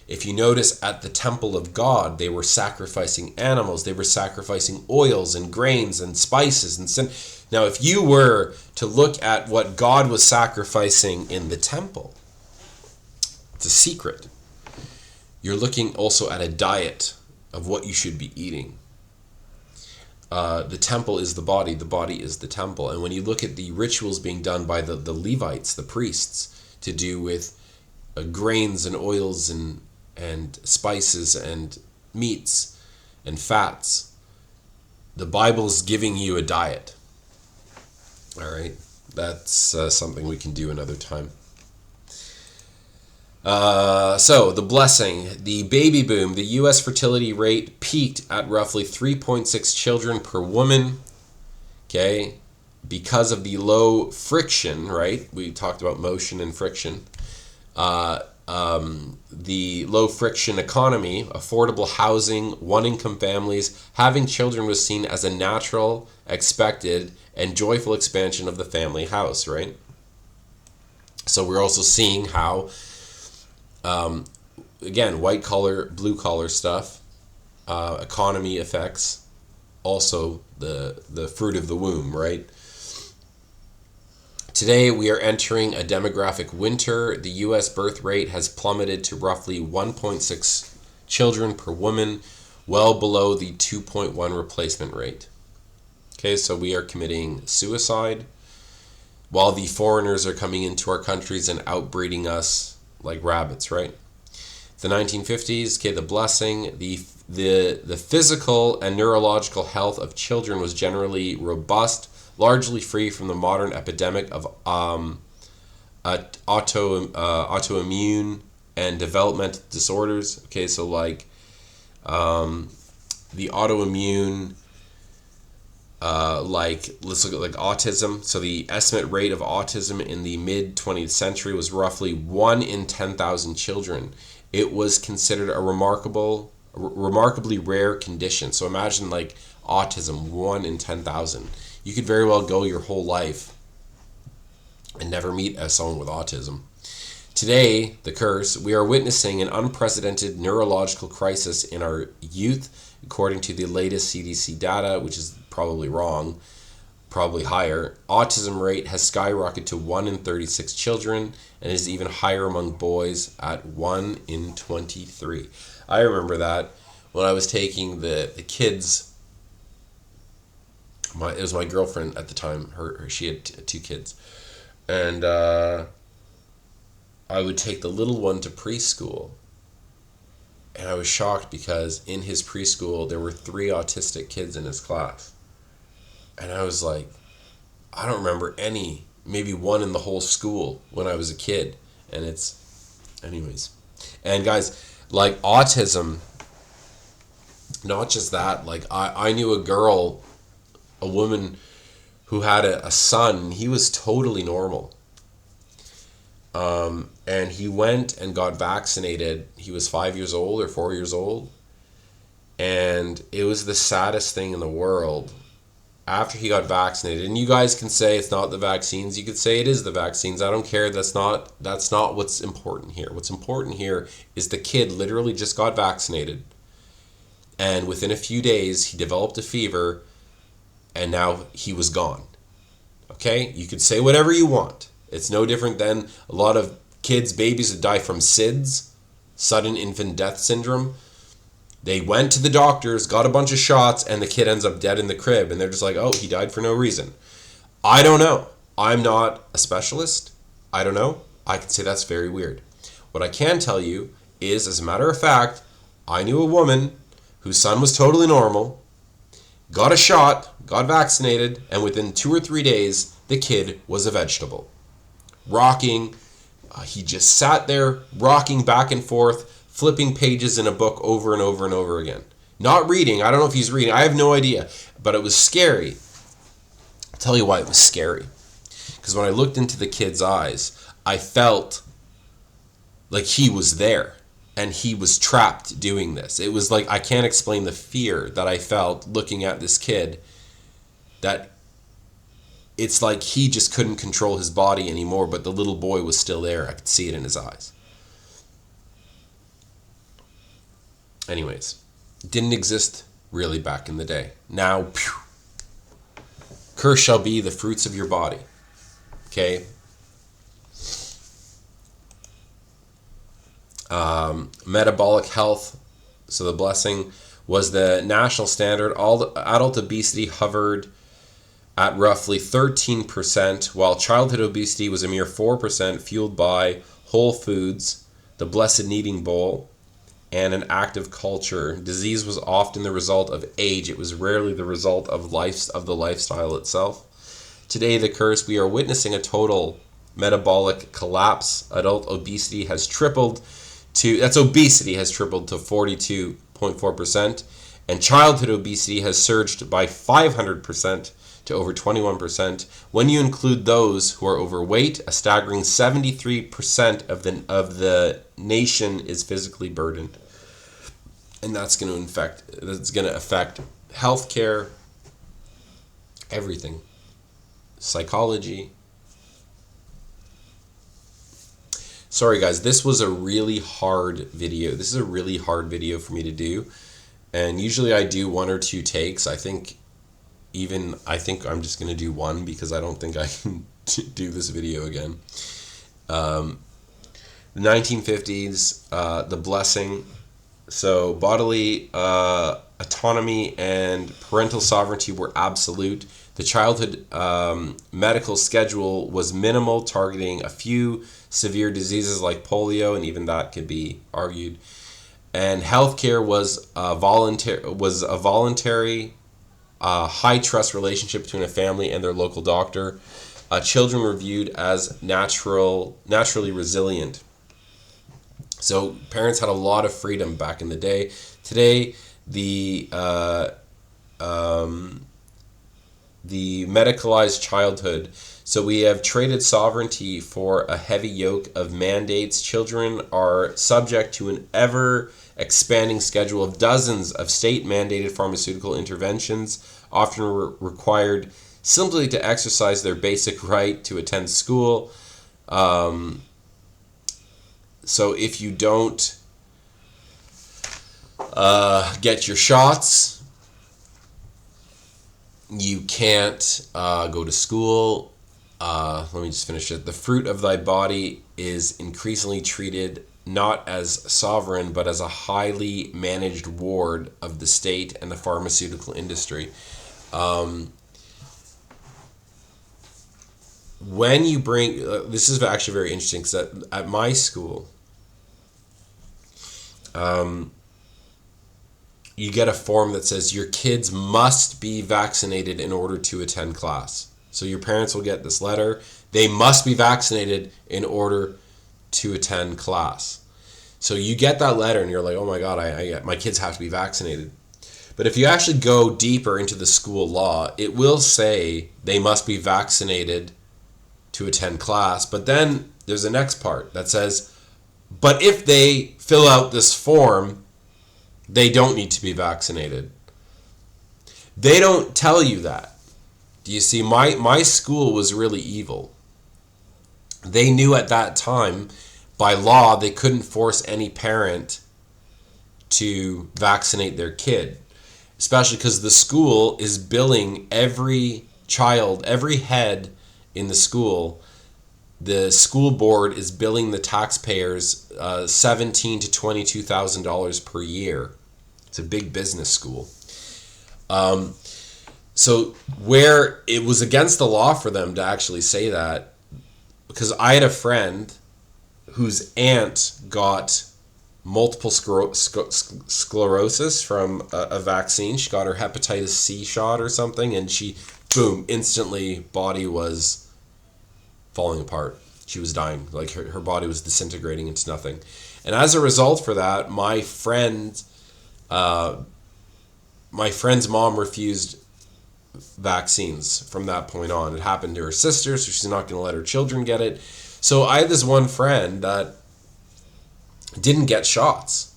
if you notice at the temple of God, they were sacrificing animals, they were sacrificing oils and grains and spices and sin. Now, if you were to look at what God was sacrificing in the temple, it's a secret. You're looking also at a diet of what you should be eating. The temple is the body is the temple. And when you look at the rituals being done by the Levites, the priests, to do with grains and oils and spices and meats and fats, the Bible is giving you a diet. All right, that's something we can do another time. So the blessing, the baby boom, the U.S. fertility rate peaked at roughly 3.6 children per woman. Okay, because of the low friction, right? We talked about motion and friction. The low friction economy, affordable housing, one-income families, having children was seen as a natural, expected, and joyful expansion of the family house, right? So we're also seeing how, again, white collar, blue collar stuff, economy affects also the fruit of the womb, right? Today, we are entering a demographic winter. The U.S. birth rate has plummeted to roughly 1.6 children per woman, well below the 2.1 replacement rate. Okay, so we are committing suicide while the foreigners are coming into our countries and outbreeding us like rabbits, right? The 1950s, okay, the blessing, the physical and neurological health of children was generally robust, largely free from the modern epidemic of autoimmune and developmental disorders. Okay, so like the autoimmune, let's look at like autism. So the estimate rate of autism in the mid 20th century was roughly 1 in 10,000 children. It was considered a remarkably rare condition. So imagine like autism, 1 in 10,000. You could very well go your whole life and never meet someone with autism. Today, the curse, we are witnessing an unprecedented neurological crisis in our youth, according to the latest CDC data, which is probably wrong, probably higher. Autism rate has skyrocketed to 1 in 36 children and is even higher among boys at 1 in 23. I remember that when I was taking the kids. It was my girlfriend at the time. She had 2 kids, and I would take the little one to preschool, and I was shocked because in his preschool there were 3 autistic kids in his class, and I was like, I don't remember any, maybe 1 in the whole school when I was a kid, and anyways, and guys, like autism, not just that, like I knew a woman who had a son. He was totally normal. And he went and got vaccinated. He was 5 years old or 4 years old. And it was the saddest thing in the world. After he got vaccinated, and you guys can say it's not the vaccines. You could say it is the vaccines. I don't care. That's not what's important here. What's important here is the kid literally just got vaccinated. And within a few days, he developed a fever. And now he was gone. Okay? You could say whatever you want. It's no different than a lot of babies that die from SIDS, sudden infant death syndrome. They went to the doctors, got a bunch of shots, and the kid ends up dead in the crib. And they're just like, oh, he died for no reason. I don't know. I'm not a specialist. I don't know. I can say that's very weird. What I can tell you is, as a matter of fact, I knew a woman whose son was totally normal, got a shot, got vaccinated, and within 2 or 3 days, the kid was a vegetable. Rocking. He just sat there, rocking back and forth, flipping pages in a book over and over and over again. Not reading. I don't know if he's reading. I have no idea. But it was scary I'll tell you why it was scary. Because when I looked into the kid's eyes, I felt like he was there and he was trapped doing this. It was like, I can't explain the fear that I felt looking at this kid, that it's like he just couldn't control his body anymore, but the little boy was still there. I could see it in his eyes. Anyways, it didn't exist really back in the day. Now, phew, curse shall be the fruits of your body. Okay? Metabolic health, so the blessing, was the national standard. All the adult obesity hovered at roughly 13%, while childhood obesity was a mere 4%, fueled by whole foods, the blessed kneading bowl, and an active culture. Disease was often the result of age. It was rarely the result of the lifestyle itself. Today, the curse, we are witnessing a total metabolic collapse. Adult obesity has tripled to 42.4%, and childhood obesity has surged by 500% to over 21%. When you include those who are overweight, a staggering 73% of the nation is physically burdened. And that's going to affect healthcare, everything, psychology. Sorry guys, this was a really hard video. This is a really hard video for me to do. And usually I do 1 or 2 takes. I think I'm just going to do 1 because I don't think I can do this video again. The 1950s, the blessing. So bodily autonomy and parental sovereignty were absolute. The childhood medical schedule was minimal, targeting a few severe diseases like polio, and even that could be argued. And healthcare was a voluntary high trust relationship between a family and their local doctor. Children were viewed as naturally resilient. So parents had a lot of freedom back in the day. Today, the medicalized childhood. So we have traded sovereignty for a heavy yoke of mandates. Children are subject to an ever-expanding schedule of dozens of state-mandated pharmaceutical interventions, often required simply to exercise their basic right to attend school. So if you don't get your shots, you can't go to school. Let me just finish it. The fruit of thy body is increasingly treated not as sovereign, but as a highly managed ward of the state and the pharmaceutical industry. When you bring, this is actually very interesting, because at my school, you get a form that says your kids must be vaccinated in order to attend class. So your parents will get this letter. They must be vaccinated in order to attend class. So you get that letter and you're like, oh my God, my kids have to be vaccinated. But if you actually go deeper into the school law, it will say they must be vaccinated to attend class. But then there's the next part that says, but if they fill out this form, they don't need to be vaccinated. They don't tell you that. Do you see? My school was really evil. They knew at that time, by law, they couldn't force any parent to vaccinate their kid. Especially because the school is billing every child, every head in the school. The school board is billing the taxpayers $17,000 to $22,000 per year. It's a big business school. So where it was against the law for them to actually say that, because I had a friend whose aunt got multiple sclerosis from a vaccine. She got her hepatitis C shot or something, and she, boom, instantly body was falling apart. She was dying. Like her body was disintegrating into nothing. And as a result for that, my friend's mom refused vaccines from that point on. It happened to her sister, so she's not going to let her children get it. So I had this one friend that didn't get shots.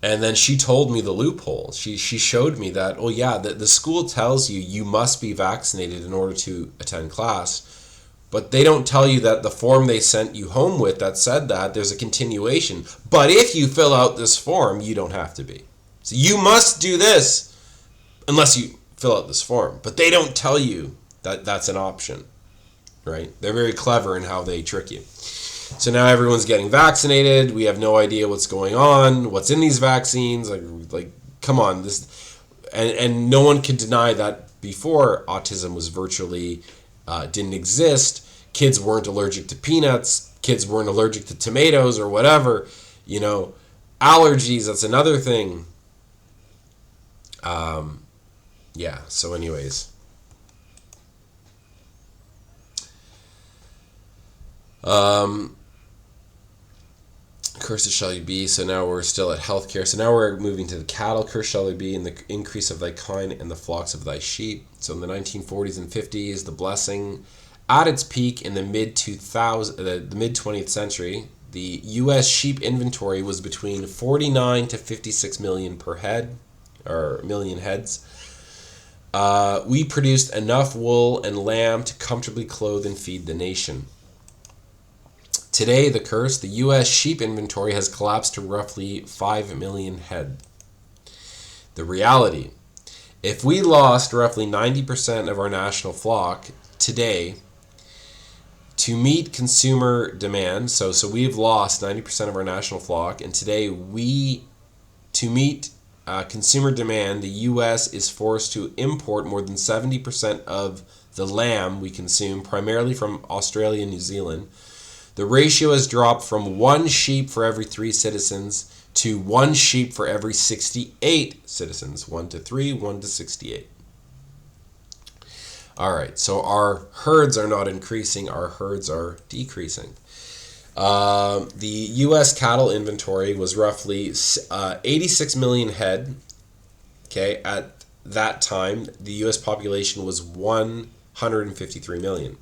And then she told me the loophole. She showed me that, oh yeah, the school tells you must be vaccinated in order to attend class. But they don't tell you that the form they sent you home with that said that, there's a continuation. But if you fill out this form, you don't have to be. So you must do this unless you fill out this form. But they don't tell you that that's an option, right? They're very clever in how they trick you. So now everyone's getting vaccinated. We have no idea what's going on, what's in these vaccines. Like come on, this, and no one can deny that before autism was virtually didn't exist. Kids weren't allergic to peanuts. Kids weren't allergic to tomatoes or whatever. You know, allergies. That's another thing. Yeah. So, anyways. Cursed shall you be. So now we're still at healthcare. So now we're moving to the cattle. Cursed shall you be in the increase of thy kind and the flocks of thy sheep. So in the 1940s and 50s, the blessing at its peak in the mid 20th century, the U.S. sheep inventory was between 49 to 56 million per head, or million heads. We produced enough wool and lamb to comfortably clothe and feed the nation. Today, the U.S. sheep inventory has collapsed to roughly 5 million head. The reality, if we lost roughly 90% of our national flock today to meet consumer demand, so we've lost 90% of our national flock, and today to meet consumer demand, the U.S. is forced to import more than 70% of the lamb we consume, primarily from Australia and New Zealand. The ratio has dropped from 1 sheep for every 3 citizens to 1 sheep for every 68 citizens. 1 to 3, 1 to 68. All right, so our herds are not increasing, our herds are decreasing. The U.S. cattle inventory was roughly 86 million head. Okay, at that time, the U.S. population was 153 million.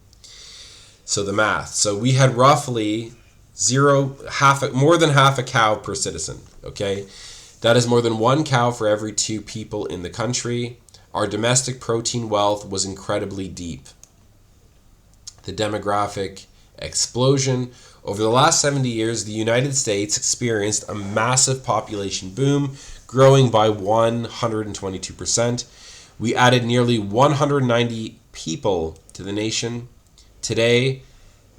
So the math. So we had roughly more than half a cow per citizen. Okay, that is more than 1 cow for every 2 people in the country. Our domestic protein wealth was incredibly deep. The demographic explosion. Over the last 70 years, the United States experienced a massive population boom, growing by 122%. We added nearly 190 people to the nation. Today,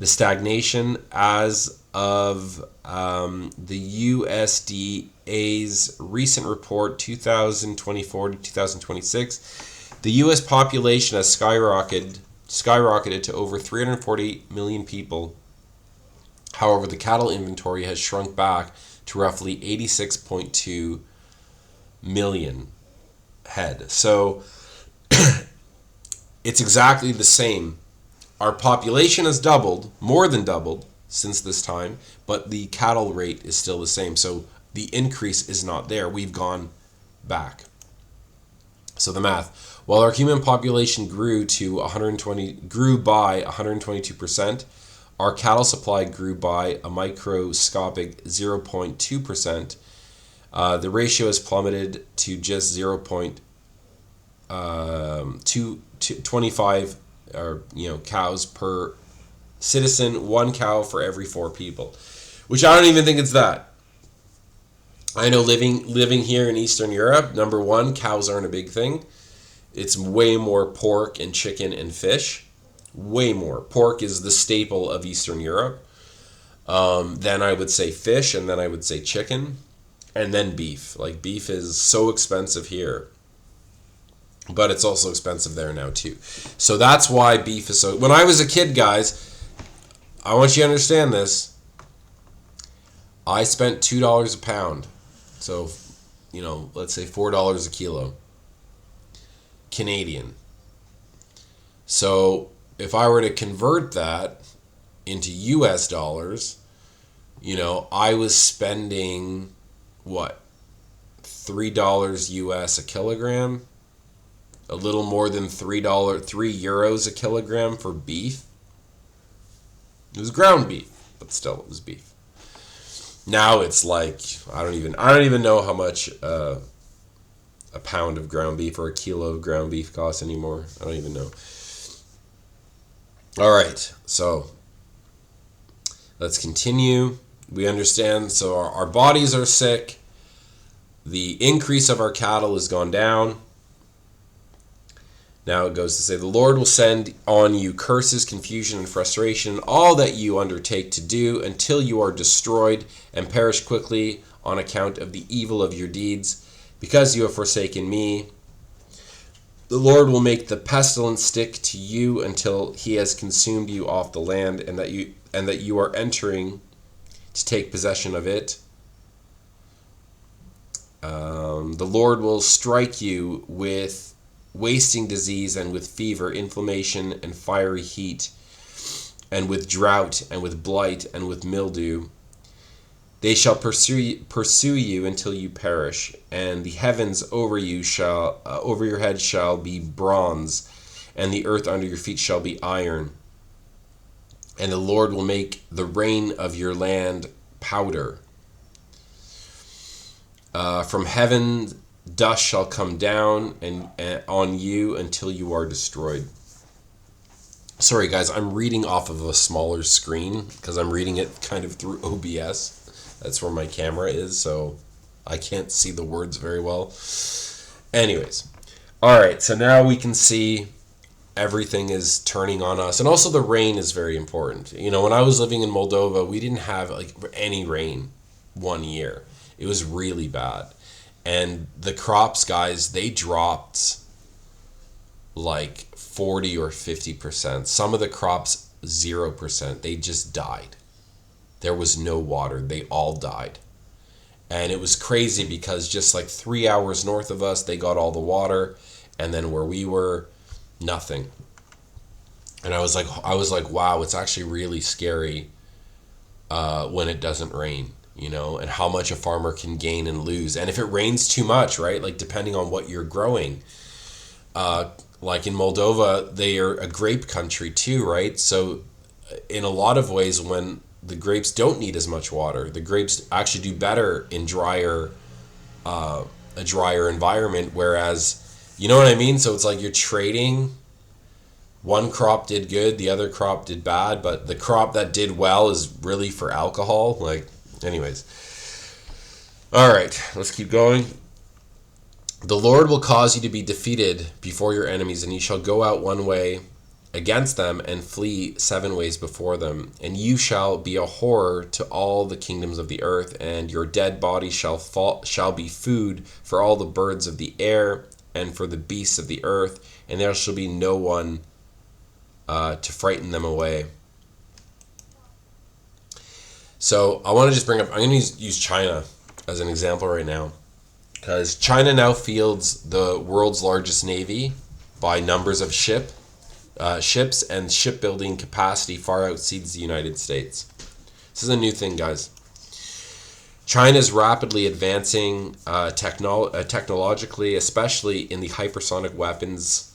the stagnation as of the USDA's recent report, 2024 to 2026, the U.S. population has skyrocketed to over 340 million people. However, the cattle inventory has shrunk back to roughly 86.2 million head. So it's exactly the same. Our population has doubled, more than doubled, since this time, but the cattle rate is still the same. So the increase is not there. We've gone back. So the math. While our human population grew by 122%, our cattle supply grew by a microscopic 0.2%. The ratio has plummeted to just 0.25 cows per citizen, 1 cow for every 4 people, which I don't even think it's that. I know living here in Eastern Europe, number one, cows aren't a big thing. It's way more pork and chicken and fish. Way more. Pork is the staple of Eastern Europe. Then I would say fish, and then I would say chicken, and then beef. Like, beef is so expensive here, but it's also expensive there now too. So that's why beef is so... When I was a kid, guys, I want you to understand this. I spent $2 a pound. So, let's say $4 a kilo. Canadian. So if I were to convert that into US dollars, I was spending $3 US a kilogram a little more than €3 a kilogram for beef. It was ground beef, but still it was beef. Now it's like I don't even know how much a pound of ground beef or a kilo of ground beef costs anymore. I don't even know. All right, so let's continue. We understand, so our bodies are sick. The increase of our cattle has gone down. Now it goes to say, the Lord will send on you curses, confusion, and frustration, all that you undertake to do until you are destroyed and perish quickly on account of the evil of your deeds, because you have forsaken me. The Lord will make the pestilence stick to you until he has consumed you off the land, and that you are entering to take possession of it. The Lord will strike you with wasting disease and with fever, inflammation, and fiery heat, and with drought, and with blight, and with mildew. They shall pursue you until you perish, and the heavens over your head shall be bronze, and the earth under your feet shall be iron. And the Lord will make the rain of your land powder. From heaven dust shall come down and on you until you are destroyed. Sorry guys, I'm reading off of a smaller screen because I'm reading it kind of through OBS. That's where my camera is, so I can't see the words very well. Anyways, all right, so now we can see everything is turning on us, and also the rain is very important. You know, when I was living in Moldova, we didn't have like any rain one year. It was really bad. And the crops, guys, they dropped like 40 or 50%. Some of the crops, 0%. They just died. There was no water. They all died. And it was crazy because just like 3 hours north of us, they got all the water. And then where we were, nothing. And I was like, wow, it's actually really scary when it doesn't rain. You know, and how much a farmer can gain and lose. And if it rains too much, right, like depending on what you're growing, like in Moldova, they are a grape country too, right? So in a lot of ways, when the grapes don't need as much water, the grapes actually do better in a drier environment, whereas, you know what I mean? So it's like you're trading. One crop did good, the other crop did bad, but the crop that did well is really for alcohol, like. Anyways, all right, let's keep going. The Lord will cause you to be defeated before your enemies, and you shall go out one way against them and flee 7 ways before them. And you shall be a horror to all the kingdoms of the earth, and your dead body shall be food for all the birds of the air and for the beasts of the earth, and there shall be no one to frighten them away. So I want to just bring up, I'm going to use China as an example right now, because China now fields the world's largest navy by numbers of ships, and shipbuilding capacity far exceeds the United States. This is a new thing, guys. China is rapidly advancing technologically, especially in the hypersonic weapons,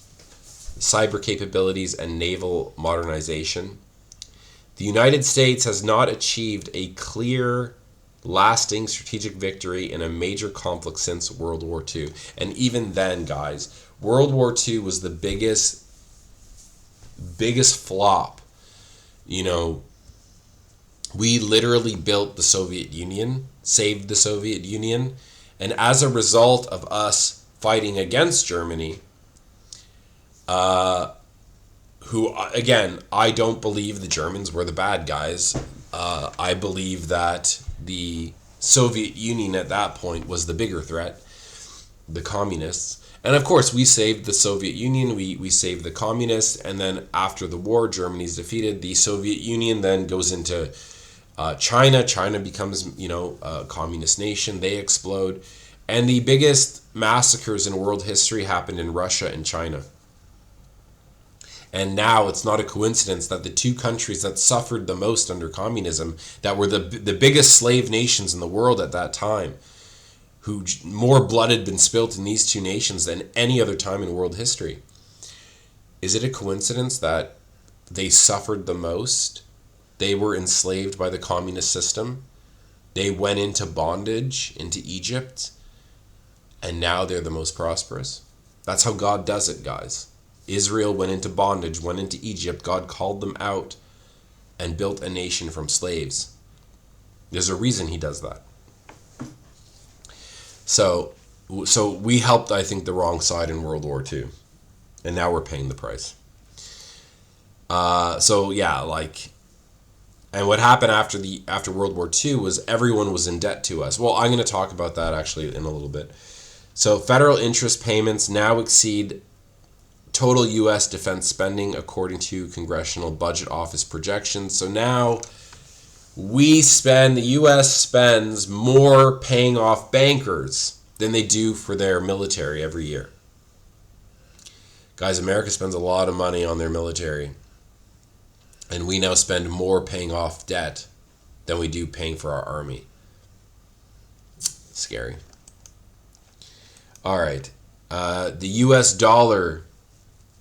cyber capabilities, and naval modernization. The United States has not achieved a clear, lasting strategic victory in a major conflict since World War II. And even then, guys, World War II was the biggest flop. You know, we literally built the Soviet Union, saved the Soviet Union, and as a result of us fighting against Germany, who, again, I don't believe the Germans were the bad guys. I believe that the Soviet Union at that point was the bigger threat, the communists. And of course, we saved the Soviet Union, we saved the communists, and then after the war, Germany's defeated. The Soviet Union then goes into China. China becomes, a communist nation. They explode. And the biggest massacres in world history happened in Russia and China. And now it's not a coincidence that the two countries that suffered the most under communism, that were the biggest slave nations in the world at that time, more blood had been spilt in these two nations than any other time in world history. Is it a coincidence that they suffered the most? They were enslaved by the communist system. They went into bondage into Egypt, and now they're the most prosperous. That's how God does it, guys. Israel went into bondage, went into Egypt. God called them out and built a nation from slaves. There's a reason he does that. So we helped, I think, the wrong side in World War II. And now we're paying the price. And what happened after World War II was everyone was in debt to us. Well, I'm going to talk about that actually in a little bit. So federal interest payments now exceed total U.S. defense spending according to Congressional Budget Office projections. So now the U.S. spends more paying off bankers than they do for their military every year. Guys, America spends a lot of money on their military. And we now spend more paying off debt than we do paying for our army. Scary. All right. The U.S. dollars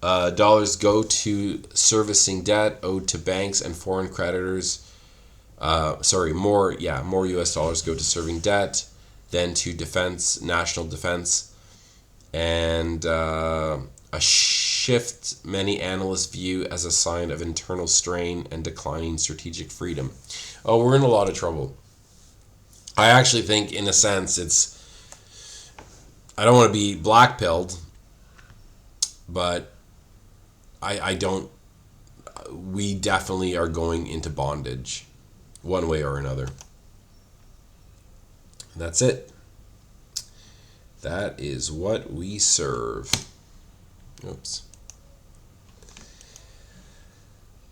go to servicing debt owed to banks and foreign creditors. More U.S. dollars go to serving debt than to defense, national defense. And a shift many analysts view as a sign of internal strain and declining strategic freedom. Oh, we're in a lot of trouble. I actually think, in a sense, I don't want to be black-pilled, but we definitely are going into bondage, one way or another. And that's it. That is what we serve. Oops.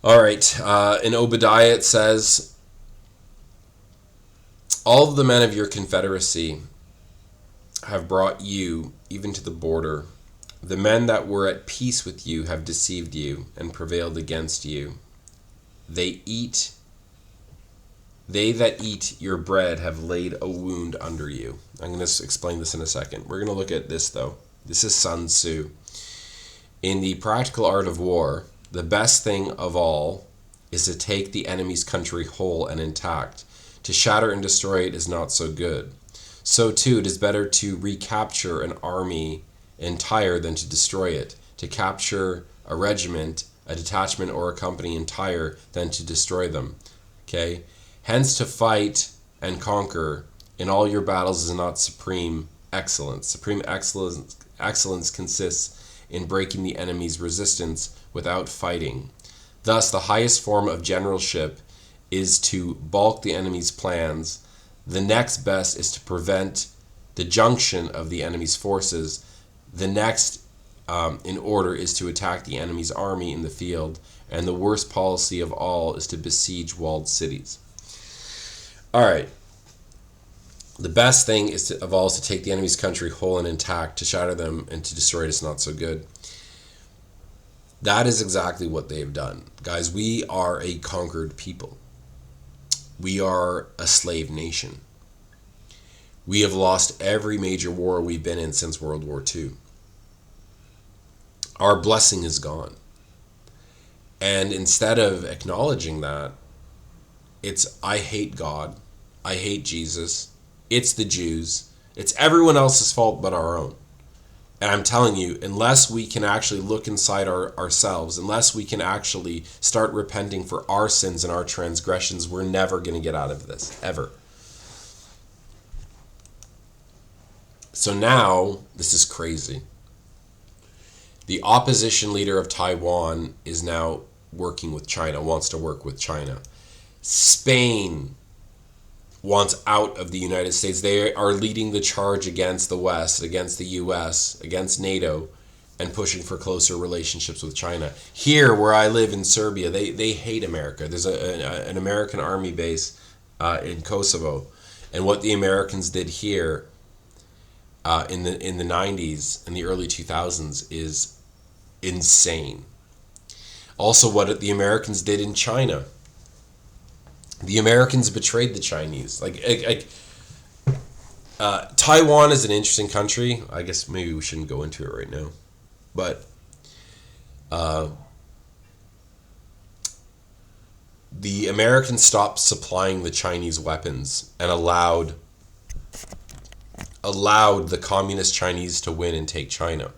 All right. In Obadiah it says, all of the men of your confederacy have brought you even to the border. The men that were at peace with you have deceived you and prevailed against you. They that eat your bread have laid a wound under you. I'm going to explain this in a second. We're going to look at this, though. This is Sun Tzu. In the practical art of war, the best thing of all is to take the enemy's country whole and intact. To shatter and destroy it is not so good. So too, it is better to recapture an army entire than to destroy it. To capture a regiment, a detachment, or a company entire than to destroy them. Okay? Hence, to fight and conquer in all your battles is not supreme excellence. Supreme excellence consists in breaking the enemy's resistance without fighting. Thus, the highest form of generalship is to balk the enemy's plans. The next best is to prevent the junction of the enemy's forces. The next in order is to attack the enemy's army in the field. And the worst policy of all is to besiege walled cities. All right. The best thing of all is to take the enemy's country whole and intact. To shatter them and to destroy it is not so good. That is exactly what they've done. Guys, we are a conquered people. We are a slave nation. We have lost every major war we've been in since World War II. Our blessing is gone. And instead of acknowledging that, it's, I hate God. I hate Jesus. It's the Jews. It's everyone else's fault but our own. And I'm telling you, unless we can actually look inside ourselves, unless we can actually start repenting for our sins and our transgressions, we're never going to get out of this, ever. So now, this is crazy. The opposition leader of Taiwan is now working with China, wants to work with China. Spain wants out of the United States. They are leading the charge against the West, against the US, against NATO, and pushing for closer relationships with China. Here, where I live in Serbia, they hate America. There's an American army base in Kosovo. And what the Americans did here in the 90s and the early 2000s is insane. Also, what the Americans did in China. The Americans betrayed the Chinese. Taiwan is an interesting country. I guess maybe we shouldn't go into it right now. But the Americans stopped supplying the Chinese weapons and allowed the communist Chinese to win and take China.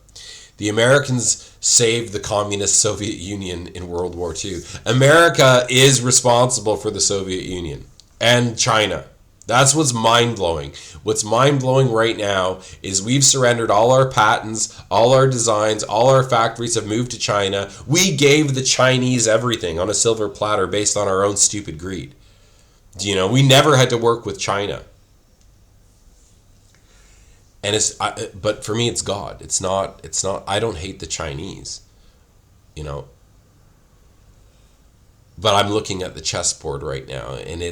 The Americans saved the communist Soviet Union in World War II. America is responsible for the Soviet Union and China. That's what's mind-blowing. What's mind-blowing right now is we've surrendered all our patents, all our designs, all our factories have moved to China. We gave the Chinese everything on a silver platter based on our own stupid greed. We never had to work with China. And but for me, it's God. It's not, I don't hate the Chinese, but I'm looking at the chessboard right now, and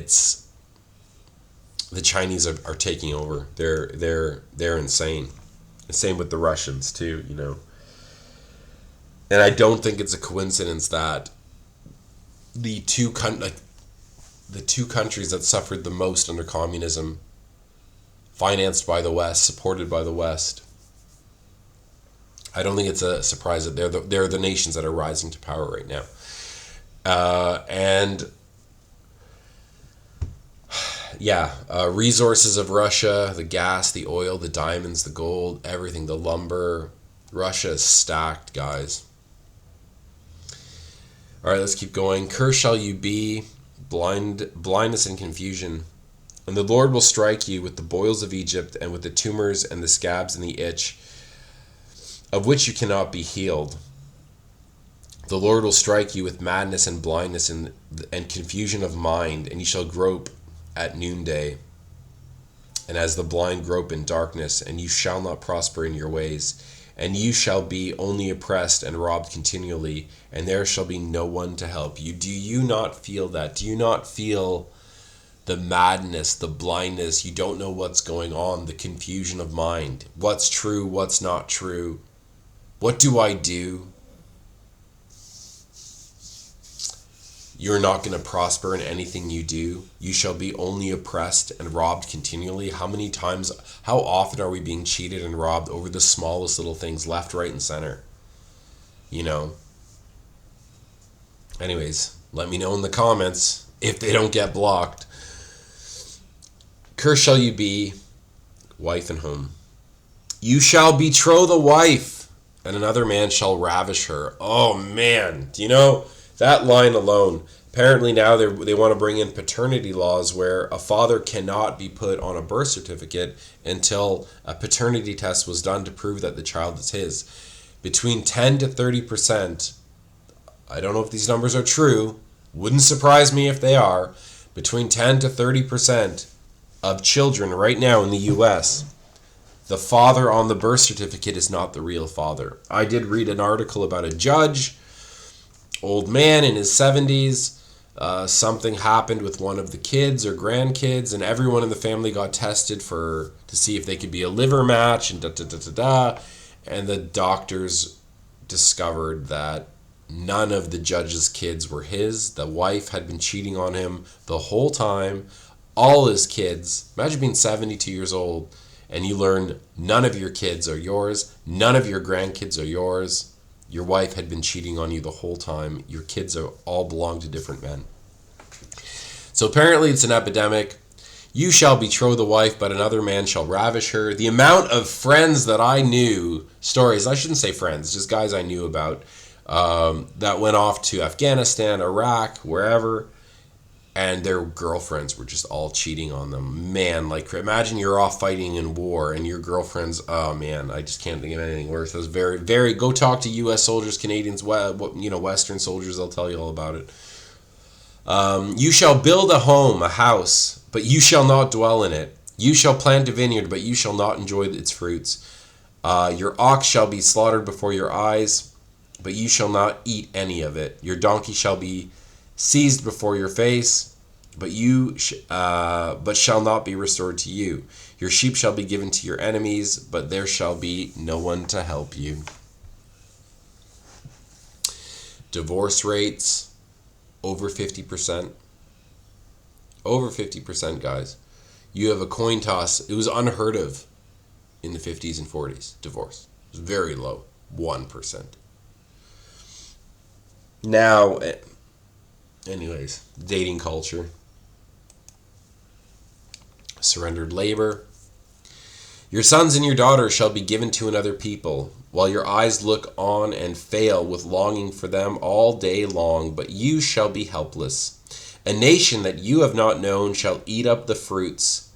the Chinese are taking over. They're insane. The same with the Russians too, And I don't think it's a coincidence that the two countries that suffered the most under communism, financed by the West, supported by the West, I don't think it's a surprise that they're the nations that are rising to power right now. Resources of Russia, the gas, the oil, the diamonds, the gold, everything, the lumber. Russia is stacked, guys. All right, let's keep going. Cursed shall you be, blindness and confusion. And the Lord will strike you with the boils of Egypt and with the tumors and the scabs and the itch, of which you cannot be healed. The Lord will strike you with madness and blindness and confusion of mind, and you shall grope at noonday, and as the blind grope in darkness, and you shall not prosper in your ways, and you shall be only oppressed and robbed continually, and there shall be no one to help you. Do you not feel that? Do you not feel the madness, the blindness? You don't know what's going on, the confusion of mind. What's true, what's not true? What do I do? You're not going to prosper in anything you do. You shall be only oppressed and robbed continually. How often are we being cheated and robbed over the smallest little things, left, right, and center? Anyways, let me know in the comments if they don't get blocked. Cursed shall you be, wife and home. You shall betroth a wife, and another man shall ravish her. Oh man, do you know that line alone? Apparently now they want to bring in paternity laws where a father cannot be put on a birth certificate until a paternity test was done to prove that the child is his. Between 10 to 30%, I don't know if these numbers are true, wouldn't surprise me if they are, between 10 to 30% of children right now in the US, the father on the birth certificate is not the real father. I did read an article about a judge, old man in his 70s. Something happened with one of the kids or grandkids, and everyone in the family got tested to see if they could be a liver match, and and the doctors discovered that none of the judge's kids were his. The wife had been cheating on him the whole time. All his kids, imagine being 72 years old and you learn none of your kids are yours, none of your grandkids are yours. Your wife had been cheating on you the whole time. Your kids all belong to different men. So apparently it's an epidemic. You shall betroth a wife, but another man shall ravish her. The amount of friends that I knew, stories, I shouldn't say friends, just guys I knew about, that went off to Afghanistan, Iraq, wherever, and their girlfriends were just all cheating on them. Man, imagine you're off fighting in war and your girlfriend's, oh man, I just can't think of anything worse. It was very, very, go talk to U.S. soldiers, Canadians, Western soldiers, they'll tell you all about it. You shall build a home, a house, but you shall not dwell in it. You shall plant a vineyard, but you shall not enjoy its fruits. Your ox shall be slaughtered before your eyes, but you shall not eat any of it. Your donkey shall be seized before your face, but shall not be restored to you. Your sheep shall be given to your enemies, but there shall be no one to help you. Divorce rates, over 50%. Over 50%, guys. You have a coin toss. It was unheard of in the 50s and 40s, divorce. It was very low, 1%. Now, anyways, dating culture. Surrendered labor. Your sons and your daughters shall be given to another people, while your eyes look on and fail with longing for them all day long, but you shall be helpless. A nation that you have not known shall eat up the fruits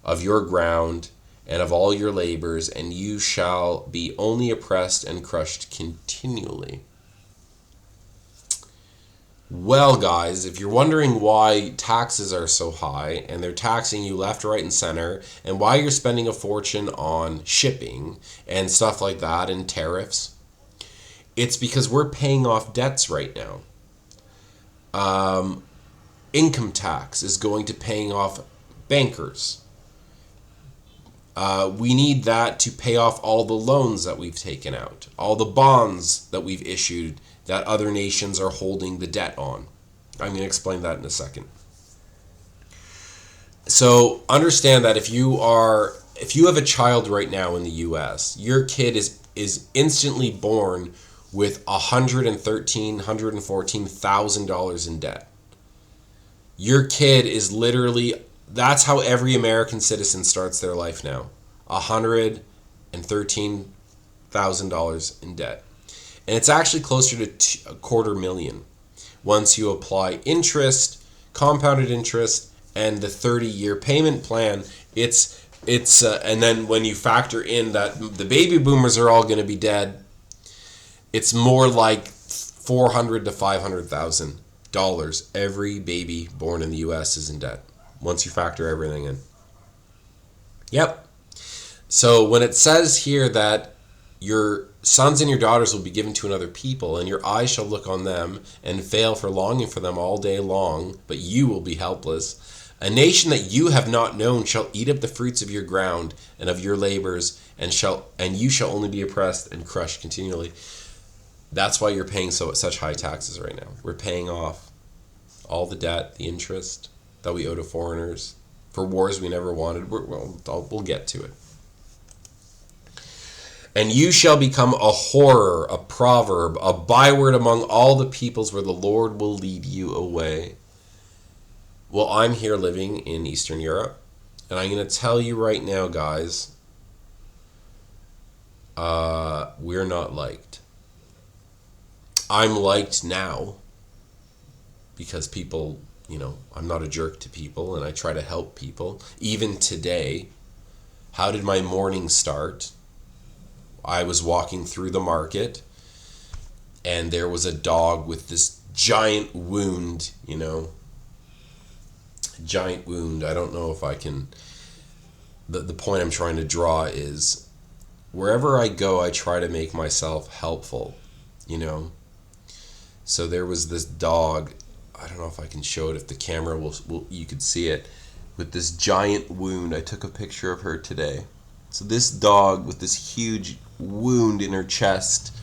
of your ground and of all your labors, and you shall be only oppressed and crushed continually. Well, guys, if you're wondering why taxes are so high and they're taxing you left, right, and center, and why you're spending a fortune on shipping and stuff like that and tariffs, it's because we're paying off debts right now. Income tax is going to paying off bankers. We need that to pay off all the loans that we've taken out, all the bonds that we've issued that other nations are holding the debt on. I'm going to explain that in a second. So understand that if you have a child right now in the US, your kid is instantly born with $114,000 in debt. Your kid is literally, that's how every American citizen starts their life now. $113,000 in debt. And it's actually closer to $250,000 once you apply interest, compounded interest, and the 30-year payment plan. It's and then when you factor in that the baby boomers are all going to be dead, it's more like $400,000 to $500,000 every baby born in the U.S. is in debt once you factor everything in. Yep. So when it says here that your sons and your daughters will be given to another people, and your eyes shall look on them and fail for longing for them all day long, but you will be helpless. A nation that you have not known shall eat up the fruits of your ground and of your labors, and you shall only be oppressed and crushed continually. That's why you're paying such high taxes right now. We're paying off all the debt, the interest that we owe to foreigners for wars we never wanted. We'll get to it. And you shall become a horror, a proverb, a byword among all the peoples where the Lord will lead you away. Well, I'm here living in Eastern Europe, and I'm going to tell you right now, guys, we're not liked. I'm liked now because people, I'm not a jerk to people, and I try to help people. Even today, how did my morning start? I was walking through the market, and there was a dog with this giant wound, giant wound. I don't know if I can... The point I'm trying to draw is, wherever I go, I try to make myself helpful, So there was this dog, I don't know if I can show it, if the camera will you could see it, with this giant wound. I took a picture of her today. So this dog with this huge wound in her chest,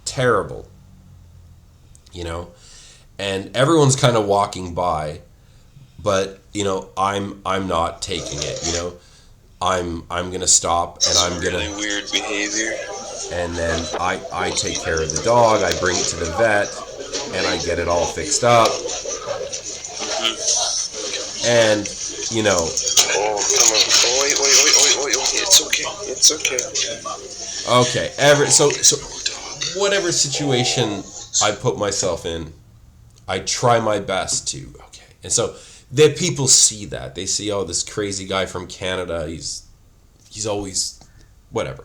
terrible, and everyone's kind of walking by, but I'm not taking it, I'm gonna stop, and I'm gonna really weird behavior. And then I take care of the dog. I bring it to the vet, and I get it all fixed up. And Oh, come on. Oh, wait. It's okay. Okay. So whatever situation I put myself in, I try my best to. Okay. And so the people see that. They see, oh, this crazy guy from Canada. He's always whatever.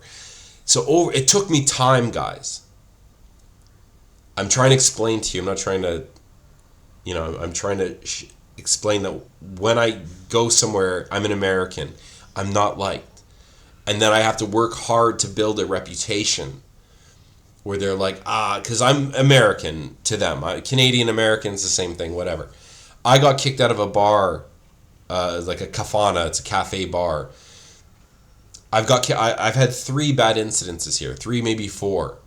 So it took me time, guys. I'm trying to explain to you. I'm not trying to, I'm trying to explain that when I go somewhere, I'm an American. I'm not liked. And then I have to work hard to build a reputation where they're like, because I'm American to them. Canadian Americans, the same thing, whatever. I got kicked out of a bar, like a kafana. It's a cafe bar. I've had 3 bad incidences here, 3, maybe 4,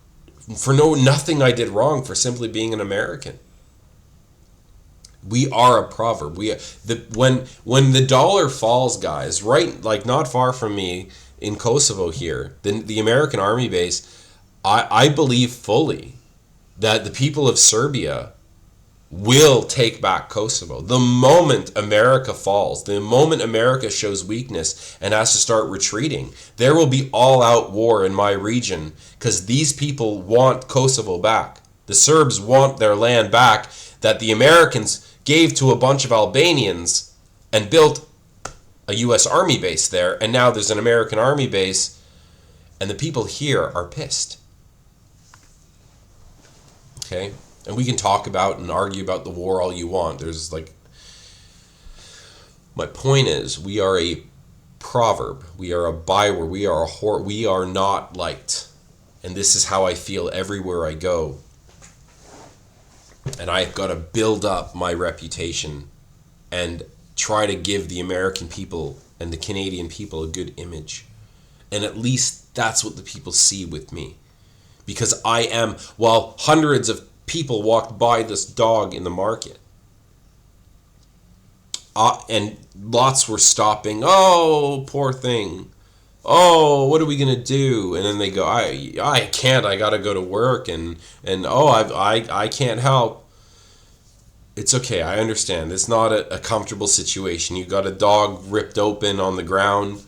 for nothing I did wrong, for simply being an American. We are a proverb. When the dollar falls, guys, right, like not far from me in Kosovo here, the American army base, I believe fully that the people of Serbia will take back Kosovo. The moment America falls, the moment America shows weakness and has to start retreating, there will be all-out war in my region because these people want Kosovo back. The Serbs want their land back that the Americans gave to a bunch of Albanians and built a U.S. Army base there, and now there's an American Army base, and the people here are pissed. Okay? And we can talk about and argue about the war all you want. There's like... My point is, we are a proverb. We are a byword. We are a we are not liked. And this is how I feel everywhere I go. And I've got to build up my reputation and try to give the American people and the Canadian people a good image. And at least that's what the people see with me. Because I am, while hundreds of people walked by this dog in the market, and lots were stopping, oh, poor thing. Oh, what are we going to do? And then they go, I can't, I got to go to work, and oh, I can't help. It's okay, I understand. It's not a comfortable situation. You got a dog ripped open on the ground.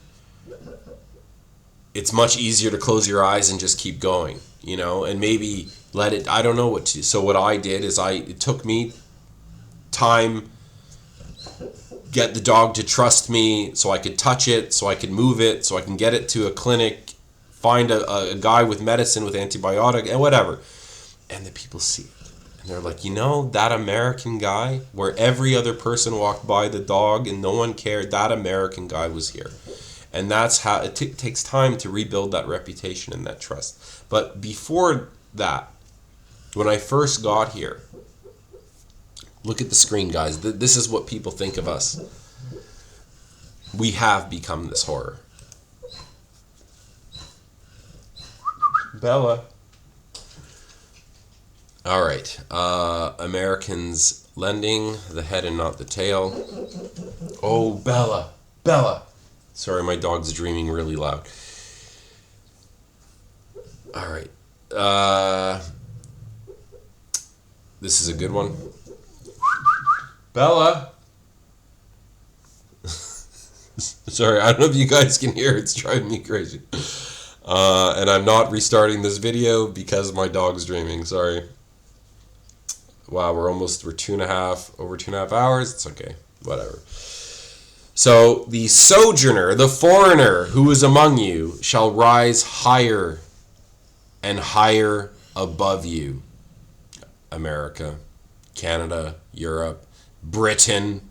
It's much easier to close your eyes and just keep going, you know, and maybe let it, I don't know what to do. So what I did is it took me time, get the dog to trust me so I could touch it, so I could move it, so I can get it to a clinic, find a guy with medicine, with antibiotic, and whatever. And the people see it. And they're like, you know, that American guy, where every other person walked by the dog and no one cared, that American guy was here. And that's how it takes time to rebuild that reputation and that trust. But before that, when I first got here, look at the screen, guys. This is what people think of us. We have become this horror. Bella. All right. Americans lending the head and not the tail. Oh, Bella. Bella. Sorry, my dog's dreaming really loud. All right. This is a good one. Bella. Sorry, I don't know if you guys can hear. It's driving me crazy. And I'm not restarting this video because my dog's dreaming. Sorry. Wow, we're over 2.5 hours. It's okay. Whatever. So, the sojourner, the foreigner who is among you shall rise higher and higher above you. America, Canada, Europe, Britain.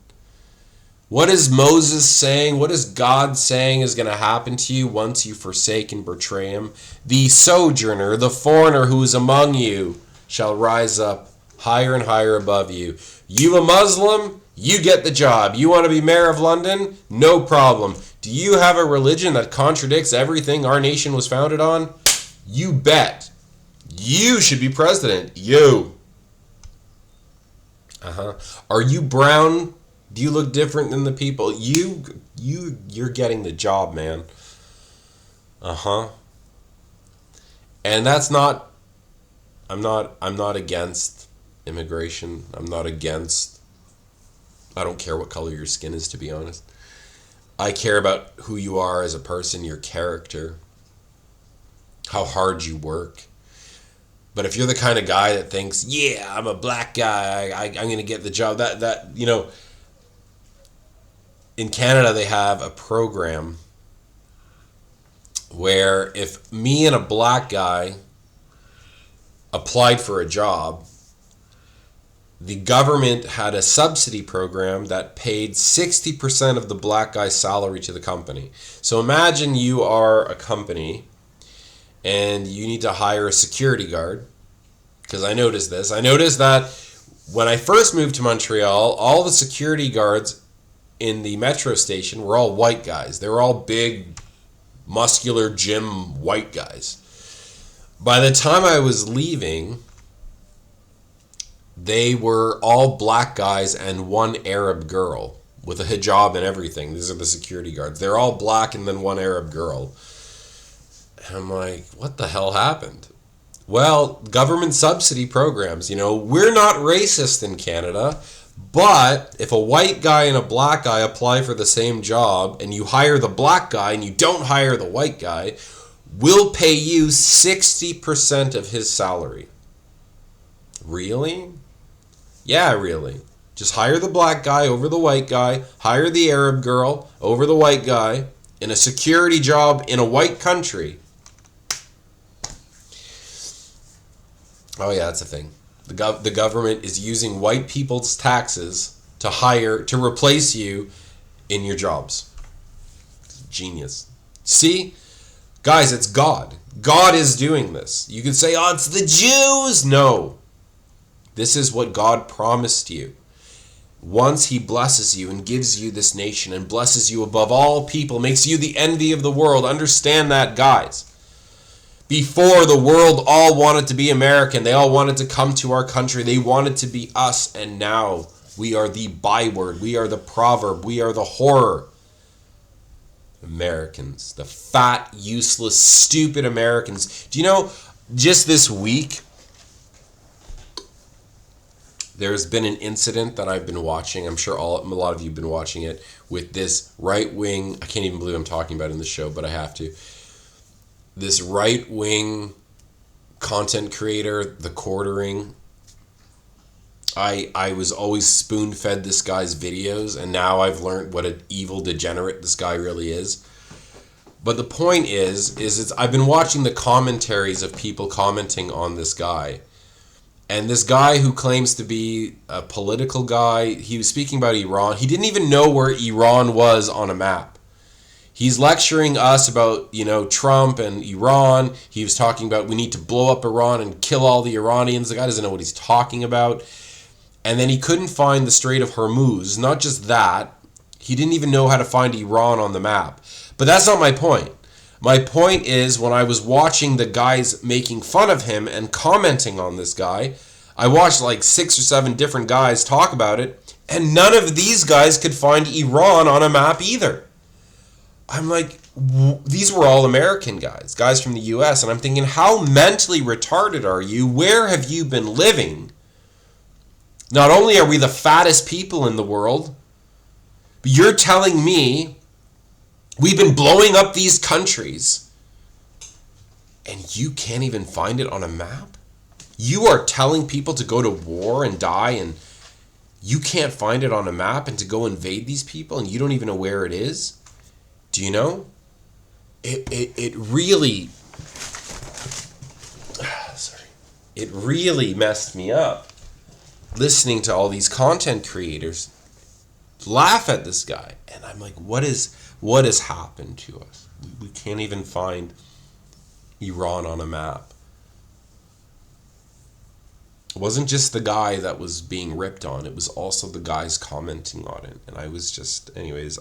What is Moses saying? What is God saying is going to happen to you once you forsake and betray him? The sojourner, the foreigner who is among you, shall rise up higher and higher above you. You a Muslim? You get the job. You want to be mayor of London? No problem. Do you have a religion that contradicts everything our nation was founded on? You bet. You should be president. You. Are you brown? Do you look different than the people? You're getting the job, man. And that's not. I'm not against immigration. I'm not against. I don't care what color your skin is, to be honest. I care about who you are as a person, your character, how hard you work. But if you're the kind of guy that thinks, yeah, I'm a black guy, I'm going to get the job, that you know, in Canada they have a program where if me and a black guy applied for a job, the government had a subsidy program that paid 60% of the black guy's salary to the company. So imagine you are a company and you need to hire a security guard. Because I noticed this. I noticed that when I first moved to Montreal, all the security guards in the metro station were all white guys. They were all big, muscular, gym white guys. By the time I was leaving, They were all black guys and one Arab girl with a hijab and everything. These are the security guards. They're all black and then one Arab girl. And I'm like, what the hell happened? Well, government subsidy programs, we're not racist in Canada, but if a white guy and a black guy apply for the same job and you hire the black guy and you don't hire the white guy, we'll pay you 60% of his salary. Really? Yeah, really. Just hire the black guy over the white guy, hire the Arab girl over the white guy in a security job in a white country. Oh yeah, that's a thing. The government is using white people's taxes to replace you in your jobs. Genius. See? Guys, it's God. God is doing this. You could say, oh, it's the Jews. No. This is what God promised you. Once he blesses you and gives you this nation and blesses you above all people, makes you the envy of the world. Understand that, guys. Before, the world all wanted to be American. They all wanted to come to our country. They wanted to be us. And now we are the byword. We are the proverb. We are the horror. Americans. The fat, useless, stupid Americans. Do you know, just this week, there's been an incident that I've been watching. I'm sure a lot of you have been watching it with this right-wing, I can't even believe I'm talking about it in the show, but I have to. This right-wing content creator, The Quartering. I was always spoon-fed this guy's videos, and now I've learned what an evil degenerate this guy really is. But the point is I've been watching the commentaries of people commenting on this guy. And this guy who claims to be a political guy, he was speaking about Iran. He didn't even know where Iran was on a map. He's lecturing us about, Trump and Iran. He was talking about we need to blow up Iran and kill all the Iranians. The guy doesn't know what he's talking about. And then he couldn't find the Strait of Hormuz. Not just that, he didn't even know how to find Iran on the map. But that's not my point. My point is, when I was watching the guys making fun of him and commenting on this guy, I watched like 6 or 7 different guys talk about it, and none of these guys could find Iran on a map either. I'm like, these were all American guys from the US, and I'm thinking, how mentally retarded are you? Where have you been living? Not only are we the fattest people in the world, but you're telling me we've been blowing up these countries, and you can't even find it on a map? You are telling people to go to war and die, and you can't find it on a map, and to go invade these people, and you don't even know where it is? Do you know? It really... It really messed me up. Listening to all these content creators laugh at this guy. And I'm like, what has happened to us? We can't even find Iran on a map. It wasn't just the guy that was being ripped on. It was also the guys commenting on it. And I was just... Anyways,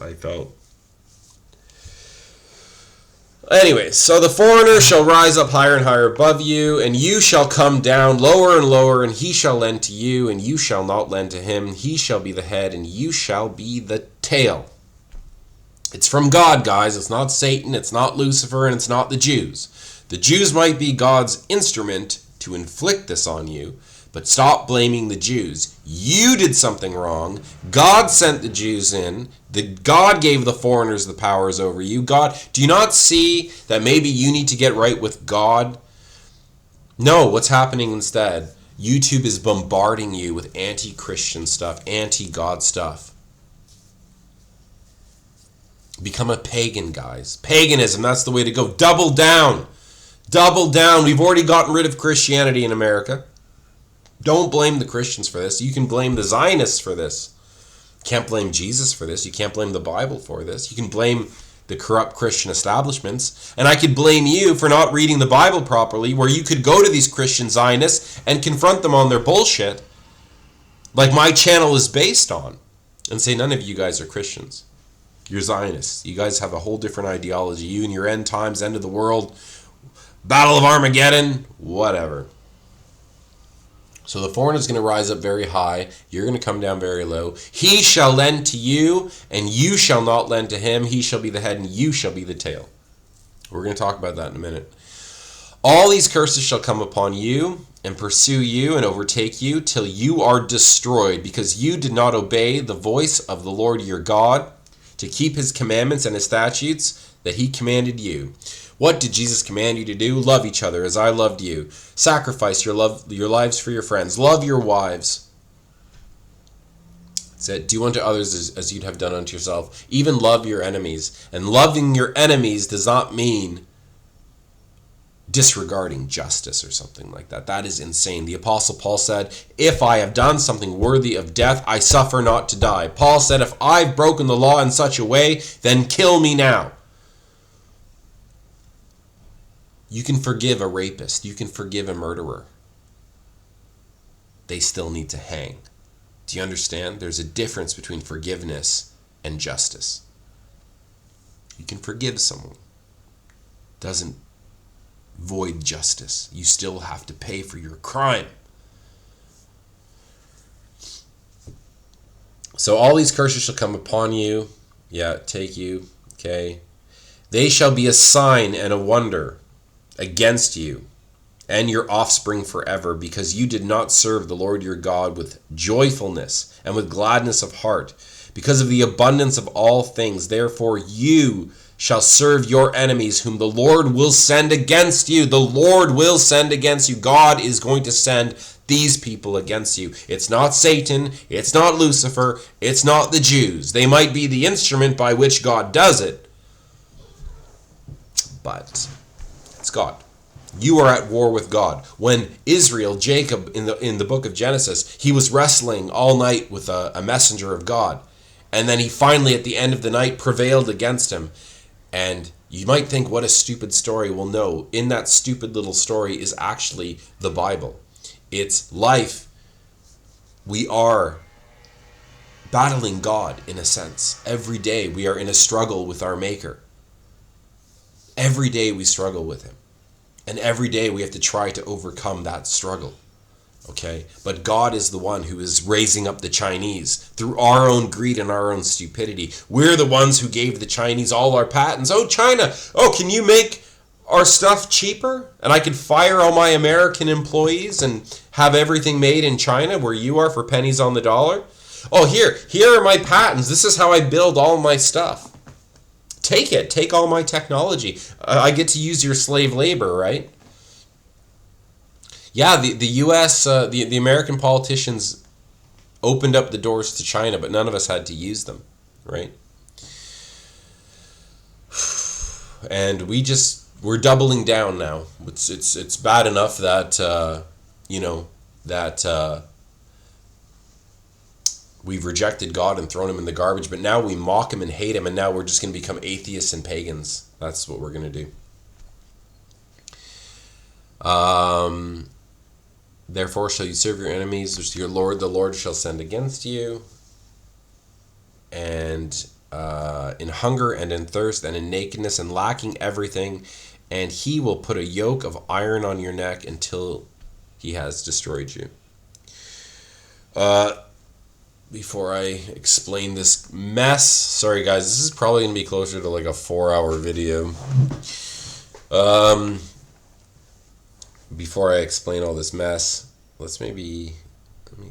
so the foreigner shall rise up higher and higher above you, and you shall come down lower and lower, and he shall lend to you, and you shall not lend to him. He shall be the head, and you shall be the tail. It's from God, guys. It's not Satan, it's not Lucifer, and it's not the Jews. The Jews might be God's instrument to inflict this on you, but stop blaming the Jews. You did something wrong. God sent the Jews in. God gave the foreigners the powers over you. God, do you not see that maybe you need to get right with God? No, what's happening instead? YouTube is bombarding you with anti-Christian stuff, anti-God stuff. Become a pagan, guys. Paganism, that's the way to go. Double down. Double down. We've already gotten rid of Christianity in America. Don't blame the Christians for this. You can blame the Zionists for this. You can't blame Jesus for this. You can't blame the Bible for this. You can blame the corrupt Christian establishments. And I could blame you for not reading the Bible properly, where you could go to these Christian Zionists and confront them on their bullshit, like my channel is based on, and say, none of you guys are Christians. You're Zionists. You guys have a whole different ideology. You and your end times, end of the world, Battle of Armageddon, whatever. So the foreigner is going to rise up very high. You're going to come down very low. He shall lend to you, and you shall not lend to him. He shall be the head, and you shall be the tail. We're going to talk about that in a minute. All these curses shall come upon you and pursue you and overtake you till you are destroyed, because you did not obey the voice of the Lord your God to keep his commandments and his statutes that he commanded you. What did Jesus command you to do? Love each other as I loved you. Sacrifice your lives for your friends. Love your wives. That's it. Do unto others as you'd have done unto yourself. Even love your enemies. And loving your enemies does not mean disregarding justice or something like that. That is insane. The Apostle Paul said, if I have done something worthy of death, I suffer not to die. Paul said, if I've broken the law in such a way, then kill me now. You can forgive a rapist. You can forgive a murderer. They still need to hang. Do you understand? There's a difference between forgiveness and justice. You can forgive someone. Doesn't void justice. You still have to pay for your crime. So all these curses shall come upon you. Yeah, take you. Okay. They shall be a sign and a wonder against you and your offspring forever, because you did not serve the Lord your God with joyfulness and with gladness of heart, because of the abundance of all things. Therefore you shall serve your enemies, whom the Lord will send against you. The Lord will send against you. God is going to send these people against you. It's not Satan. It's not Lucifer. It's not the Jews. They might be the instrument by which God does it, but it's God. You are at war with God. When Israel, Jacob, in the book of Genesis, he was wrestling all night with a messenger of God. And then he finally, at the end of the night, prevailed against him. And you might think, what a stupid story. Well, no. In that stupid little story is actually the Bible. It's life. We are battling God, in a sense. Every day we are in a struggle with our Maker. Every day we struggle with him. And every day we have to try to overcome that struggle. Okay? But God is the one who is raising up the Chinese through our own greed and our own stupidity. We're the ones who gave the Chinese all our patents. Oh, China! Oh, can you make our stuff cheaper? And I could fire all my American employees and have everything made in China where you are for pennies on the dollar? Oh, here are my patents. This is how I build all my stuff. Take it. Take all my technology. I get to use your slave labor, right? Yeah, the U.S., the American politicians opened up the doors to China, but none of us had to use them, right? And we're doubling down now. It's bad enough that, we've rejected God and thrown him in the garbage, but now we mock him and hate him, and now we're just going to become atheists and pagans. That's what we're going to do. Therefore shall you serve your enemies, which your Lord, the Lord shall send against you, and in hunger and in thirst and in nakedness and lacking everything, and he will put a yoke of iron on your neck until he has destroyed you. Before I explain this mess, sorry guys, this is probably going to be closer to like a 4-hour video. Before I explain all this mess, let me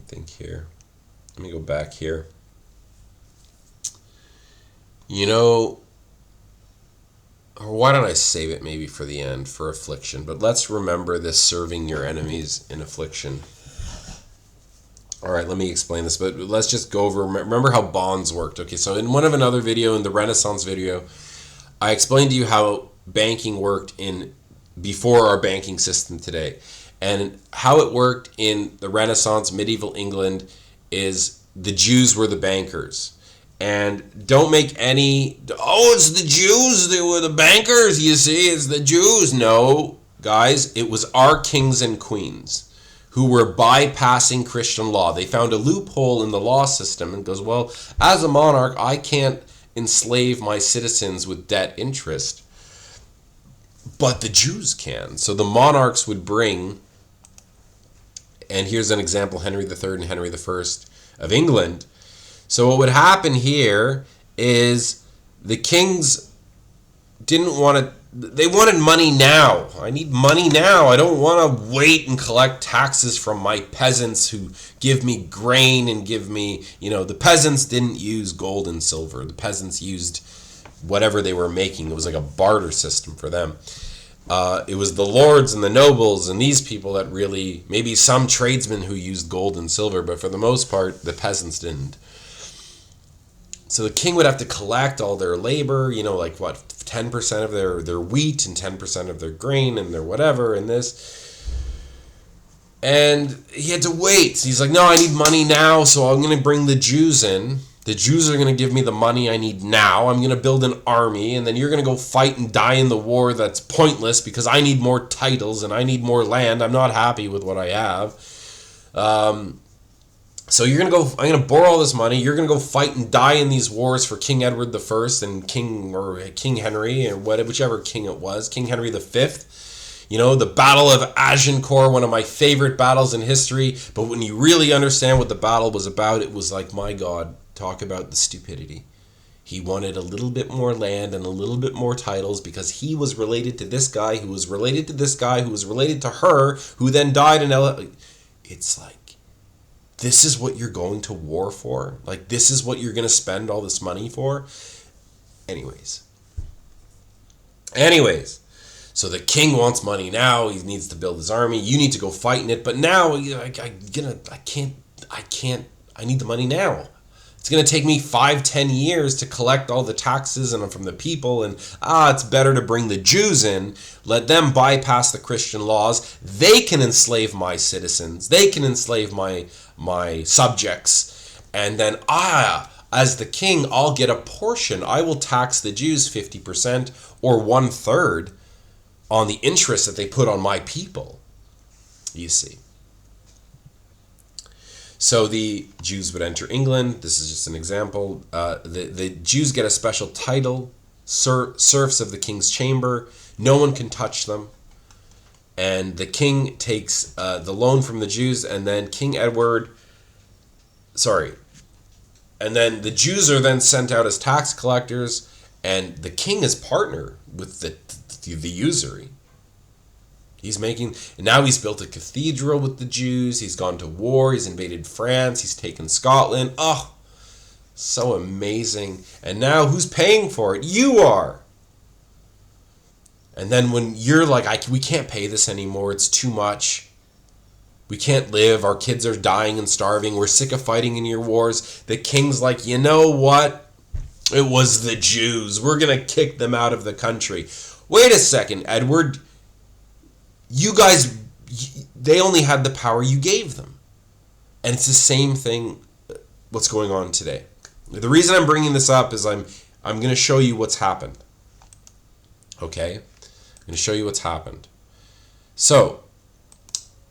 think here. Let me go back here. Or why don't I save it maybe for the end, for affliction. But let's remember this serving your enemies in affliction. All right, let me explain this, but let's just go over, remember how bonds worked. Okay, so in another video, in the Renaissance video, I explained to you how banking worked before our banking system today. And how it worked in the Renaissance, medieval England, is the Jews were the bankers. And don't make it's the Jews, they were the bankers, you see, it's the Jews. No, guys, it was our kings and queens who were bypassing Christian law. They found a loophole in the law system and goes, well, as a monarch, I can't enslave my citizens with debt interest, but the Jews can. So the monarchs would bring And here's an example, Henry III and Henry I of England. So what would happen here is the kings didn't want to, they wanted money now. I need money now. I don't want to wait and collect taxes from my peasants who give me grain and give me, the peasants didn't use gold and silver. The peasants used whatever they were making. It was like a barter system for them. It was the lords and the nobles and these people that really, maybe some tradesmen who used gold and silver, but for the most part, the peasants didn't. So the king would have to collect all their labor, 10% of their wheat and 10% of their grain and their whatever and this. And he had to wait. He's like, no, I need money now, so I'm going to bring the Jews in. The Jews are going to give me the money I need now. I'm going to build an army, and then you're going to go fight and die in the war that's pointless because I need more titles and I need more land. I'm not happy with what I have. So you're going to go, I'm going to borrow all this money. You're going to go fight and die in these wars for King Edward I and King Henry, or whichever king it was, King Henry V. The Battle of Agincourt, one of my favorite battles in history. But when you really understand what the battle was about, it was like, my God, talk about the stupidity. He wanted a little bit more land and a little bit more titles because he was related to this guy who was related to this guy who was related to her who then died in It's like, this is what you're going to war for? Like, this is what you're going to spend all this money for? Anyways. So the king wants money now. He needs to build his army. You need to go fight in it. But now, I need the money now. It's going to take me 5-10 years to collect all the taxes and from the people. And, it's better to bring the Jews in. Let them bypass the Christian laws. They can enslave my citizens. They can enslave my subjects. And then, as the king, I'll get a portion. I will tax the Jews 50% or 1/3 on the interest that they put on my people. You see. So the Jews would enter England. This is just an example. The Jews get a special title, serfs of the king's chamber. No one can touch them. And the king takes the loan from the Jews, and then and then the Jews are then sent out as tax collectors, and the king is partner with the usury. Now he's built a cathedral with the Jews. He's gone to war. He's invaded France. He's taken Scotland. Oh, so amazing. And now who's paying for it? You are. And then when you're like, we can't pay this anymore. It's too much. We can't live. Our kids are dying and starving. We're sick of fighting in your wars. The king's like, you know what? It was the Jews. We're going to kick them out of the country. Wait a second, Edward. You guys, they only had the power you gave them. And it's the same thing what's going on today. The reason I'm bringing this up is I'm going to show you what's happened. Okay? I'm going to show you what's happened. So,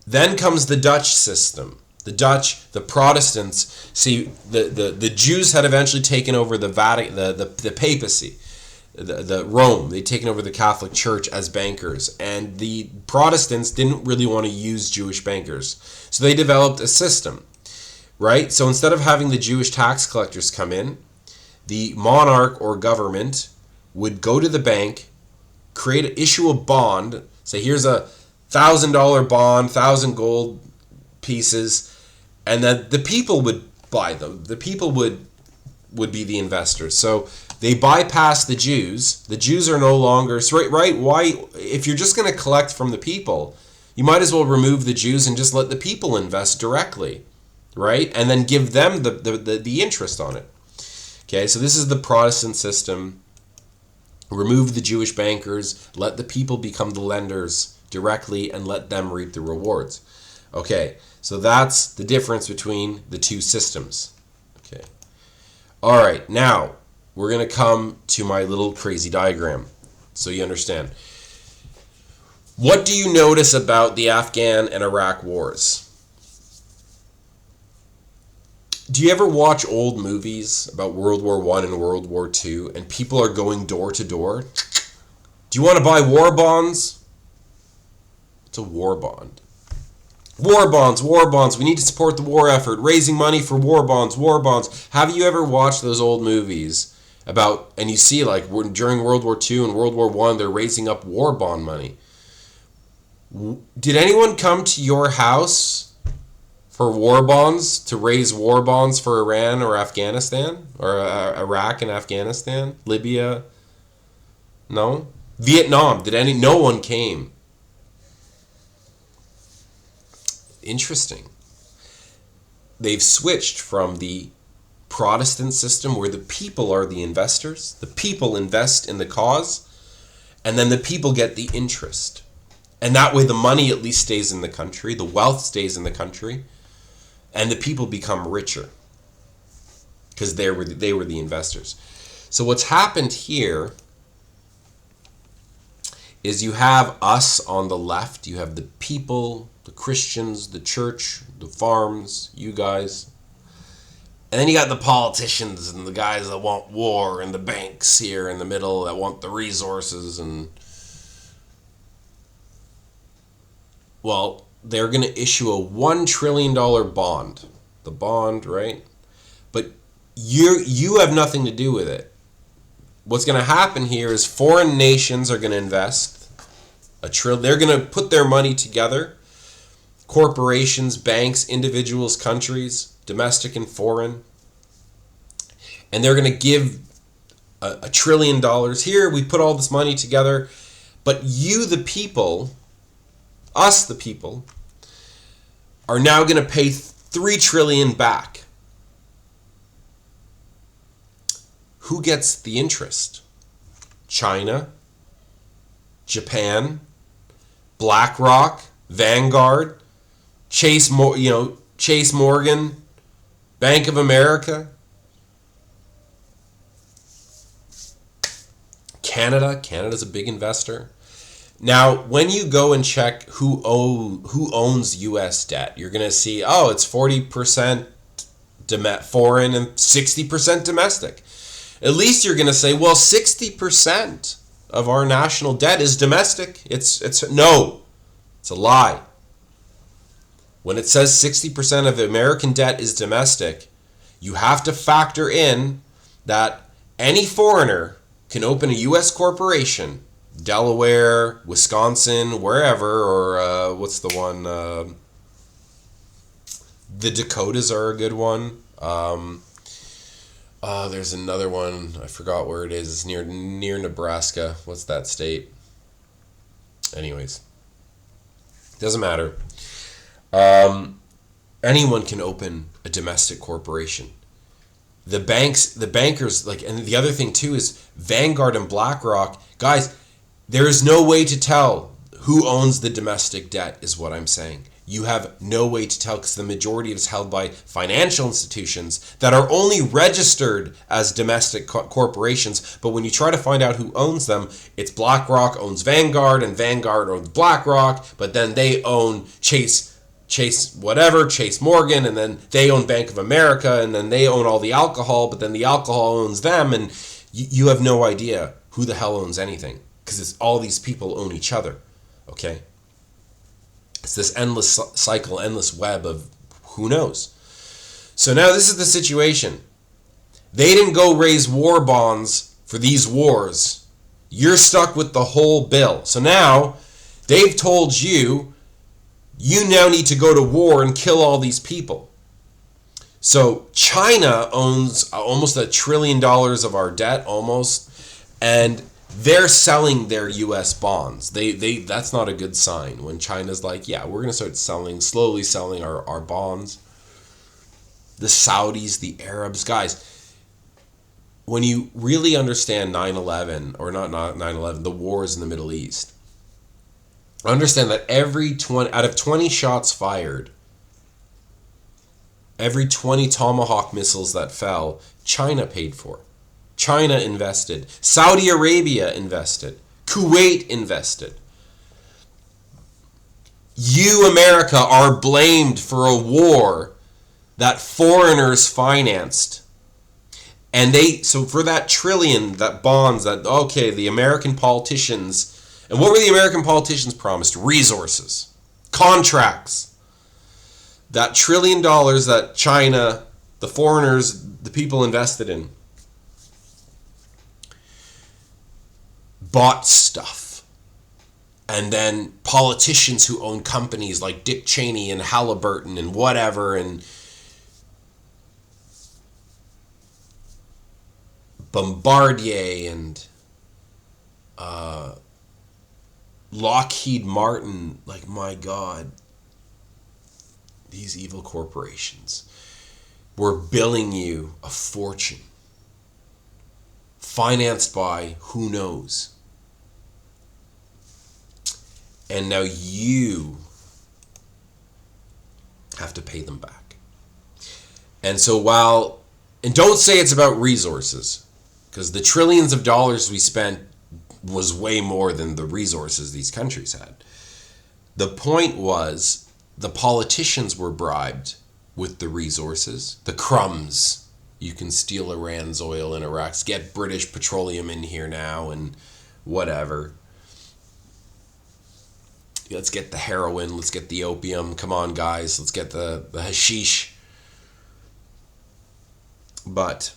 then comes the Dutch system. The Dutch, the Protestants, see, the Jews had eventually taken over the Vatican, the papacy. The Rome, they'd taken over the Catholic Church as bankers, and the Protestants didn't really want to use Jewish bankers, so they developed a system, right? So instead of having the Jewish tax collectors come in, the monarch or government would go to the bank, issue a bond, say here's a $1,000 bond, 1,000 gold pieces, and then the people would buy them. The people would be the investors. So they bypass the Jews. The Jews are no longer right. Why? If you're just going to collect from the people, you might as well remove the Jews and just let the people invest directly, right? And then give them the interest on it. Okay, so this is the Protestant system. Remove the Jewish bankers, let the people become the lenders directly, and let them reap the rewards. Okay, so that's the difference between the two systems. Okay. All right, now we're going to come to my little crazy diagram so you understand. What do you notice about the Afghan and Iraq wars? Do you ever watch old movies about World War I and World War II and people are going door to door? Do you want to buy war bonds? It's a war bond. War bonds, war bonds. We need to support the war effort. Raising money for war bonds, war bonds. Have you ever watched those old movies about, and you see like during World War II and World War I, they're raising up war bond money. Did anyone come to your house for war bonds, to raise war bonds for Iran or Afghanistan? Or Iraq and Afghanistan? Libya? No? Vietnam? No one came. Interesting. They've switched from the Protestant system where the people are the investors, the people invest in the cause, and then the people get the interest. And that way the money at least stays in the country, the wealth stays in the country, and the people become richer because they were the investors. So what's happened here is you have us on the left, you have the people, the Christians, the church, the farms, you guys. And then you got the politicians and the guys that want war, and the banks here in the middle that want the resources. And well, they're going to issue a $1 trillion bond. The bond, right? But you have nothing to do with it. What's going to happen here is foreign nations are going to invest they're going to put their money together. Corporations, banks, individuals, countries, domestic and foreign. And they're going to give $1 trillion. Here, we put all this money together. But you, the people, us, the people, are now going to pay $3 trillion back. Who gets the interest? China, Japan, BlackRock, Vanguard, Chase Morgan, Bank of America, Canada's a big investor. Now, when you go and check who owns U.S. debt, you're going to see, it's 40% foreign and 60% domestic. At least you're going to say, well, 60% of our national debt is domestic. No, it's a lie. When it says 60% of American debt is domestic, you have to factor in that any foreigner can open a U.S. corporation, Delaware, Wisconsin, wherever, or what's the one? The Dakotas are a good one. There's another one. I forgot where it is. It's near Nebraska. What's that state? Anyways, doesn't matter. Anyone can open a domestic corporation. The bankers, and the other thing too is Vanguard and BlackRock. Guys, there is no way to tell who owns the domestic debt, is what I'm saying. You have no way to tell because the majority is held by financial institutions that are only registered as domestic corporations. But when you try to find out who owns them, it's BlackRock owns Vanguard and Vanguard owns BlackRock, but then they own Chase Morgan, and then they own Bank of America, and then they own all the alcohol, but then the alcohol owns them, and you have no idea who the hell owns anything because it's all these people own each other, okay? It's this endless cycle, endless web of who knows. So now this is the situation. They didn't go raise war bonds for these wars. You're stuck with the whole bill. So now they've told you now need to go to war and kill all these people. So China owns almost $1 trillion of our debt, almost, and they're selling their U.S. bonds. That's not a good sign when China's like, yeah, we're going to start slowly selling our bonds. The Saudis, the Arabs, guys, when you really understand 9/11, or not 9/11, the wars in the Middle East, understand that out of 20 shots fired, every 20 Tomahawk missiles that fell, China paid for. China invested. Saudi Arabia invested. Kuwait invested. You, America, are blamed for a war that foreigners financed. And so for that trillion, that bonds, the American politicians, and what were the American politicians promised? Resources. Contracts. That $1 trillion that China, the foreigners, the people invested in, bought stuff. And then politicians who own companies like Dick Cheney and Halliburton and whatever, and Bombardier and Lockheed Martin, like, my God, these evil corporations were billing you a fortune, financed by who knows. And now you have to pay them back. And so and don't say it's about resources, because the trillions of dollars we spent was way more than the resources these countries had. The point was, the politicians were bribed with the resources, the crumbs. You can steal Iran's oil in Iraq, get British petroleum in here now, and whatever. Let's get the heroin, let's get the opium, come on guys, let's get the hashish. But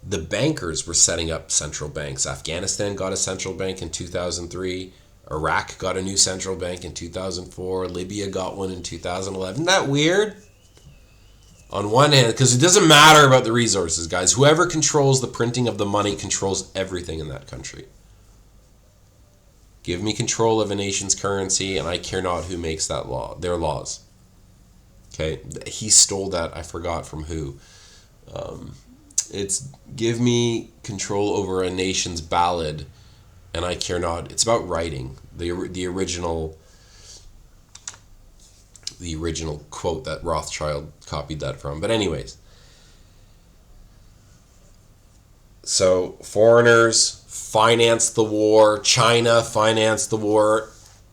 the bankers were setting up central banks. Afghanistan got a central bank in 2003. Iraq got a new central bank in 2004. Libya got one in 2011. Isn't that weird? On one hand, because it doesn't matter about the resources, guys. Whoever controls the printing of the money controls everything in that country. Give me control of a nation's currency, and I care not who makes that law, their laws. Okay, he stole that, I forgot from who. It's give me control over a nation's ballad, and I care not. It's about writing. The original quote that Rothschild copied that from. But anyways, so foreigners financed the war, China financed the war,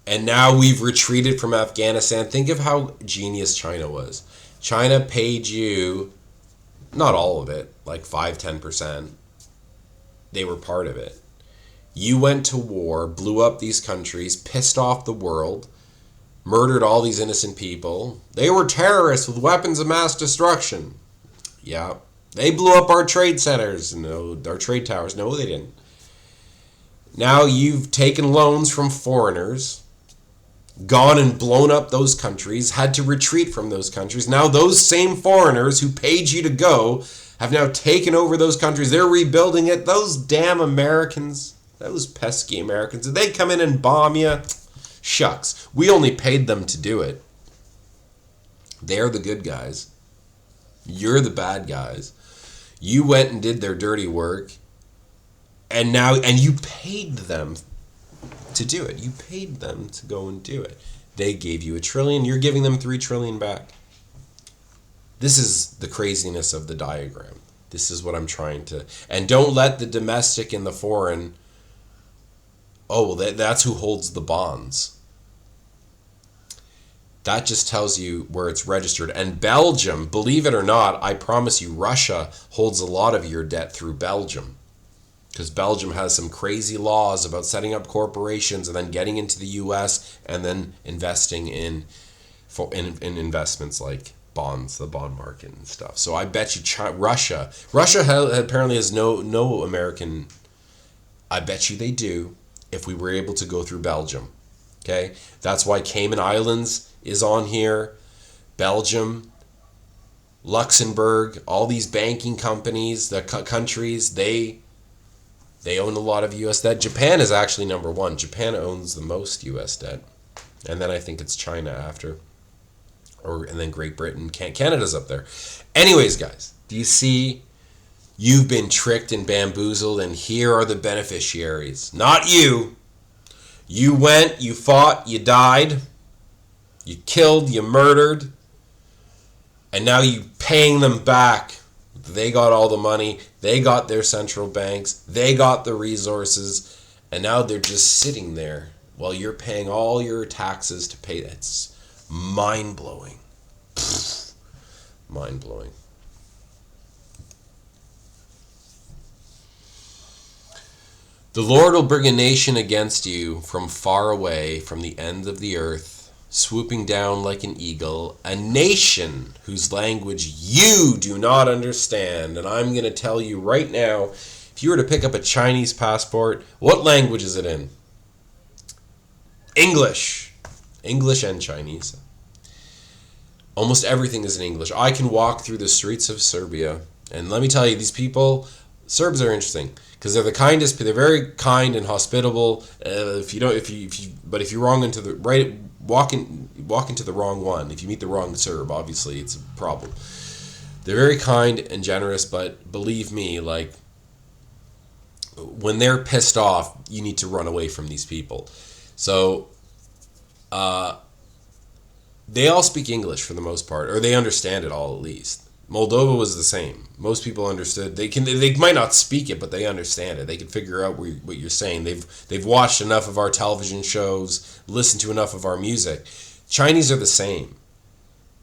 and now we've retreated from Afghanistan. Think of how genius China was. China paid you, not all of it, like 5-10%. They were part of it. You went to war, blew up these countries, pissed off the world, murdered all these innocent people. They were terrorists with weapons of mass destruction. Yeah. They blew up our trade centers, our trade towers. No, they didn't. Now you've taken loans from foreigners, gone and blown up those countries, had to retreat from those countries. Now those same foreigners who paid you to go have now taken over those countries. They're rebuilding it. Those damn Americans, those pesky Americans, did they come in and bomb you? Shucks. We only paid them to do it. They're the good guys. You're the bad guys. You went and did their dirty work. And you paid them to do it. You paid them to go and do it. They gave you $1 trillion. You're giving them $3 trillion back. This is the craziness of the diagram. This is what I'm trying to... And don't let the domestic and the foreign... Oh, well, that's who holds the bonds. That just tells you where it's registered. And Belgium, believe it or not, I promise you, Russia holds a lot of your debt through Belgium. Because Belgium has some crazy laws about setting up corporations and then getting into the U.S. and then investing in investments like bonds, the bond market and stuff. So I bet you Russia apparently has no American. I bet you they do if we were able to go through Belgium. Okay, that's why Cayman Islands is on here, Belgium, Luxembourg, all these banking companies, the countries, they own a lot of U.S. debt. Japan is actually number one. Japan owns the most U.S. debt. And then I think it's China after. And then Great Britain. Canada's up there. Anyways, guys, do you see? You've been tricked and bamboozled, and here are the beneficiaries. Not you. You went, you fought, you died. You killed, you murdered. And now you paying them back. They got all the money. They got their central banks. They got the resources. And now they're just sitting there while you're paying all your taxes to pay. It's mind-blowing. Mind-blowing. The Lord will bring a nation against you from far away, from the ends of the earth, swooping down like an eagle, a nation whose language you do not understand. And I'm going to tell you right now, if you were to pick up a Chinese passport, what language is it in? English. English and Chinese. Almost everything is in English. I can walk through the streets of Serbia, and let me tell you, these people, Serbs are interesting because they're the kindest. They're very kind and hospitable. But if you're wrong into the right, walk into the wrong one. If you meet the wrong Serb, obviously it's a problem. They're very kind and generous, but believe me, like when they're pissed off, you need to run away from these people. So, they all speak English for the most part, or they understand it all at least. Moldova was the same. Most people understood. They might not speak it, but they understand it. They can figure out what you're saying. They've watched enough of our television shows, listened to enough of our music. Chinese are the same.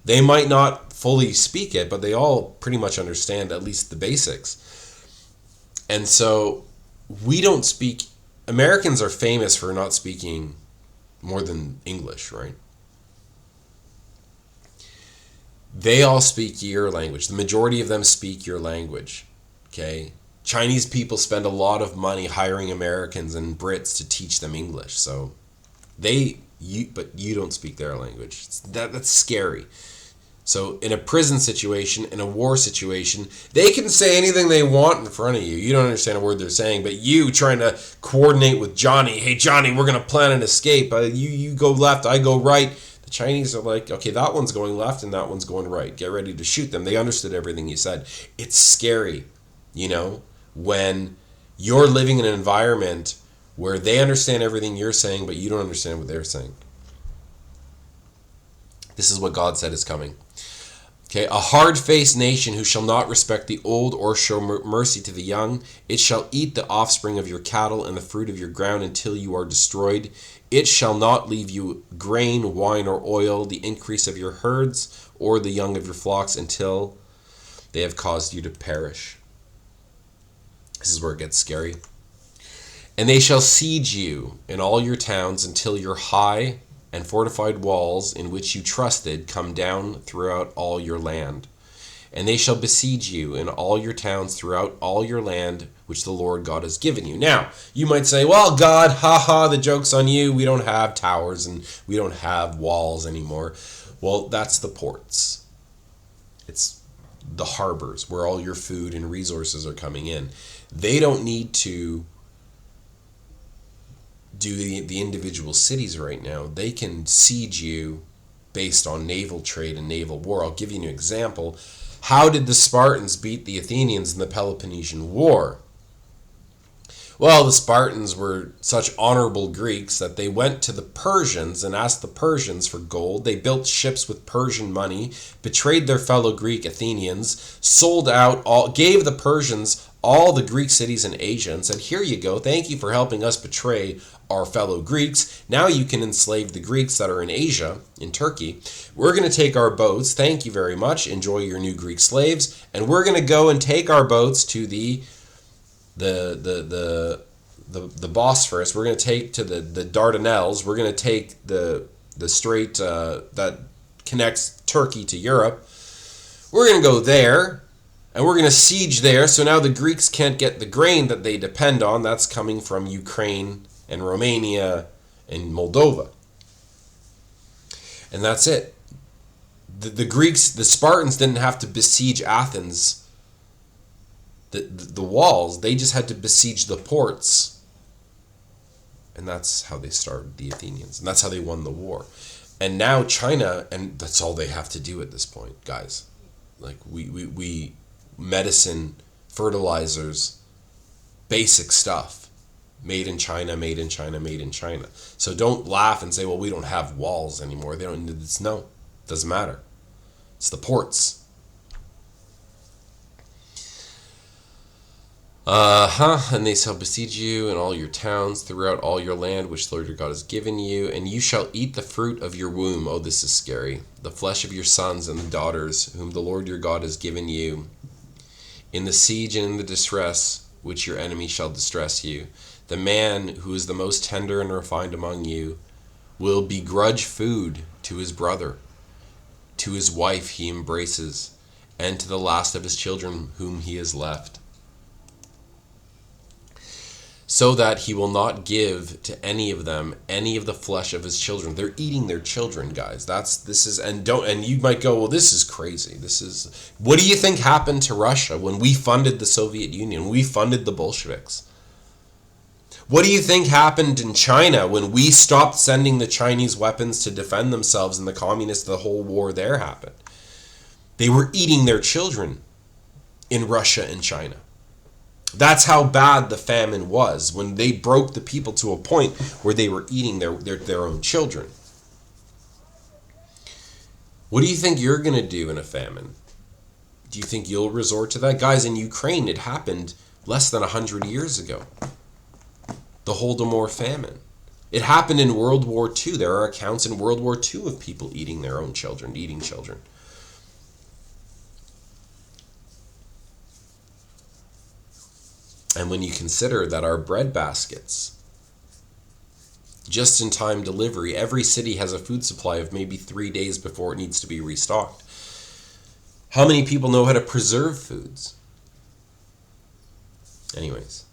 They might not fully speak it, but they all pretty much understand at least the basics. And so we don't speak. Americans are famous for not speaking more than English, right? They all speak your language. The majority of them speak your language. Okay? Chinese people spend a lot of money hiring Americans and Brits to teach them English. So but you don't speak their language. That's scary. So in a prison situation, in a war situation, they can say anything they want in front of you. You don't understand a word they're saying, but you trying to coordinate with Johnny, hey Johnny, we're going to plan an escape. You go left, I go right. The Chinese are like, okay, that one's going left and that one's going right. Get ready to shoot them. They understood everything you said. It's scary, when you're living in an environment where they understand everything you're saying, but you don't understand what they're saying. This is what God said is coming. Okay, a hard-faced nation who shall not respect the old or show mercy to the young. It shall eat the offspring of your cattle and the fruit of your ground until you are destroyed. It shall not leave you grain, wine, or oil, the increase of your herds, or the young of your flocks, until they have caused you to perish. This is where it gets scary. And they shall siege you in all your towns until your high and fortified walls in which you trusted come down throughout all your land. And they shall besiege you in all your towns throughout all your land, which the Lord God has given you. Now, you might say, well, God, the joke's on you. We don't have towers and we don't have walls anymore. Well, that's the ports. It's the harbors where all your food and resources are coming in. They don't need to do the individual cities right now. They can siege you based on naval trade and naval war. I'll give you an example. How did the Spartans beat the Athenians in the Peloponnesian War? Well, the Spartans were such honorable Greeks that they went to the Persians and asked the Persians for gold. They built ships with Persian money, betrayed their fellow Greek Athenians, sold out, gave the Persians all the Greek cities in Asia and said, here you go, thank you for helping us betray our fellow Greeks. Now you can enslave the Greeks that are in Asia, in Turkey. We're going to take our boats, thank you very much, enjoy your new Greek slaves, and we're going to go and take our boats to the Bosphorus. We're going to take to the Dardanelles. We're going to take the strait that connects Turkey to Europe. We're going to go there, and we're going to siege there. So now the Greeks can't get the grain that they depend on. That's coming from Ukraine and Romania and Moldova. And that's it. The Greeks, the Spartans didn't have to besiege Athens, the walls. They just had to besiege the ports. And that's how they started the Athenians. And that's how they won the war. And now China, and that's all they have to do at this point, guys. Like we medicine, fertilizers, basic stuff. Made in China, made in China, made in China. So don't laugh and say, well, we don't have walls anymore. They don't. No, it doesn't matter. It's the ports. And they shall besiege you in all your towns throughout all your land, which the Lord your God has given you, and you shall eat the fruit of your womb. Oh, this is scary. The flesh of your sons and daughters, whom the Lord your God has given you, in the siege and in the distress, which your enemy shall distress you. The man who is the most tender and refined among you will begrudge food to his brother, to his wife he embraces, and to the last of his children whom he has left, so that he will not give to any of them any of the flesh of his children. They're eating their children, guys. And you might go, well, this is crazy. What do you think happened to Russia when we funded the Soviet Union, when we funded the Bolsheviks? What do you think happened in China when we stopped sending the Chinese weapons to defend themselves and the communists, the whole war there happened? They were eating their children in Russia and China. That's how bad the famine was, when they broke the people to a point where they were eating their own children. What do you think you're going to do in a famine? Do you think you'll resort to that? Guys, in Ukraine, it happened less than 100 years ago. The Holodomor famine. It happened in World War II. There are accounts in World War II of people eating their own children, eating children. And when you consider that our bread baskets, just-in-time delivery, every city has a food supply of maybe 3 days before it needs to be restocked. How many people know how to preserve foods? Anyways.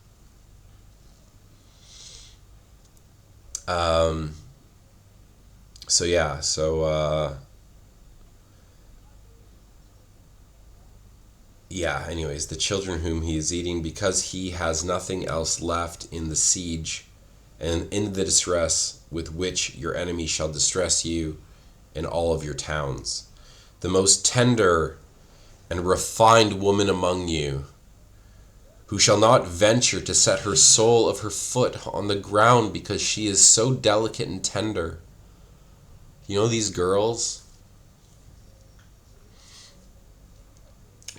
Anyways, the children whom he is eating, because he has nothing else left in the siege and in the distress with which your enemy shall distress you in all of your towns. The most tender and refined woman among you, who shall not venture to set her sole of her foot on the ground because she is so delicate and tender. You know these girls?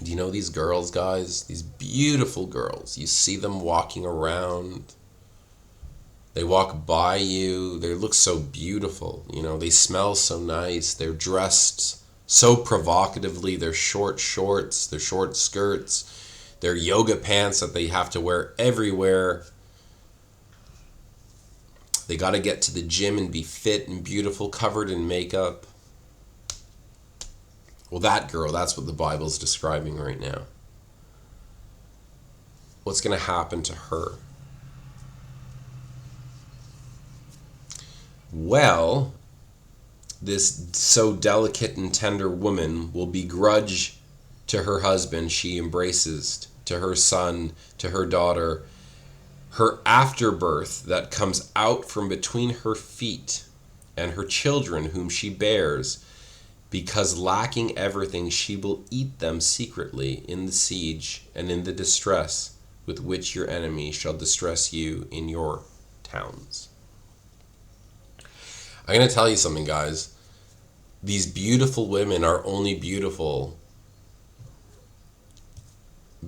Do you know these girls, guys? These beautiful girls. You see them walking around. They walk by you. They look so beautiful. You know, they smell so nice. They're dressed so provocatively. Their short shorts, their short skirts, their yoga pants that they have to wear everywhere. They got to get to the gym and be fit and beautiful, covered in makeup. Well, that girl, that's what the Bible's describing right now. What's going to happen to her? Well, this so delicate and tender woman will begrudge to her husband she embraces, to her son, to her daughter, her afterbirth that comes out from between her feet, and her children whom she bears, because lacking everything she will eat them secretly in the siege and in the distress with which your enemy shall distress you in your towns. I'm going to tell you something, guys. These beautiful women are only beautiful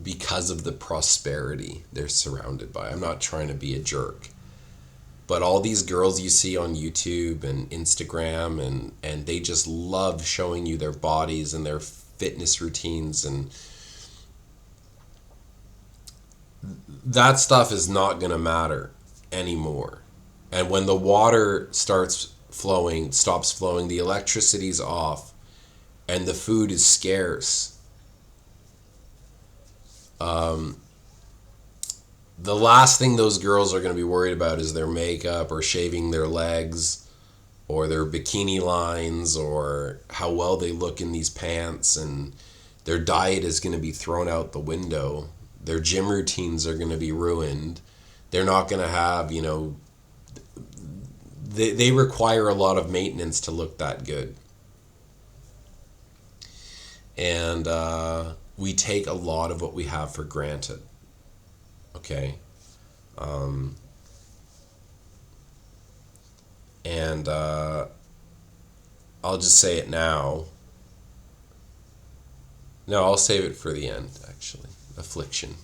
because of the prosperity they're surrounded by. I'm not trying to be a jerk. But all these girls you see on YouTube and Instagram, and they just love showing you their bodies and their fitness routines, and that stuff is not going to matter anymore. And when the water stops flowing, the electricity's off, and the food is scarce, the last thing those girls are going to be worried about is their makeup or shaving their legs or their bikini lines or how well they look in these pants, and their diet is going to be thrown out the window. Their gym routines are going to be ruined. They're not going to have, they require a lot of maintenance to look that good. And we take a lot of what we have for granted. Okay. I'll just say it now. No, I'll save it for the end, actually. Affliction.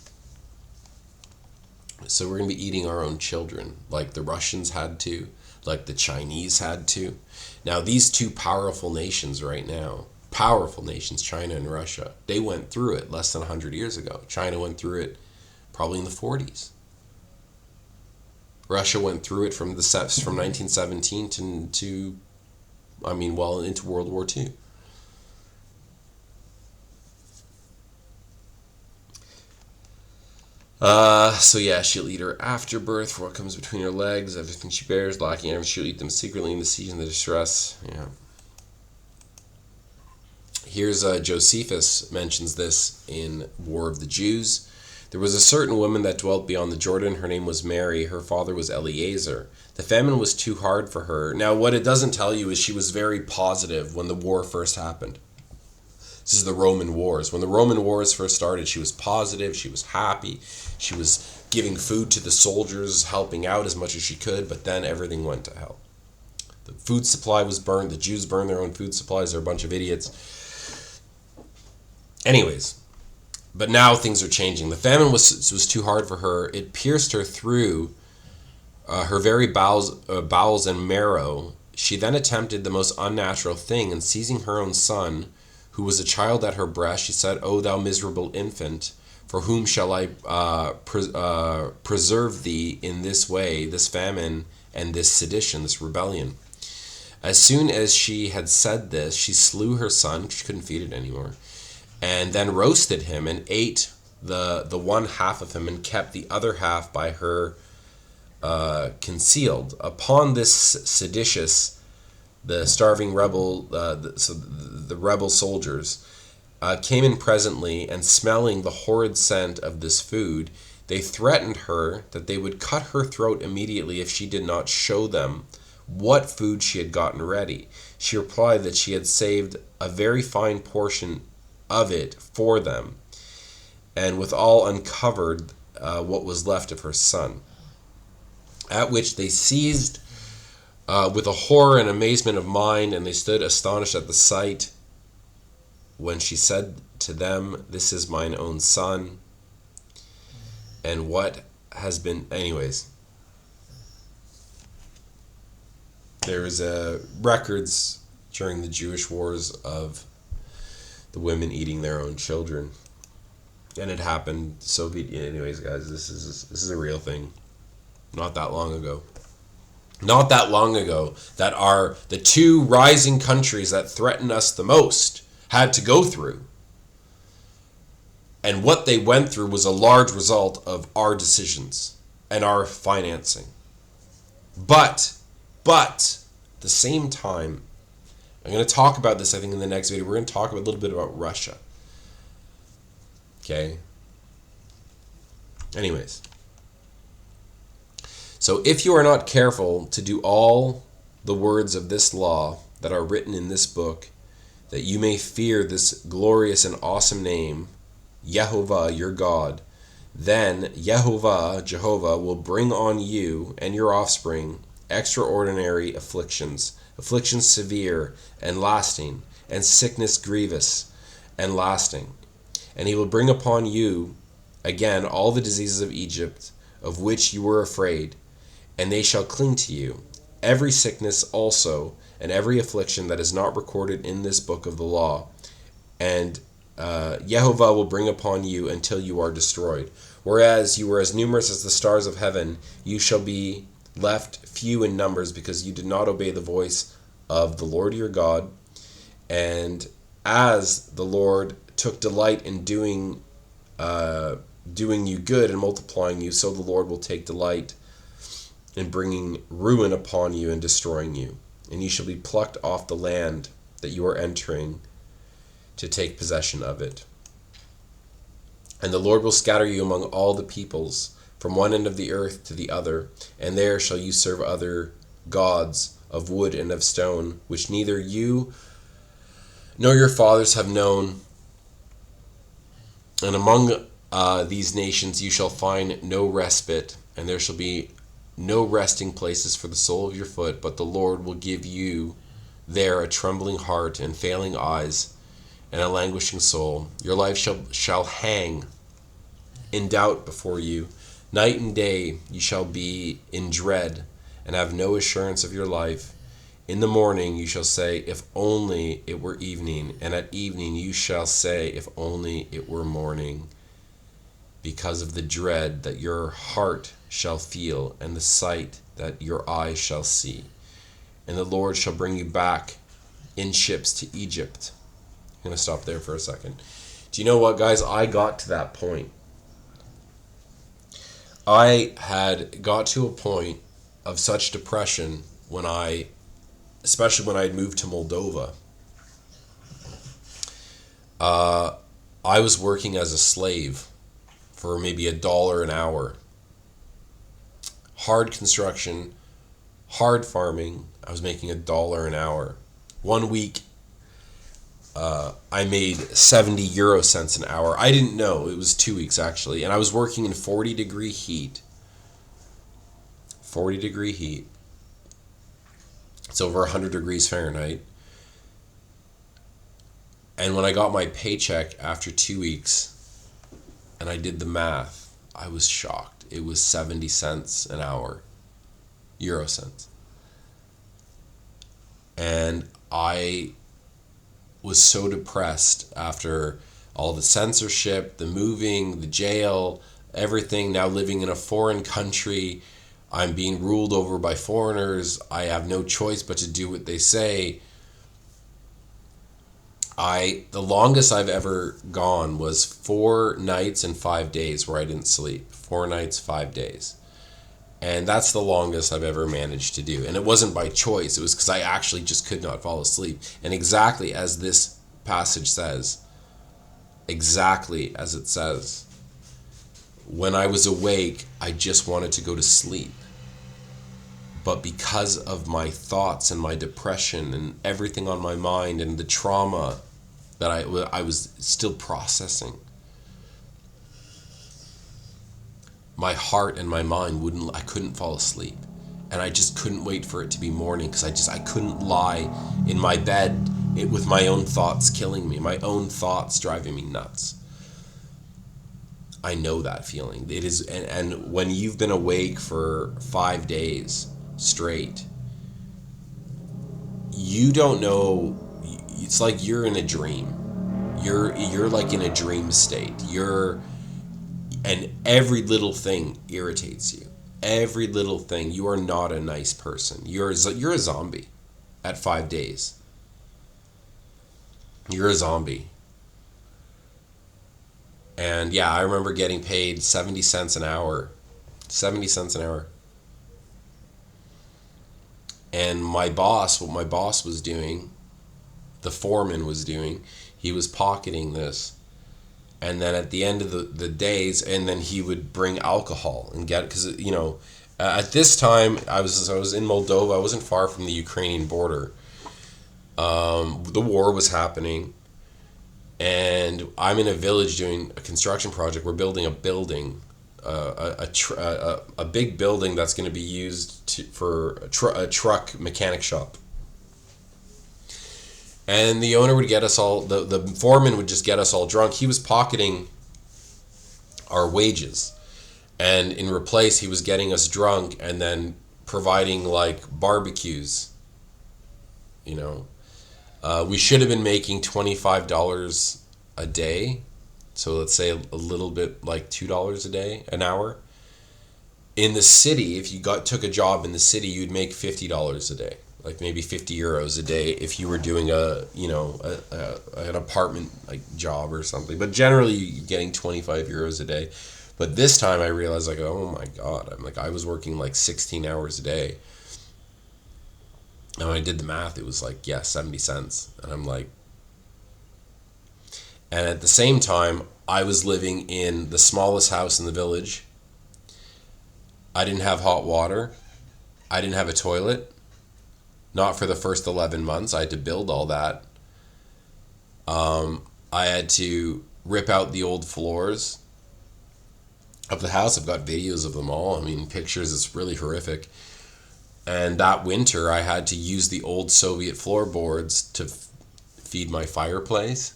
So we're going to be eating our own children, like the Russians had to, like the Chinese had to. Now, these two powerful nations right now, powerful nations, China and Russia, they went through it less than 100 years ago. China went through it probably in the 40s. Russia went through it from 1917 to into World War II. So yeah, she'll eat her afterbirth for what comes between her legs, everything she bears, lacking everything, she'll eat them secretly in the siege and the distress. Yeah. Here's Josephus mentions this in War of the Jews. There was a certain woman that dwelt beyond the Jordan. Her name was Mary. Her father was Eliezer. The famine was too hard for her. Now, what it doesn't tell you is she was very positive when the war first happened. This is the Roman Wars. When the Roman Wars first started, she was positive. She was happy. She was giving food to the soldiers, helping out as much as she could. But then everything went to hell. The food supply was burned. The Jews burned their own food supplies. They're a bunch of idiots. Anyways, but now things are changing. The famine was too hard for her. It pierced her through her very bowels and marrow. She then attempted the most unnatural thing, and seizing her own son, who was a child at her breast, she said, "O thou miserable infant, for whom shall I preserve thee in this way, this famine and this sedition, this rebellion?" As soon as she had said this, she slew her son. She couldn't feed it anymore. And then roasted him and ate the one half of him and kept the other half by her concealed. Upon this seditious, the starving rebel, the rebel soldiers came in presently, and smelling the horrid scent of this food, they threatened her that they would cut her throat immediately if she did not show them what food she had gotten ready. She replied that she had saved a very fine portion of it for them, and withal uncovered what was left of her son. At which they seized with a horror and amazement of mind, and they stood astonished at the sight, when she said to them, "This is mine own son." And what has been... Anyways, there was records during the Jewish wars of the women eating their own children, and it happened. Anyways, guys, this is a real thing. Not that long ago that are the two rising countries that threaten us the most had to go through. And what they went through was a large result of our decisions and our financing. But at the same time, I'm going to talk about this, I think, in the next video. We're going to talk a little bit about Russia. Okay? Anyways. So if you are not careful to do all the words of this law that are written in this book, that you may fear this glorious and awesome name, Yehovah, your God, then Jehovah, will bring on you and your offspring extraordinary afflictions severe and lasting, and sickness grievous and lasting. And he will bring upon you again all the diseases of Egypt, of which you were afraid, and they shall cling to you. Every sickness also, and every affliction that is not recorded in this book of the law. And Yehovah will bring upon you until you are destroyed. Whereas you were as numerous as the stars of heaven, you shall be left few in numbers, because you did not obey the voice of the Lord your God. And as the Lord took delight in doing you good and multiplying you, so the Lord will take delight in bringing ruin upon you and destroying you. And you shall be plucked off the land that you are entering to take possession of it. And the Lord will scatter you among all the peoples, from one end of the earth to the other, and there shall you serve other gods of wood and of stone, which neither you nor your fathers have known. And among these nations you shall find no respite, and there shall be no resting places for the sole of your foot, but the Lord will give you there a trembling heart and failing eyes and a languishing soul. Your life shall hang in doubt before you. Night and day you shall be in dread and have no assurance of your life. In the morning you shall say, if only it were evening, and at evening you shall say, if only it were morning, because of the dread that your heart shall feel, and the sight that your eyes shall see. And the Lord shall bring you back in ships to Egypt. I'm going to stop there for a second. Do you know what, guys? I got to that point. I had got to a point of such depression especially when I had moved to Moldova. I was working as a slave for maybe $1 an hour. Hard construction, hard farming. I was making $1 an hour. 1 week, I made 70 euro cents an hour. I didn't know. It was 2 weeks, actually. And I was working in 40-degree heat. 40-degree heat. It's over 100 degrees Fahrenheit. And when I got my paycheck after 2 weeks, and I did the math, I was shocked. It was 70 cents an hour. Euro cents. And I was so depressed after all the censorship, the moving, the jail, everything, now living in a foreign country. I'm being ruled over by foreigners. I have no choice but to do what they say. The longest I've ever gone was 4 nights and 5 days where I didn't sleep. 4 nights, 5 days. And that's the longest I've ever managed to do. And it wasn't by choice. It was because I actually just could not fall asleep. And exactly as this passage says, exactly as it says, when I was awake, I just wanted to go to sleep. But because of my thoughts and my depression and everything on my mind and the trauma that I was still processing, my heart and my mind I couldn't fall asleep. And I just couldn't wait for it to be morning because I couldn't lie in my bed with my own thoughts killing me, my own thoughts driving me nuts. I know that feeling. It is, and when you've been awake for 5 days straight, you don't know. It's like you're in a dream. You're like in a dream state. And every little thing irritates you. Every little thing. You are not a nice person. You're a zombie at 5 days. You're a zombie. And yeah, I remember getting paid 70 cents an hour. 70 cents an hour. And what my boss was doing, the foreman was doing, he was pocketing this. And then at the end of the days, and then he would bring alcohol and get, because, at this time, I was in Moldova. I wasn't far from the Ukrainian border. The war was happening. And I'm in a village doing a construction project. We're building a building, a big building that's going to be used for a truck mechanic shop. And the owner would get us all, the foreman would just get us all drunk. He was pocketing our wages. And in replace, he was getting us drunk and then providing like barbecues. We should have been making $25 a day. So let's say a little bit like $2 a day, an hour. In the city, if you took a job in the city, you'd make $50 a day. Like maybe 50 euros a day if you were doing an apartment like job or something. But generally you're getting 25 euros a day. But this time I realized like, oh my God, I was working like 16 hours a day. And when I did the math, it was like, 70 cents. And I'm like, and at the same time, I was living in the smallest house in the village. I didn't have hot water. I didn't have a toilet. Not for the first 11 months. I had to build all that. I had to rip out the old floors of the house. I've got videos of them all. Pictures. It's really horrific. And that winter, I had to use the old Soviet floorboards to feed my fireplace.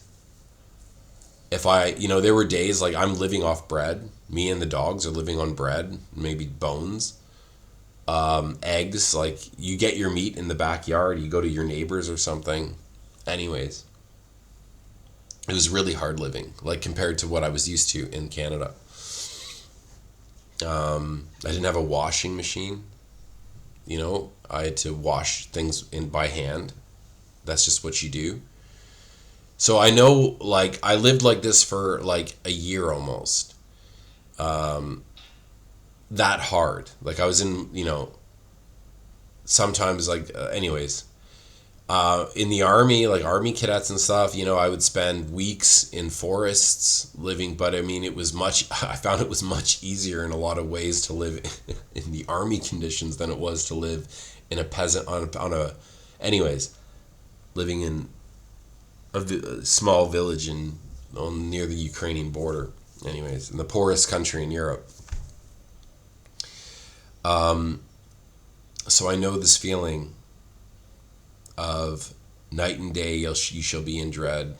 There were days like I'm living off bread. Me and the dogs are living on bread, maybe bones. Eggs, like you get your meat in the backyard, you go to your neighbors or something. Anyways, it was really hard living, like compared to what I was used to in Canada. I didn't have a washing machine. I had to wash things by hand. That's just what you do. So I know, like, I lived like this for like a year almost. That hard. Like I was in, sometimes like, anyways, in the army, like army cadets and stuff, I would spend weeks in forests living, but I mean, I found it was much easier in a lot of ways to live in the army conditions than it was to live in a peasant, anyways, living in a small village near the Ukrainian border, anyways, in the poorest country in Europe. So I know this feeling of night and day you shall be in dread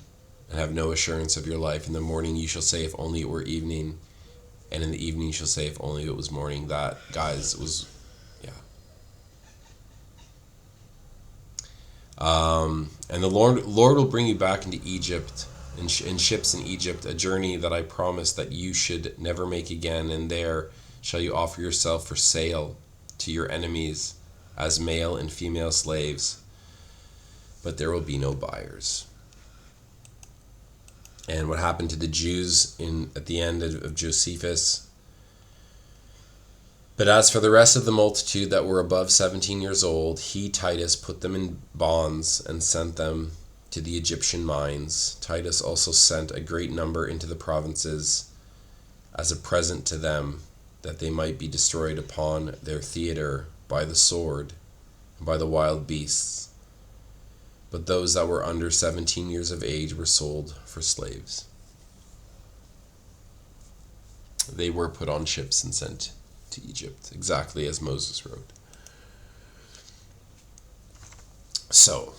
and have no assurance of your life. In the morning you shall say, if only it were evening, and in the evening you shall say, if only it was morning. That, guys, was, yeah. And the Lord will bring you back into Egypt, in ships in Egypt, a journey that I promised that you should never make again, and there shall you offer yourself for sale to your enemies as male and female slaves, but there will be no buyers. And what happened to the Jews at the end of Josephus? But as for the rest of the multitude that were above 17 years old, he, Titus, put them in bonds and sent them to the Egyptian mines. Titus also sent a great number into the provinces as a present to them, that they might be destroyed upon their theater by the sword and by the wild beasts. But those that were under 17 years of age were sold for slaves. They were put on ships and sent to Egypt, exactly as Moses wrote. So,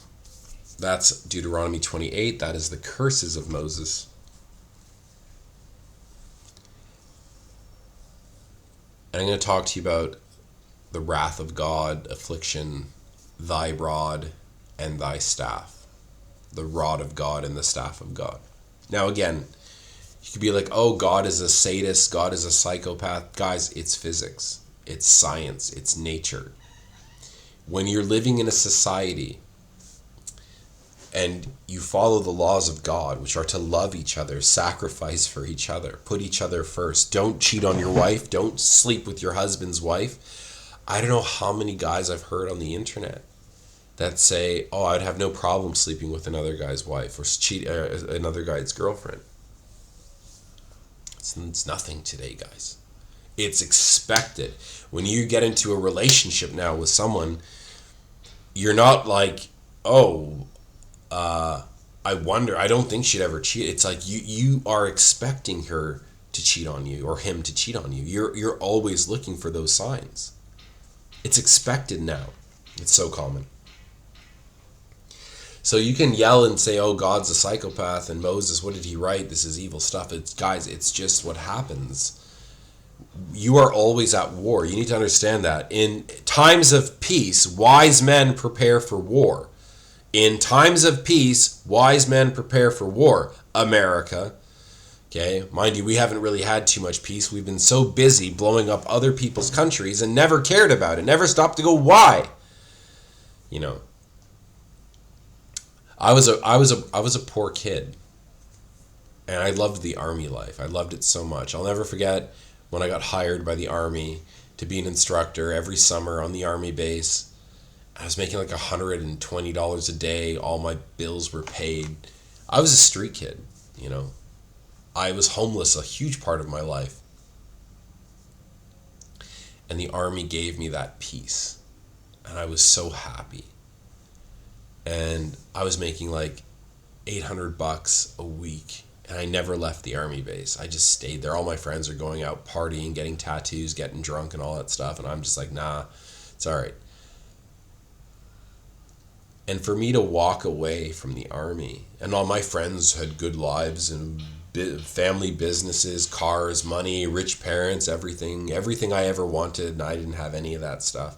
that's Deuteronomy 28. That is the curses of Moses. And I'm going to talk to you about the wrath of God, affliction, thy rod, and thy staff. The rod of God and the staff of God. Now again, you could be like, oh, God is a sadist, God is a psychopath. Guys, it's physics, it's science, it's nature. When you're living in a society and you follow the laws of God, which are to love each other, sacrifice for each other, put each other first, don't cheat on your wife, don't sleep with your husband's wife. I don't know how many guys I've heard on the internet that say, oh, I'd have no problem sleeping with another guy's wife or another guy's girlfriend. It's nothing today, guys. It's expected. When you get into a relationship now with someone, you're not like, oh, I wonder, I don't think she'd ever cheat. It's like you are expecting her to cheat on you or him to cheat on you. You're always looking for those signs. It's expected now. It's so common. So you can yell and say, oh, God's a psychopath, and Moses, what did he write? This is evil stuff. Guys, it's just what happens. You are always at war. You need to understand that. In times of peace, wise men prepare for war. In times of peace, wise men prepare for war. America. Okay, mind you, we haven't really had too much peace. We've been so busy blowing up other people's countries and never cared about it. Never stopped to go, why? I was a poor kid, and I loved the army life. I loved it so much. I'll never forget when I got hired by the army to be an instructor every summer on the army base. I was making like $120 a day. All my bills were paid. I was a street kid, I was homeless a huge part of my life. And the army gave me that peace. And I was so happy. And I was making like $800 a week, and I never left the army base. I just stayed there. All my friends are going out partying, getting tattoos, getting drunk and all that stuff, and I'm just like, nah, it's all right. And for me to walk away from the army, and all my friends had good lives and family businesses, cars, money, rich parents, everything I ever wanted, and I didn't have any of that stuff.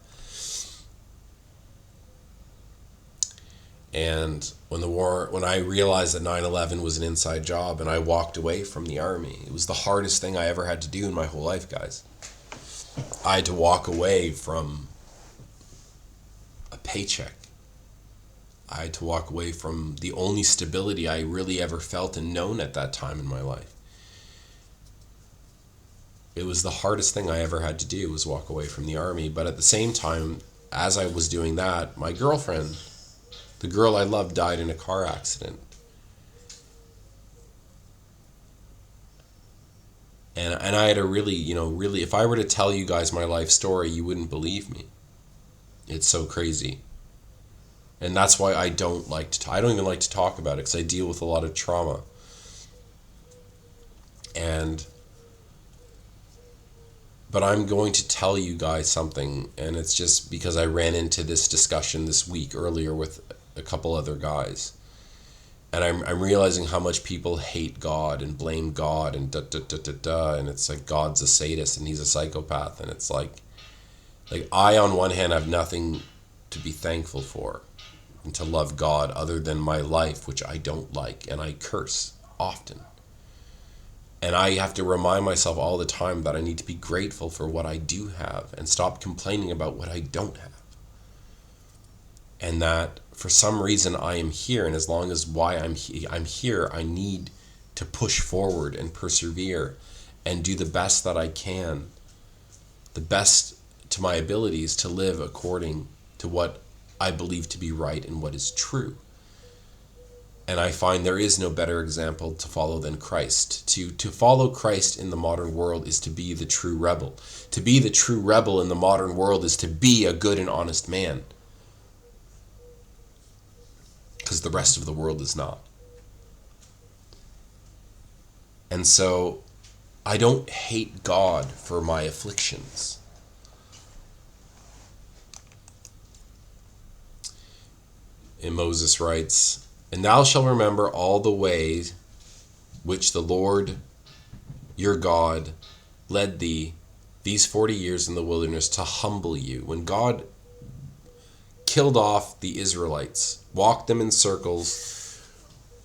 And when I realized that 9/11 was an inside job and I walked away from the army, it was the hardest thing I ever had to do in my whole life, guys. I had to walk away from a paycheck I had to walk away from the only stability I really ever felt and known at that time in my life. It was the hardest thing I ever had to do, was walk away from the army. But at the same time, as I was doing that, my girlfriend, the girl I loved, died in a car accident. And I had a really, if I were to tell you guys my life story, you wouldn't believe me. It's so crazy. And that's why I don't even like to talk about it, because I deal with a lot of trauma. But I'm going to tell you guys something, and it's just because I ran into this discussion this week earlier with a couple other guys. And I'm realizing how much people hate God and blame God and and it's like God's a sadist and he's a psychopath, and it's like I, on one hand, have nothing to be thankful for and to love God other than my life, which I don't like, and I curse often. And I have to remind myself all the time that I need to be grateful for what I do have and stop complaining about what I don't have. And that for some reason I am here, and as long as why I'm here, I need to push forward and persevere and do the best that I can, the best to my abilities, to live according to what I believe to be right and what is true. And I find there is no better example to follow than Christ. To follow Christ in the modern world is to be the true rebel. To be the true rebel in the modern world is to be a good and honest man. Because the rest of the world is not. And so I don't hate God for my afflictions. And Moses writes, "And thou shalt remember all the ways which the Lord your God led thee these 40 years in the wilderness to humble you." When God killed off the Israelites, walked them in circles,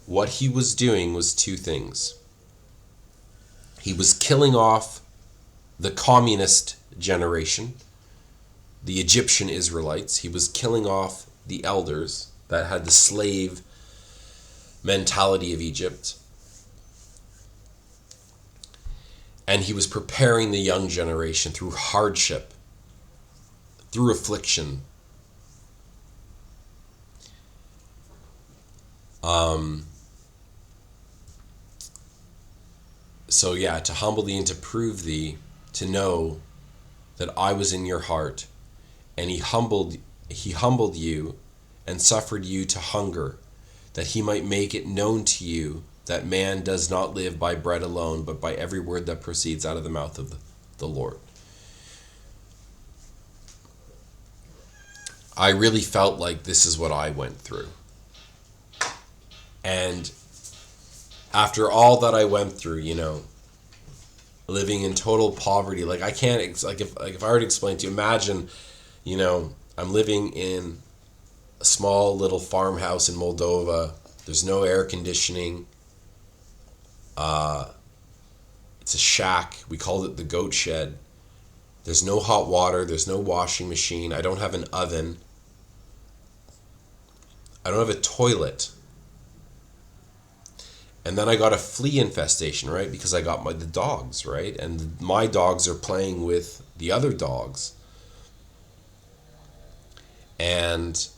what he was doing was two things. He was killing off the communist generation, the Egyptian Israelites. He was killing off the elders that had the slave mentality of Egypt. And he was preparing the young generation through hardship, through affliction. So yeah, to humble thee and to prove thee, to know that I was in your heart, and he humbled you and suffered you to hunger, that he might make it known to you that man does not live by bread alone, but by every word that proceeds out of the mouth of the Lord. I really felt like this is what I went through. And after all that I went through, living in total poverty, I can't, if I were to explain to you, imagine, I'm living in a small little farmhouse in Moldova. There's no air conditioning. It's a shack. We called it the goat shed. There's no hot water. There's no washing machine. I don't have an oven. I don't have a toilet. And then I got a flea infestation, right? Because I got the dogs, right? And my dogs are playing with the other dogs. And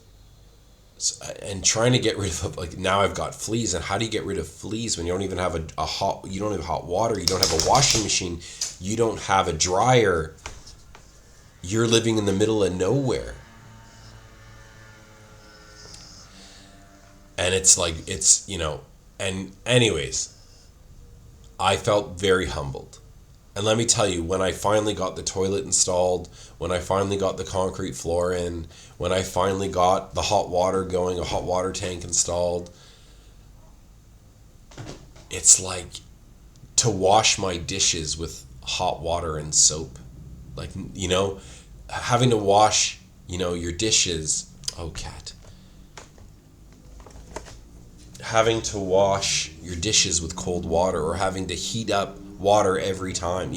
trying to get rid of, now I've got fleas. And how do you get rid of fleas when you don't even have you don't have hot water, you don't have a washing machine, you don't have a dryer, you're living in the middle of nowhere. And and anyways, I felt very humbled. And let me tell you, when I finally got the toilet installed, when I finally got the concrete floor in, when I finally got the hot water going, a hot water tank installed, it's like to wash my dishes with hot water and soap. Having to wash, your dishes. Oh, cat. Having to wash your dishes with cold water, or having to heat up water every time,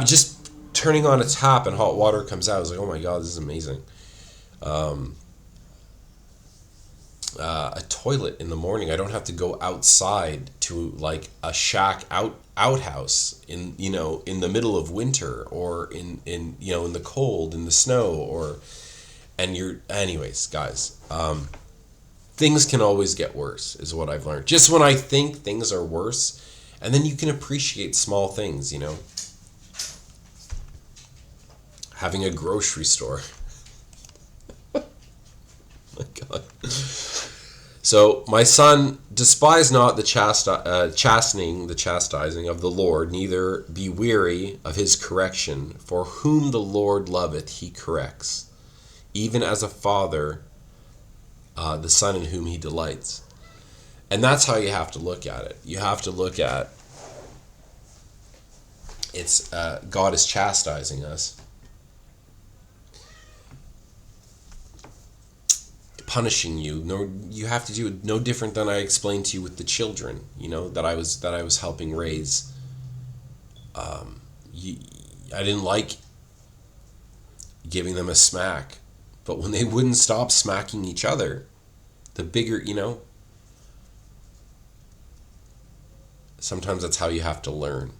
just turning on a tap and hot water comes out. I was like, oh my God, this is amazing. a toilet in the morning. I don't have to go outside to like a shack outhouse in in the middle of winter, or in in the cold, in the snow, or and you're anyways, guys. Things can always get worse, is what I've learned. Just when I think things are worse, and then you can appreciate small things. Having a grocery store. My God. So, my son, despise not the chastening, the chastising of the Lord, neither be weary of his correction. For whom the Lord loveth, he corrects, even as a father the son in whom he delights. And that's how you have to look at it. You have to look at God is chastising us, punishing you. No, you have to do it no different than I explained to you with the children, that I was helping raise. I didn't like giving them a smack, but when they wouldn't stop smacking each other, the bigger, sometimes that's how you have to learn.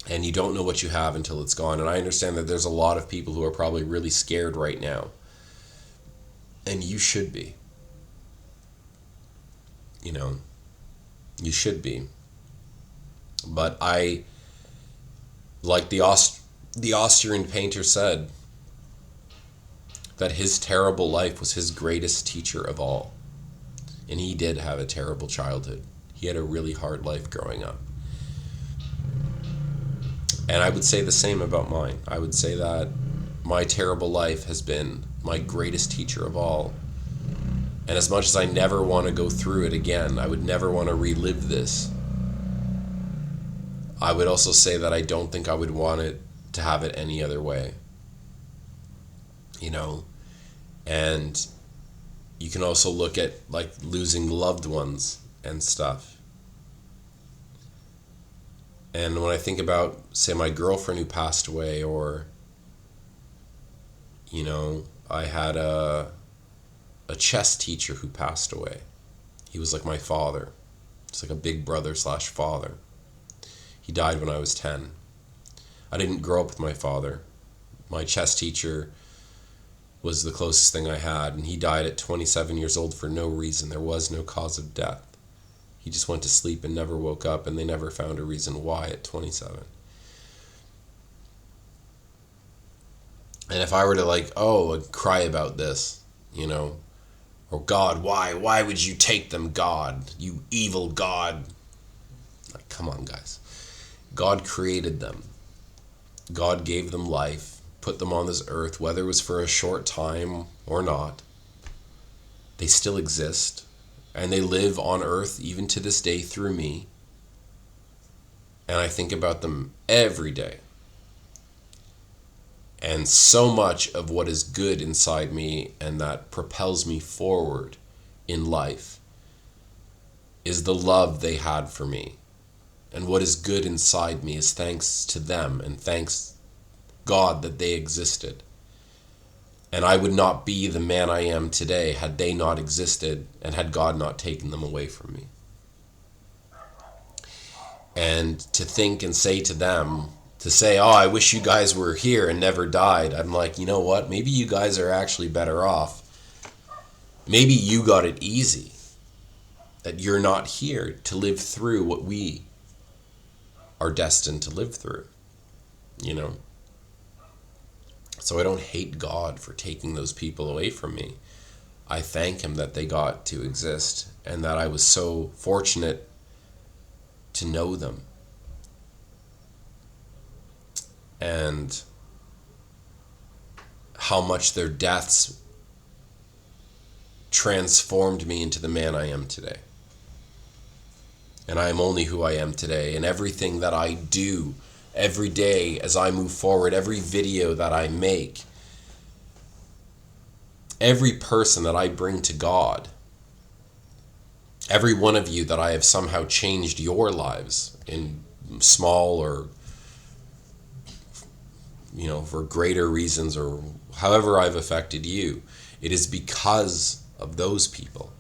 And you don't know what you have until it's gone. And I understand that there's a lot of people who are probably really scared right now. And you should be. You should be. But like the Austrian painter said, that his terrible life was his greatest teacher of all. And he did have a terrible childhood. He had a really hard life growing up. And I would say the same about mine. I would say that my terrible life has been my greatest teacher of all. And as much as I never want to go through it again, I would never want to relive this, I would also say that I don't think I would want it to have it any other way. And you can also look at like losing loved ones and stuff. And when I think about, say, my girlfriend who passed away, or I had a chess teacher who passed away. He was like my father. It's like a big brother / father. He died when I was 10. I didn't grow up with my father. My chess teacher was the closest thing I had, and he died at 27 years old for no reason. There was no cause of death. He just went to sleep and never woke up, and they never found a reason why at 27. And if I were to I'd cry about this, or God, why would you take them, God, you evil God? Like, come on, guys. God created them. God gave them life, put them on this earth, whether it was for a short time or not. They still exist, and they live on earth even to this day through me. And I think about them every day. And so much of what is good inside me and that propels me forward in life is the love they had for me. And what is good inside me is thanks to them, and thanks God that they existed. And I would not be the man I am today had they not existed and had God not taken them away from me. And to think and say to them, to say, oh, I wish you guys were here and never died. I'm like, you know what? Maybe you guys are actually better off. Maybe you got it easy. That you're not here to live through what we are destined to live through. So I don't hate God for taking those people away from me. I thank him that they got to exist, and that I was so fortunate to know them. And how much their deaths transformed me into the man I am today. And I am only who I am today. And everything that I do every day as I move forward, every video that I make, every person that I bring to God, every one of you that I have somehow changed your lives in small or for greater reasons, or however I've affected you, it is because of those people.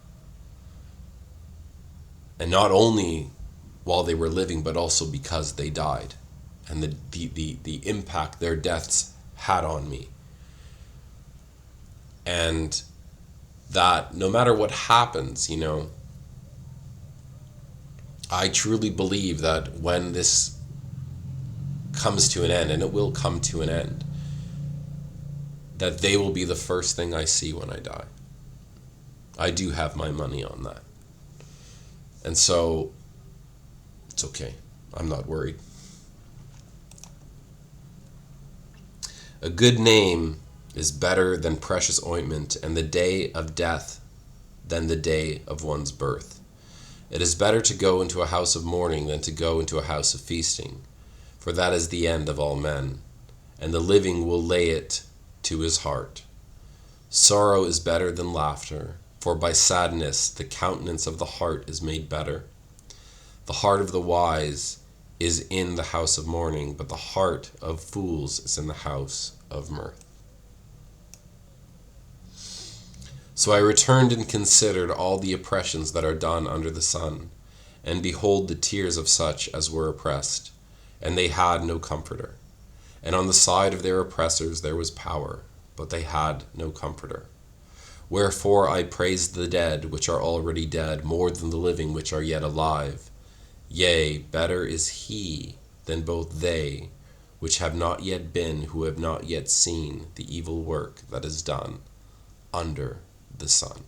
And not only while they were living, but also because they died, and the impact their deaths had on me. And that no matter what happens, I truly believe that when this comes to an end, and it will come to an end, that they will be the first thing I see when I die. I do have my money on that. And so, it's okay. I'm not worried. A good name is better than precious ointment, and the day of death than the day of one's birth. It is better to go into a house of mourning than to go into a house of feasting, for that is the end of all men, and the living will lay it to his heart. Sorrow is better than laughter, for by sadness the countenance of the heart is made better. The heart of the wise is in the house of mourning, but the heart of fools is in the house of mirth. So I returned and considered all the oppressions that are done under the sun, and behold the tears of such as were oppressed, and they had no comforter. And on the side of their oppressors there was power, but they had no comforter. Wherefore I praised the dead which are already dead more than the living which are yet alive. Yea, better is he than both they which have not yet been, who have not yet seen the evil work that is done under the sun.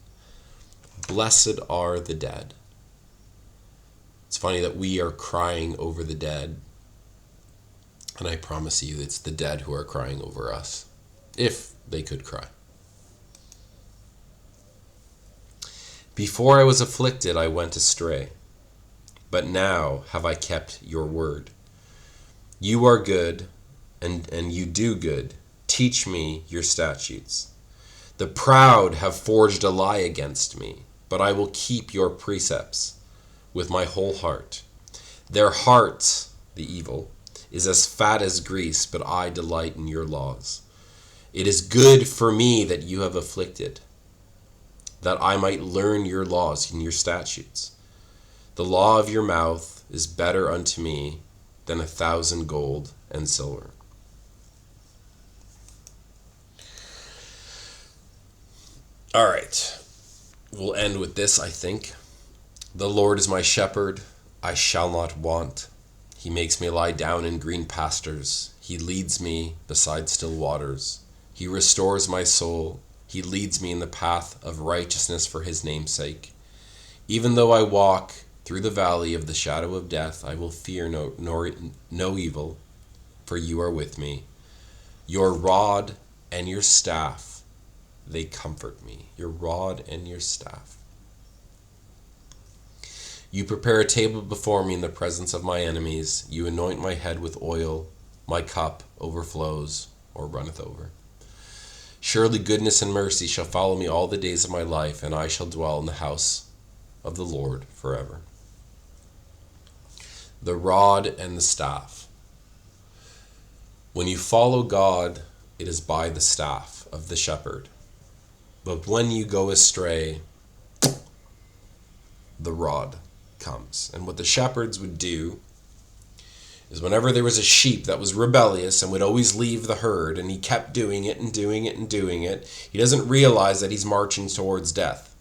Blessed are the dead. It's funny that we are crying over the dead, and I promise you it's the dead who are crying over us, if they could cry. Before I was afflicted, I went astray, but now have I kept your word. You are good, and you do good. Teach me your statutes. The proud have forged a lie against me, but I will keep your precepts with my whole heart. Their heart, the evil, is as fat as grease, but I delight in your laws. It is good for me that you have afflicted, that I might learn your laws and your statutes. The law of your mouth is better unto me than 1,000 gold and silver. All right, we'll end with this, I think. The Lord is my shepherd, I shall not want. He makes me lie down in green pastures. He leads me beside still waters. He restores my soul. He leads me in the path of righteousness for his name's sake. Even though I walk through the valley of the shadow of death, I will fear no evil, for you are with me. Your rod and your staff, they comfort me. Your rod and your staff. You prepare a table before me in the presence of my enemies. You anoint my head with oil. My cup overflows or runneth over. Surely goodness and mercy shall follow me all the days of my life, and I shall dwell in the house of the Lord forever. The rod and the staff. When you follow God, it is by the staff of the shepherd. But when you go astray, the rod comes. And what the shepherds would do is whenever there was a sheep that was rebellious and would always leave the herd, and he kept doing it and doing it and doing it, he doesn't realize that he's marching towards death.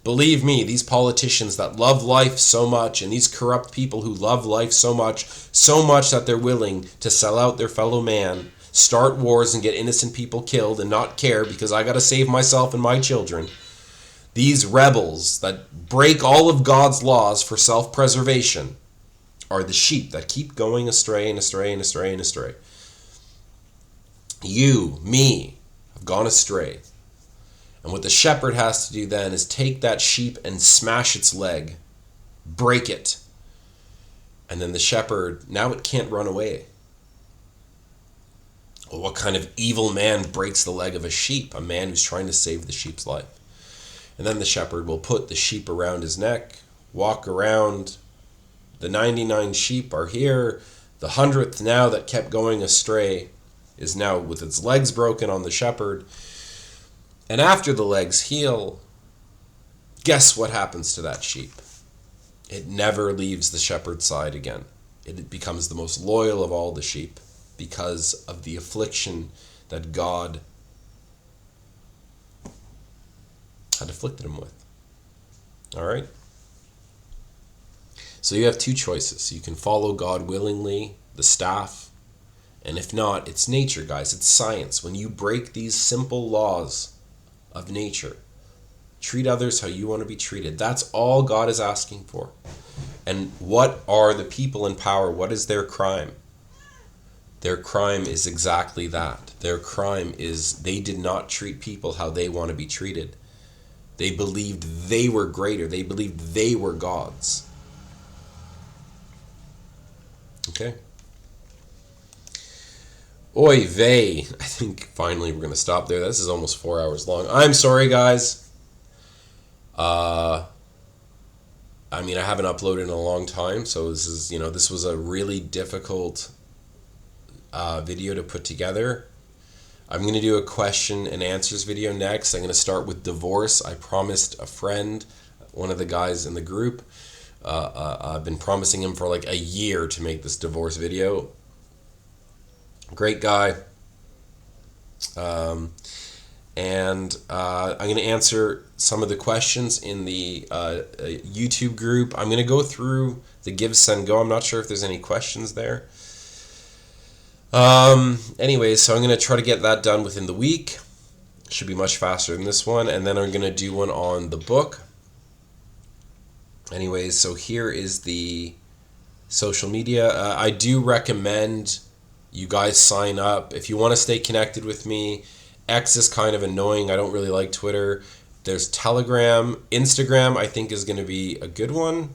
Believe me, these politicians that love life so much, and these corrupt people who love life so much that they're willing to sell out their fellow man, start wars and get innocent people killed and not care because I got to save myself and my children. These rebels that break all of God's laws for self-preservation are the sheep that keep going astray and astray and astray and astray. You, me, have gone astray. And what the shepherd has to do then is take that sheep and smash its leg, break it. And then the shepherd, now it can't run away. Well, what kind of evil man breaks the leg of a sheep? A man who's trying to save the sheep's life. And then the shepherd will put the sheep around his neck, walk around. The 99 sheep are here. The 100th now that kept going astray is now with its legs broken on the shepherd. And after the legs heal, guess what happens to that sheep? It never leaves the shepherd's side again. It becomes the most loyal of all the sheep because of the affliction that God had afflicted him with. All right? So you have two choices. You can follow God willingly, the staff, and if not, it's nature, guys. It's science. When you break these simple laws of nature, treat others how you want to be treated. That's all God is asking for. And what are the people in power? What is their crime? Their crime is exactly that. Their crime is they did not treat people how they want to be treated. They believed they were greater. They believed they were gods. Okay. Oy vey. I think finally we're going to stop there. This is almost 4 hours long. I'm sorry, guys. I mean, I haven't uploaded in a long time, so this was a really difficult video to put together. I'm going to do a question and answers video next. I'm going to start with divorce. I promised a friend, one of the guys in the group, I've been promising him for like a year to make this divorce video. Great guy. And I'm going to answer some of the questions in the YouTube group. I'm going to go through the give, send, go. I'm not sure if there's any questions there. Anyways, so I'm going to try to get that done within the week. Should be much faster than this one. And then I'm going to do one on the book. Anyways, so here is the social media. I do recommend you guys sign up. If you want to stay connected with me, X is kind of annoying. I don't really like Twitter. There's Telegram. Instagram, I think, is going to be a good one.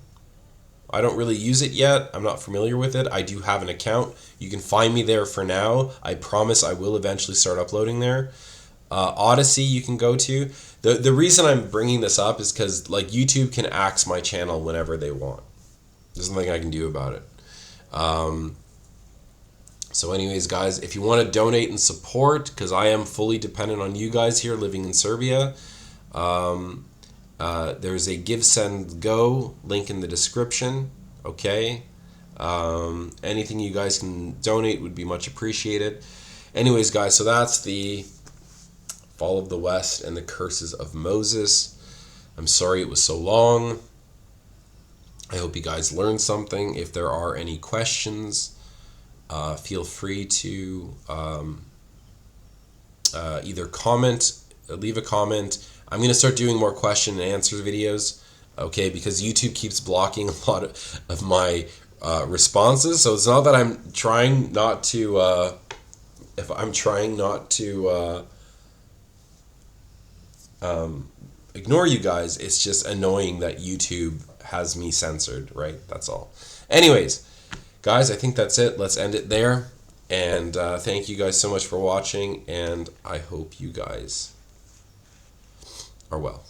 I don't really use it yet. I'm not familiar with it. I do have an account. You can find me there for now. I promise I will eventually start uploading there. Odysee you can go to. The reason I'm bringing this up is because like YouTube can axe my channel whenever they want. There's nothing I can do about it. So anyways, guys, if you want to donate and support, because I am fully dependent on you guys here living in Serbia, there's a Give, Send, Go link in the description, okay? Anything you guys can donate would be much appreciated. Anyways, guys, so that's the Fall of the West and the Curses of Moses. I'm sorry it was so long. I hope you guys learned something. If there are any questions, feel free to either leave a comment. I'm going to start doing more question and answer videos, okay, because YouTube keeps blocking a lot of my responses. So it's not that I'm trying not to, ignore you guys. It's just annoying that YouTube has me censored, right? That's all. Anyways, guys, I think that's it. Let's end it there. And thank you guys so much for watching, and I hope you guys are well.